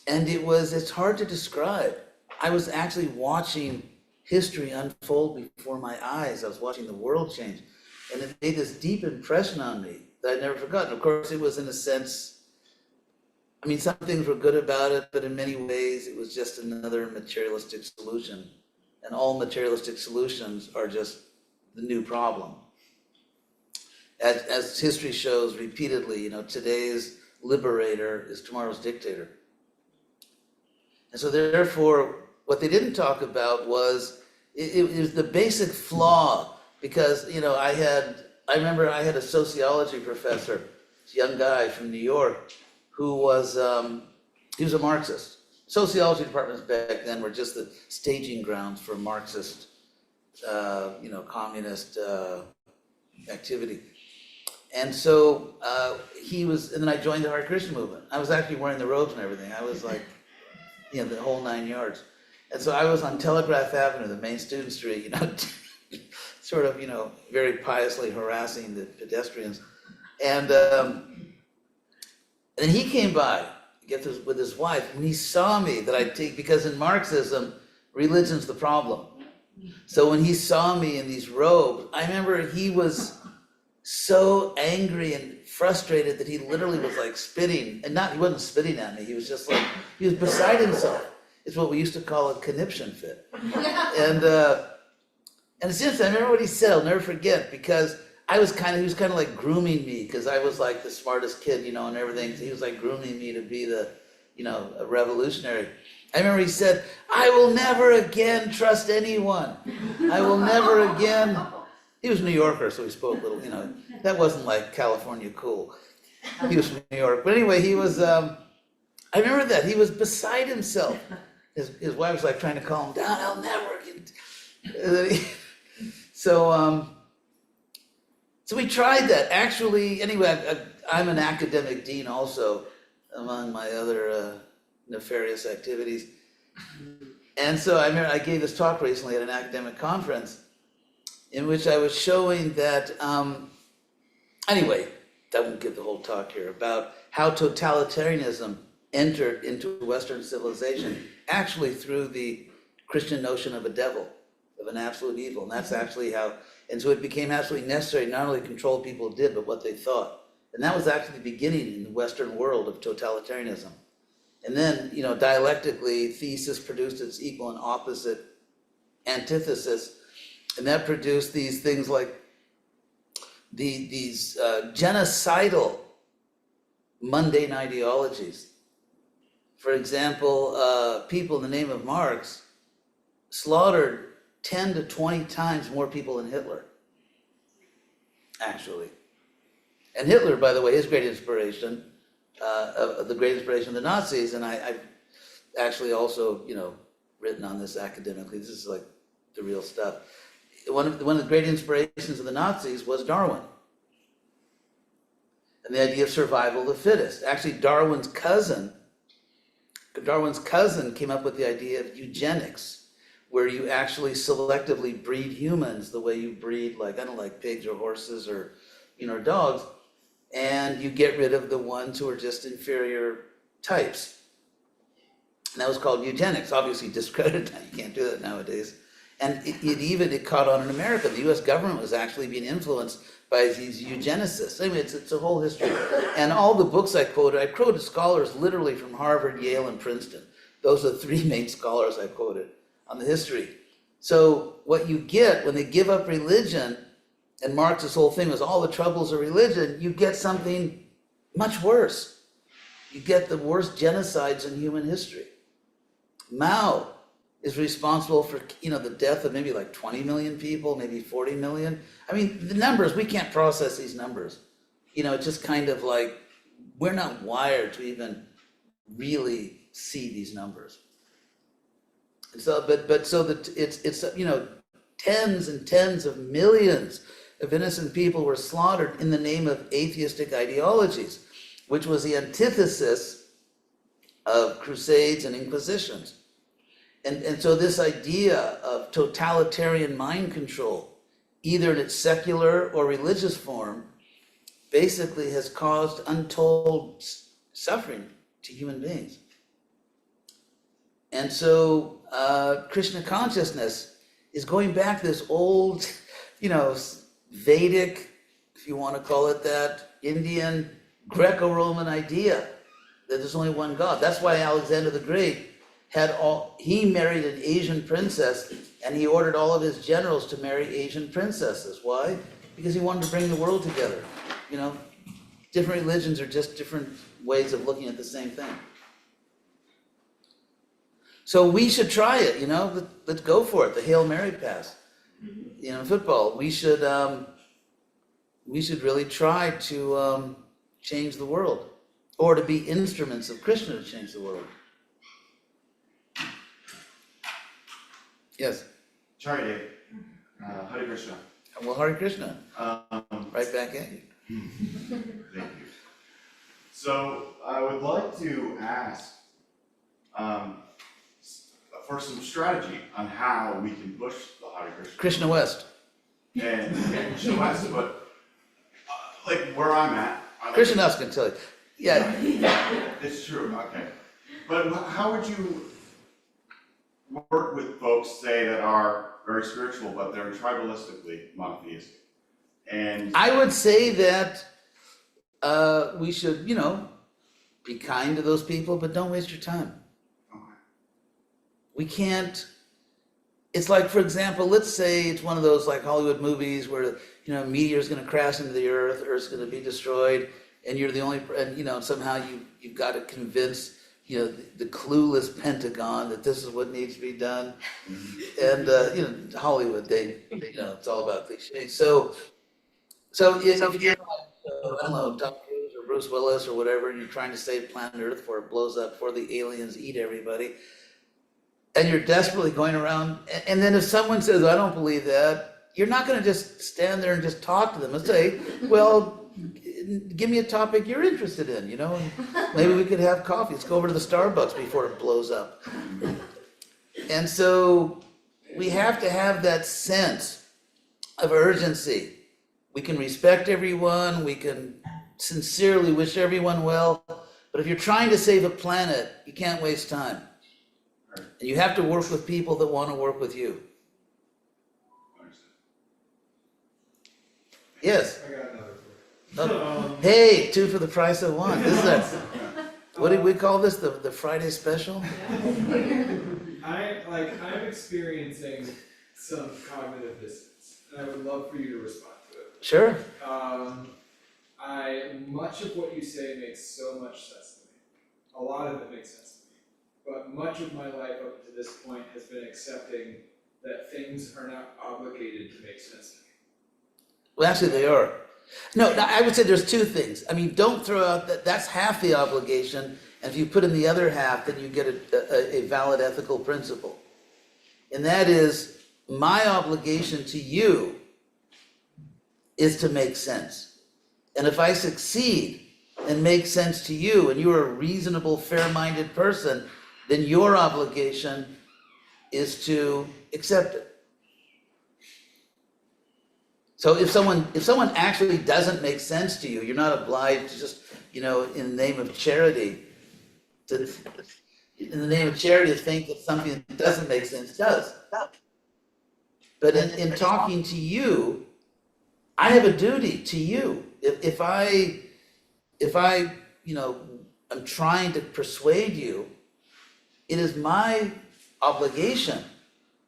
And it's hard to describe. I was actually watching history unfold before my eyes. I was watching the world change. And it made this deep impression on me that I'd never forgotten. Of course, it was in a sense, some things were good about it, but in many ways it was just another materialistic solution. And all materialistic solutions are just the new problem. As history shows repeatedly, today's liberator is tomorrow's dictator. And so therefore, what they didn't talk about was, it was the basic flaw, because, I remember I had a sociology professor, this young guy from New York, who was, he was a Marxist. Sociology departments back then were just the staging grounds for Marxist, communist activity. And so and then I joined the Hare Krishna movement. I was actually wearing the robes and everything. I was like, the whole 9 yards. And so I was on Telegraph Avenue, the main student street, sort of, very piously harassing the pedestrians. And And then he came by, with his wife, when he saw me that I'd take, because in Marxism, religion's the problem. So when he saw me in these robes, I remember he was so angry and frustrated that he literally was like spitting, and he wasn't spitting at me, he was just like, he was beside himself. It's what we used to call a conniption fit. And it's just, I remember what he said, I'll never forget, because he was kind of like grooming me, because I was like the smartest kid, you know, and everything. So he was like grooming me to be the, you know, a revolutionary. I remember he said, I will never again trust anyone. I will never again. He was a New Yorker, so he spoke a little, you know, that wasn't like California cool. He was from New York. But anyway, he was, I remember that, he was beside himself. His wife was like trying to calm him down, I'll never again. So we tried that. Actually, anyway, I'm an academic dean also, among my other nefarious activities. And so I remember I gave this talk recently at an academic conference in which I was showing that, anyway, I won't give the whole talk here, about how totalitarianism entered into Western civilization, actually through the Christian notion of a devil, of an absolute evil. And that's actually how, and so it became absolutely necessary not only to control people did, but what they thought. And that was actually the beginning in the Western world of totalitarianism. And then, you know, dialectically, thesis produced its equal and opposite antithesis. And that produced these things like these genocidal mundane ideologies. For example, people in the name of Marx slaughtered 10 to 20 times more people than Hitler, actually. And Hitler, by the way, his great inspiration, the great inspiration of the Nazis, and I've actually also, you know, written on this academically. This is like the real stuff. One of the great inspirations of the Nazis was Darwin. And the idea of survival of the fittest. Actually, Darwin's cousin came up with the idea of eugenics, where you actually selectively breed humans the way you breed, like, I don't know, like pigs or horses or, you know, dogs, and you get rid of the ones who are just inferior types. And that was called eugenics. Obviously discredited now, you can't do that nowadays. And it caught on in America. The US government was actually being influenced by these eugenicists. I mean, it's a whole history. And all the books I quoted scholars literally from Harvard, Yale, and Princeton. Those are the three main scholars I quoted on the history. So what you get when they give up religion, and Marx's whole thing was all the troubles of religion, you get something much worse. You get the worst genocides in human history. Mao is responsible for, you know, the death of maybe like 20 million people, maybe 40 million. I mean, the numbers, we can't process these numbers. You know, it's just kind of like, we're not wired to even really see these numbers. And so, it's you know, tens and tens of millions of innocent people were slaughtered in the name of atheistic ideologies, which was the antithesis of crusades and inquisitions. And so this idea of totalitarian mind control, either in its secular or religious form, basically has caused untold suffering to human beings. And so Krishna consciousness is going back to this old, you know, Vedic, if you want to call it that, Indian, Greco-Roman idea that there's only one God. That's why Alexander the Great he married an Asian princess, and he ordered all of his generals to marry Asian princesses. Why? Because he wanted to bring the world together. You know, different religions are just different ways of looking at the same thing. So we should try it, you know, let's go for it, the Hail Mary pass. You know, football, we should really try to change the world, or to be instruments of Krishna to change the world. Yes. Sorry, Dave. Hare Krishna. Well, Hare Krishna. Right back at you. Thank you. So I would like to ask for some strategy on how we can push the Hare Krishna. Krishna West. And Krishna West, but like where I'm at. Krishna West can tell you. Yeah, It's true, okay. But how would you work with folks, say, that are very spiritual, but they're tribalistically monotheistic? And I would say that we should, be kind to those people, but don't waste your time. okay. We can't, it's like, for example, let's say it's one of those like Hollywood movies where, a meteor's gonna crash into the earth's gonna be destroyed, and you're the only, and somehow you've got to convince, the clueless Pentagon that this is what needs to be done. And, Hollywood, it's all about cliches. So if you're, I don't know, Tom Cruise or Bruce Willis or whatever, and you're trying to save planet Earth before it blows up, before the aliens eat everybody, and you're desperately going around, and then if someone says, I don't believe that, you're not gonna just stand there and just talk to them and say, well, give me a topic you're interested in, and maybe we could have coffee. Let's go over to the Starbucks before it blows up. And so we have to have that sense of urgency. We can respect everyone, we can sincerely wish everyone well, but if you're trying to save a planet, you can't waste time. And you have to work with people that want to work with you. Yes. I got another for you. Oh, hey, 2 for the price of 1. This is what did we call this? The Friday special? I'm experiencing some cognitive dissonance, and I would love for you to respond to it. Sure. Much of what you say makes so much sense to me. A lot of it makes sense to me. But much of my life up to this point has been accepting that things are not obligated to make sense to me. Well, actually, they are. No, I would say there's 2 things. I mean, don't throw out that's half the obligation, and if you put in the other half, then you get a valid ethical principle. And that is, my obligation to you is to make sense. And if I succeed and make sense to you, and you're a reasonable, fair-minded person, then your obligation is to accept it. So if someone actually doesn't make sense to you, you're not obliged to just, in the name of charity, to think that something that doesn't make sense does. But in talking to you, I have a duty to you. If I I'm trying to persuade you, it is my obligation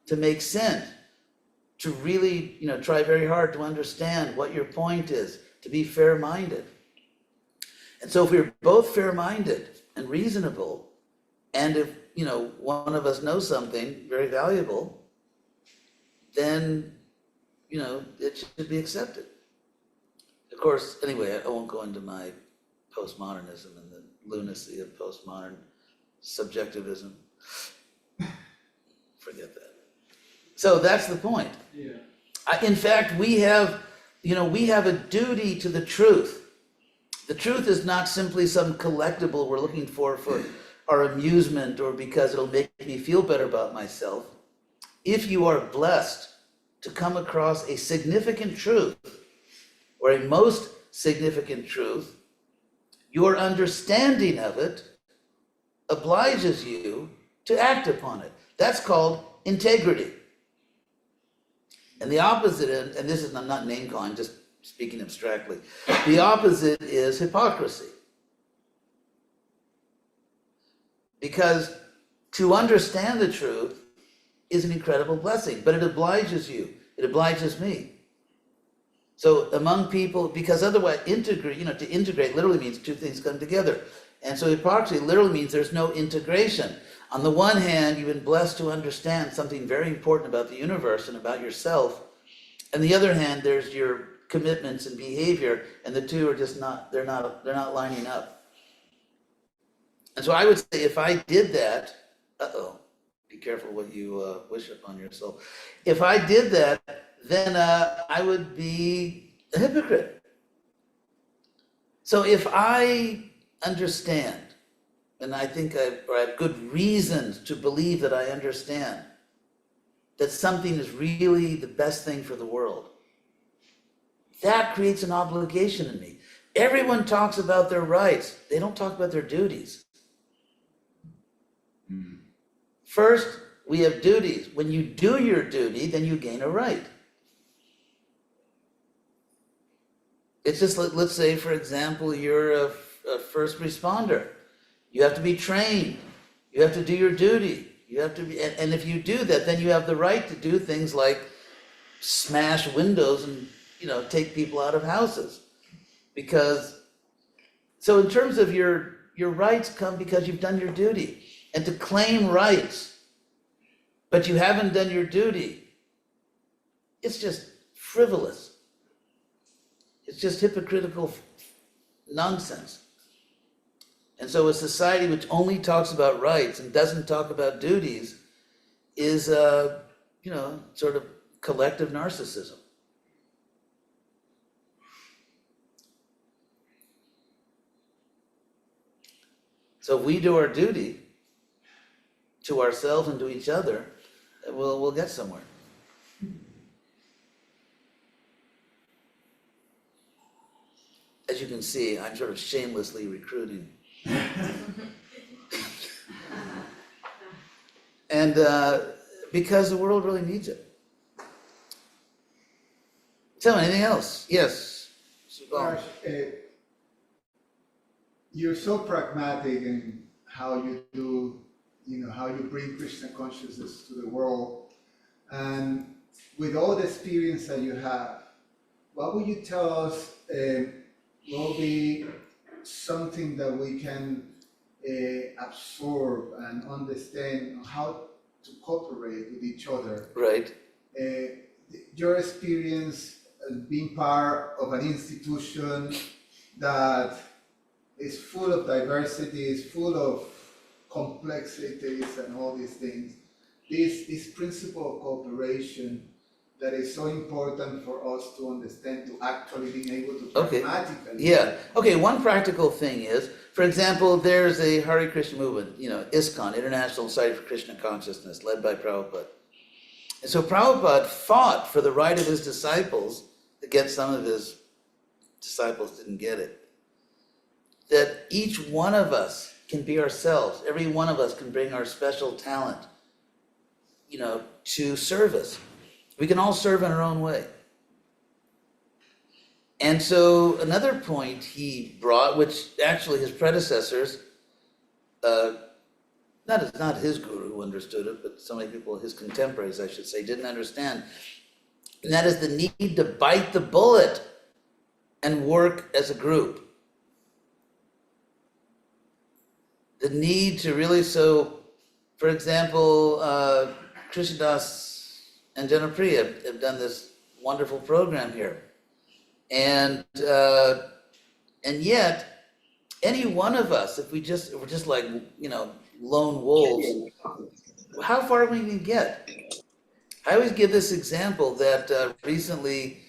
to make sense, to really, try very hard to understand what your point is, to be fair-minded. And so if we're both fair-minded and reasonable, and if, one of us knows something very valuable, then, it should be accepted. Of course, anyway, I won't go into my postmodernism and the lunacy of postmodern subjectivism. Forget that. So that's the point. Yeah. In fact, we have a duty to the truth. The truth is not simply some collectible we're looking for our amusement or because it'll make me feel better about myself. If you are blessed to come across a significant truth or a most significant truth, your understanding of it obliges you to act upon it. That's called integrity. And the opposite, and this is, I'm not name calling, just speaking abstractly, the opposite is hypocrisy. Because to understand the truth is an incredible blessing, but it obliges you, it obliges me. So among people, because otherwise to integrate literally means 2 things come together. And so hypocrisy literally means there's no integration. On the one hand, you've been blessed to understand something very important about the universe and about yourself. On the other hand, there's your commitments and behavior, and the 2 are just they're not lining up. And so I would say if I did that, be careful what you wish upon yourself. If I did that, then I would be a hypocrite. So if I understand, and I think I have good reasons to believe that I understand that something is really the best thing for the world, that creates an obligation in me. Everyone talks about their rights. They don't talk about their duties. First, we have duties. When you do your duty, then you gain a right. It's just like, let's say, for example, you're a first responder. You have to be trained. You have to do your duty. You have to be, and if you do that, then you have the right to do things like smash windows and, take people out of houses. So in terms of your rights come because you've done your duty. And to claim rights, but you haven't done your duty, it's just frivolous. It's just hypocritical nonsense. And so a society which only talks about rights and doesn't talk about duties is, sort of collective narcissism. So if we do our duty to ourselves and to each other, we'll get somewhere. As you can see, I'm sort of shamelessly recruiting. And because the world really needs it. So, anything else? Yes. Raj, you're so pragmatic in how you do, how you bring Krishna consciousness to the world. And with all the experience that you have, what would you tell us will be something that we can absorb and understand how to cooperate with each other? Right. Your experience as being part of an institution that is full of diversity, is full of complexities and all these things. This principle of cooperation that is so important for us to understand, to actually being able to pragmatically. Yeah. Okay, one practical thing is, for example, there's a Hare Krishna movement, ISKCON, International Society for Krishna Consciousness, led by Prabhupada. And so Prabhupada fought for the right of his disciples, again, some of his disciples didn't get it, that each one of us can be ourselves. Every one of us can bring our special talent, to service. We can all serve in our own way. And so another point he brought, which actually his predecessors, not his guru who understood it, but so many people, his contemporaries, I should say, didn't understand. And that is the need to bite the bullet and work as a group. The need to really, for example, Krishnadas and Janapriya have done this wonderful program here. And yet, any one of us, if we're just like, lone wolves, how far are we going to get? I always give this example that recently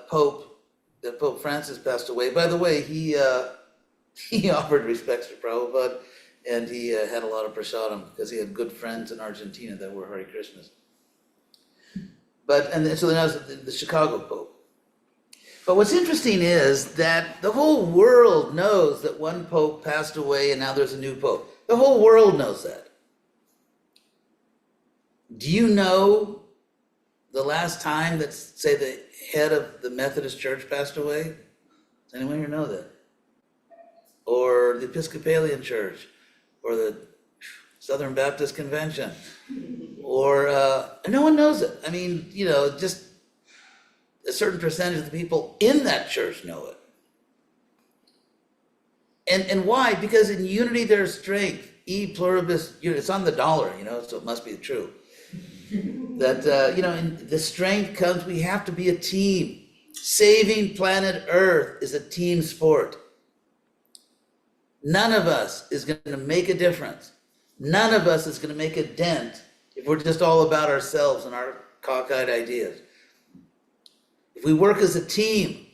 Pope Francis passed away. By the way, he offered respects to Prabhupada, and he had a lot of prasadam because he had good friends in Argentina that were Hare Krishnas. So then I was the Chicago Pope. But what's interesting is that the whole world knows that one Pope passed away and now there's a new Pope. The whole world knows that. Do you know the last time that, say, the head of the Methodist Church passed away? Does anyone here know that? Or the Episcopalian Church? Or the Southern Baptist Convention? Or, no one knows it. I mean, just a certain percentage of the people in that church know it. And why? Because in unity there's strength. E pluribus, it's on the dollar, so it must be true. That, and the strength comes, we have to be a team. Saving planet Earth is a team sport. None of us is going to make a difference. None of us is going to make a dent if we're just all about ourselves and our cockeyed ideas. If we work as a team,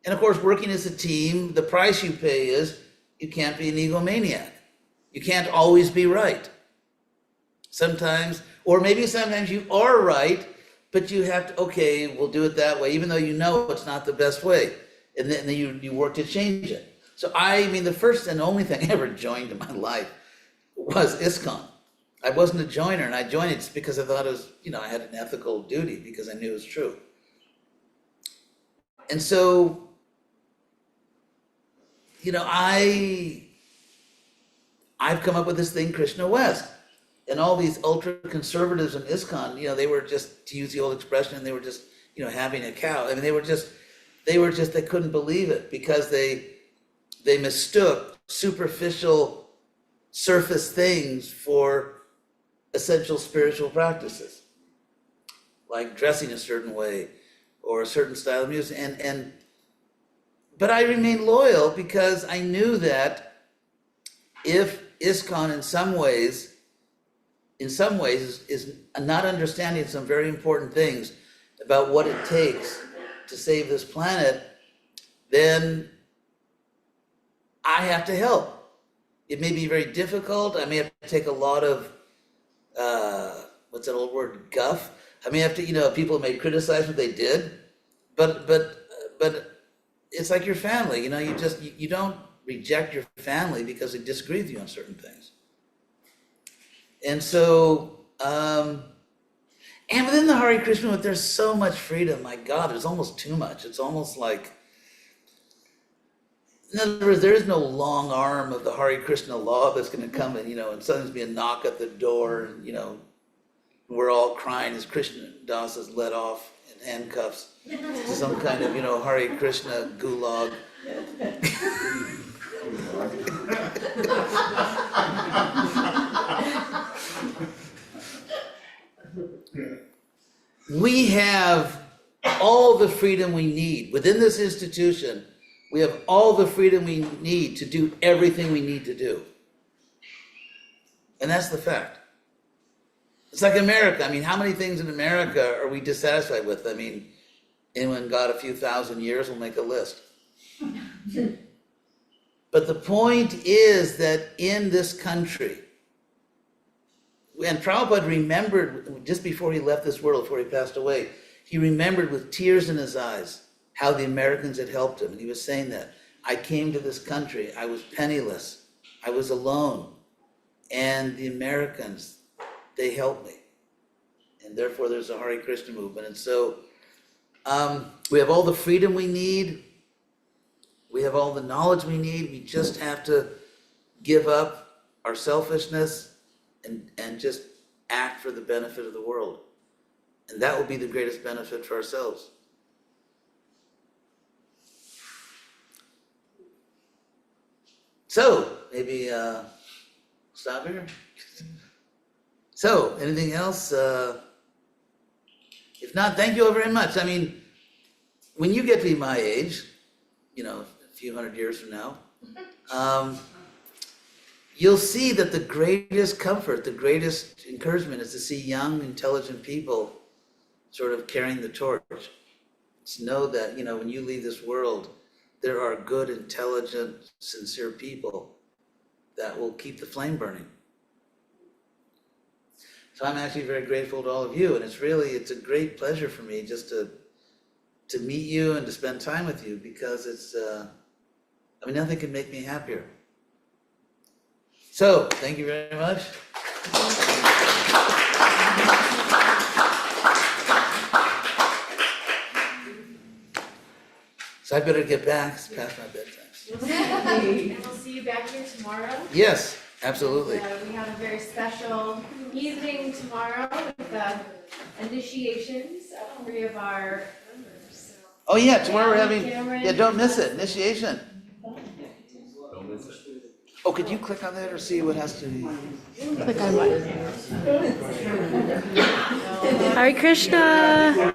and of course working as a team, the price you pay is you can't be an egomaniac. You can't always be right. Sometimes, or maybe sometimes you are right, but you have to, okay, we'll do it that way, even though you know it's not the best way. and then you work to change it. So I mean, the first and only thing I ever joined in my life was ISKCON. I wasn't a joiner, and I joined it just because I thought it was, I had an ethical duty because I knew it was true. And so, I've come up with this thing, Krishna West. And all these ultra conservatives in ISKCON, they were just, to use the old expression, they were just, having a cow. I mean, they couldn't believe it because they mistook superficial surface things for essential spiritual practices, like dressing a certain way or a certain style of music. But I remained loyal because I knew that if ISKCON in some ways is not understanding some very important things about what it takes to save this planet, then I have to help. It may be very difficult. I may have to take a lot of, what's that old word, guff? I may have to, people may criticize what they did, but it's like your family, you don't reject your family because they disagree with you on certain things. And so, and within the Hare Krishna movement, there's so much freedom. My God, there's almost too much. It's almost like, in other words, there is no long arm of the Hare Krishna law that's going to come and, and suddenly be a knock at the door, and, we're all crying as Krishna Das is led off in handcuffs to some kind of, Hare Krishna gulag. We have all the freedom we need. Within this institution, we have all the freedom we need to do everything we need to do. And that's the fact. It's like America. I mean, how many things in America are we dissatisfied with? I mean, anyone got a few thousand years, we'll make a list. But the point is that in this country, and Prabhupada remembered, just before he left this world, before he passed away, he remembered with tears in his eyes how the Americans had helped him. And he was saying that, I came to this country, I was penniless, I was alone, and the Americans, they helped me. And therefore there's a Hare Krishna movement. And so we have all the freedom we need, we have all the knowledge we need, we just have to give up our selfishness and just act for the benefit of the world. And that will be the greatest benefit for ourselves. So, maybe stop here. So, anything else? If not, thank you all very much. I mean, when you get to be my age, a few hundred years from now, you'll see that the greatest comfort, the greatest encouragement is to see young, intelligent people sort of carrying the torch. To know that, when you leave this world, there are good, intelligent, sincere people that will keep the flame burning. So I'm actually very grateful to all of you, and it's a great pleasure for me just to meet you and to spend time with you, because it's, nothing can make me happier. So, thank you very much. So I better get back, it's past my bedtime. And we'll see you back here tomorrow. Yes, absolutely. We have a very special evening tomorrow with initiations of 3 of our members. So. Oh yeah, tomorrow we're having, don't miss it, initiation. Don't miss it. Oh, could you click on that or see what has to be? Click on what? Hare Krishna.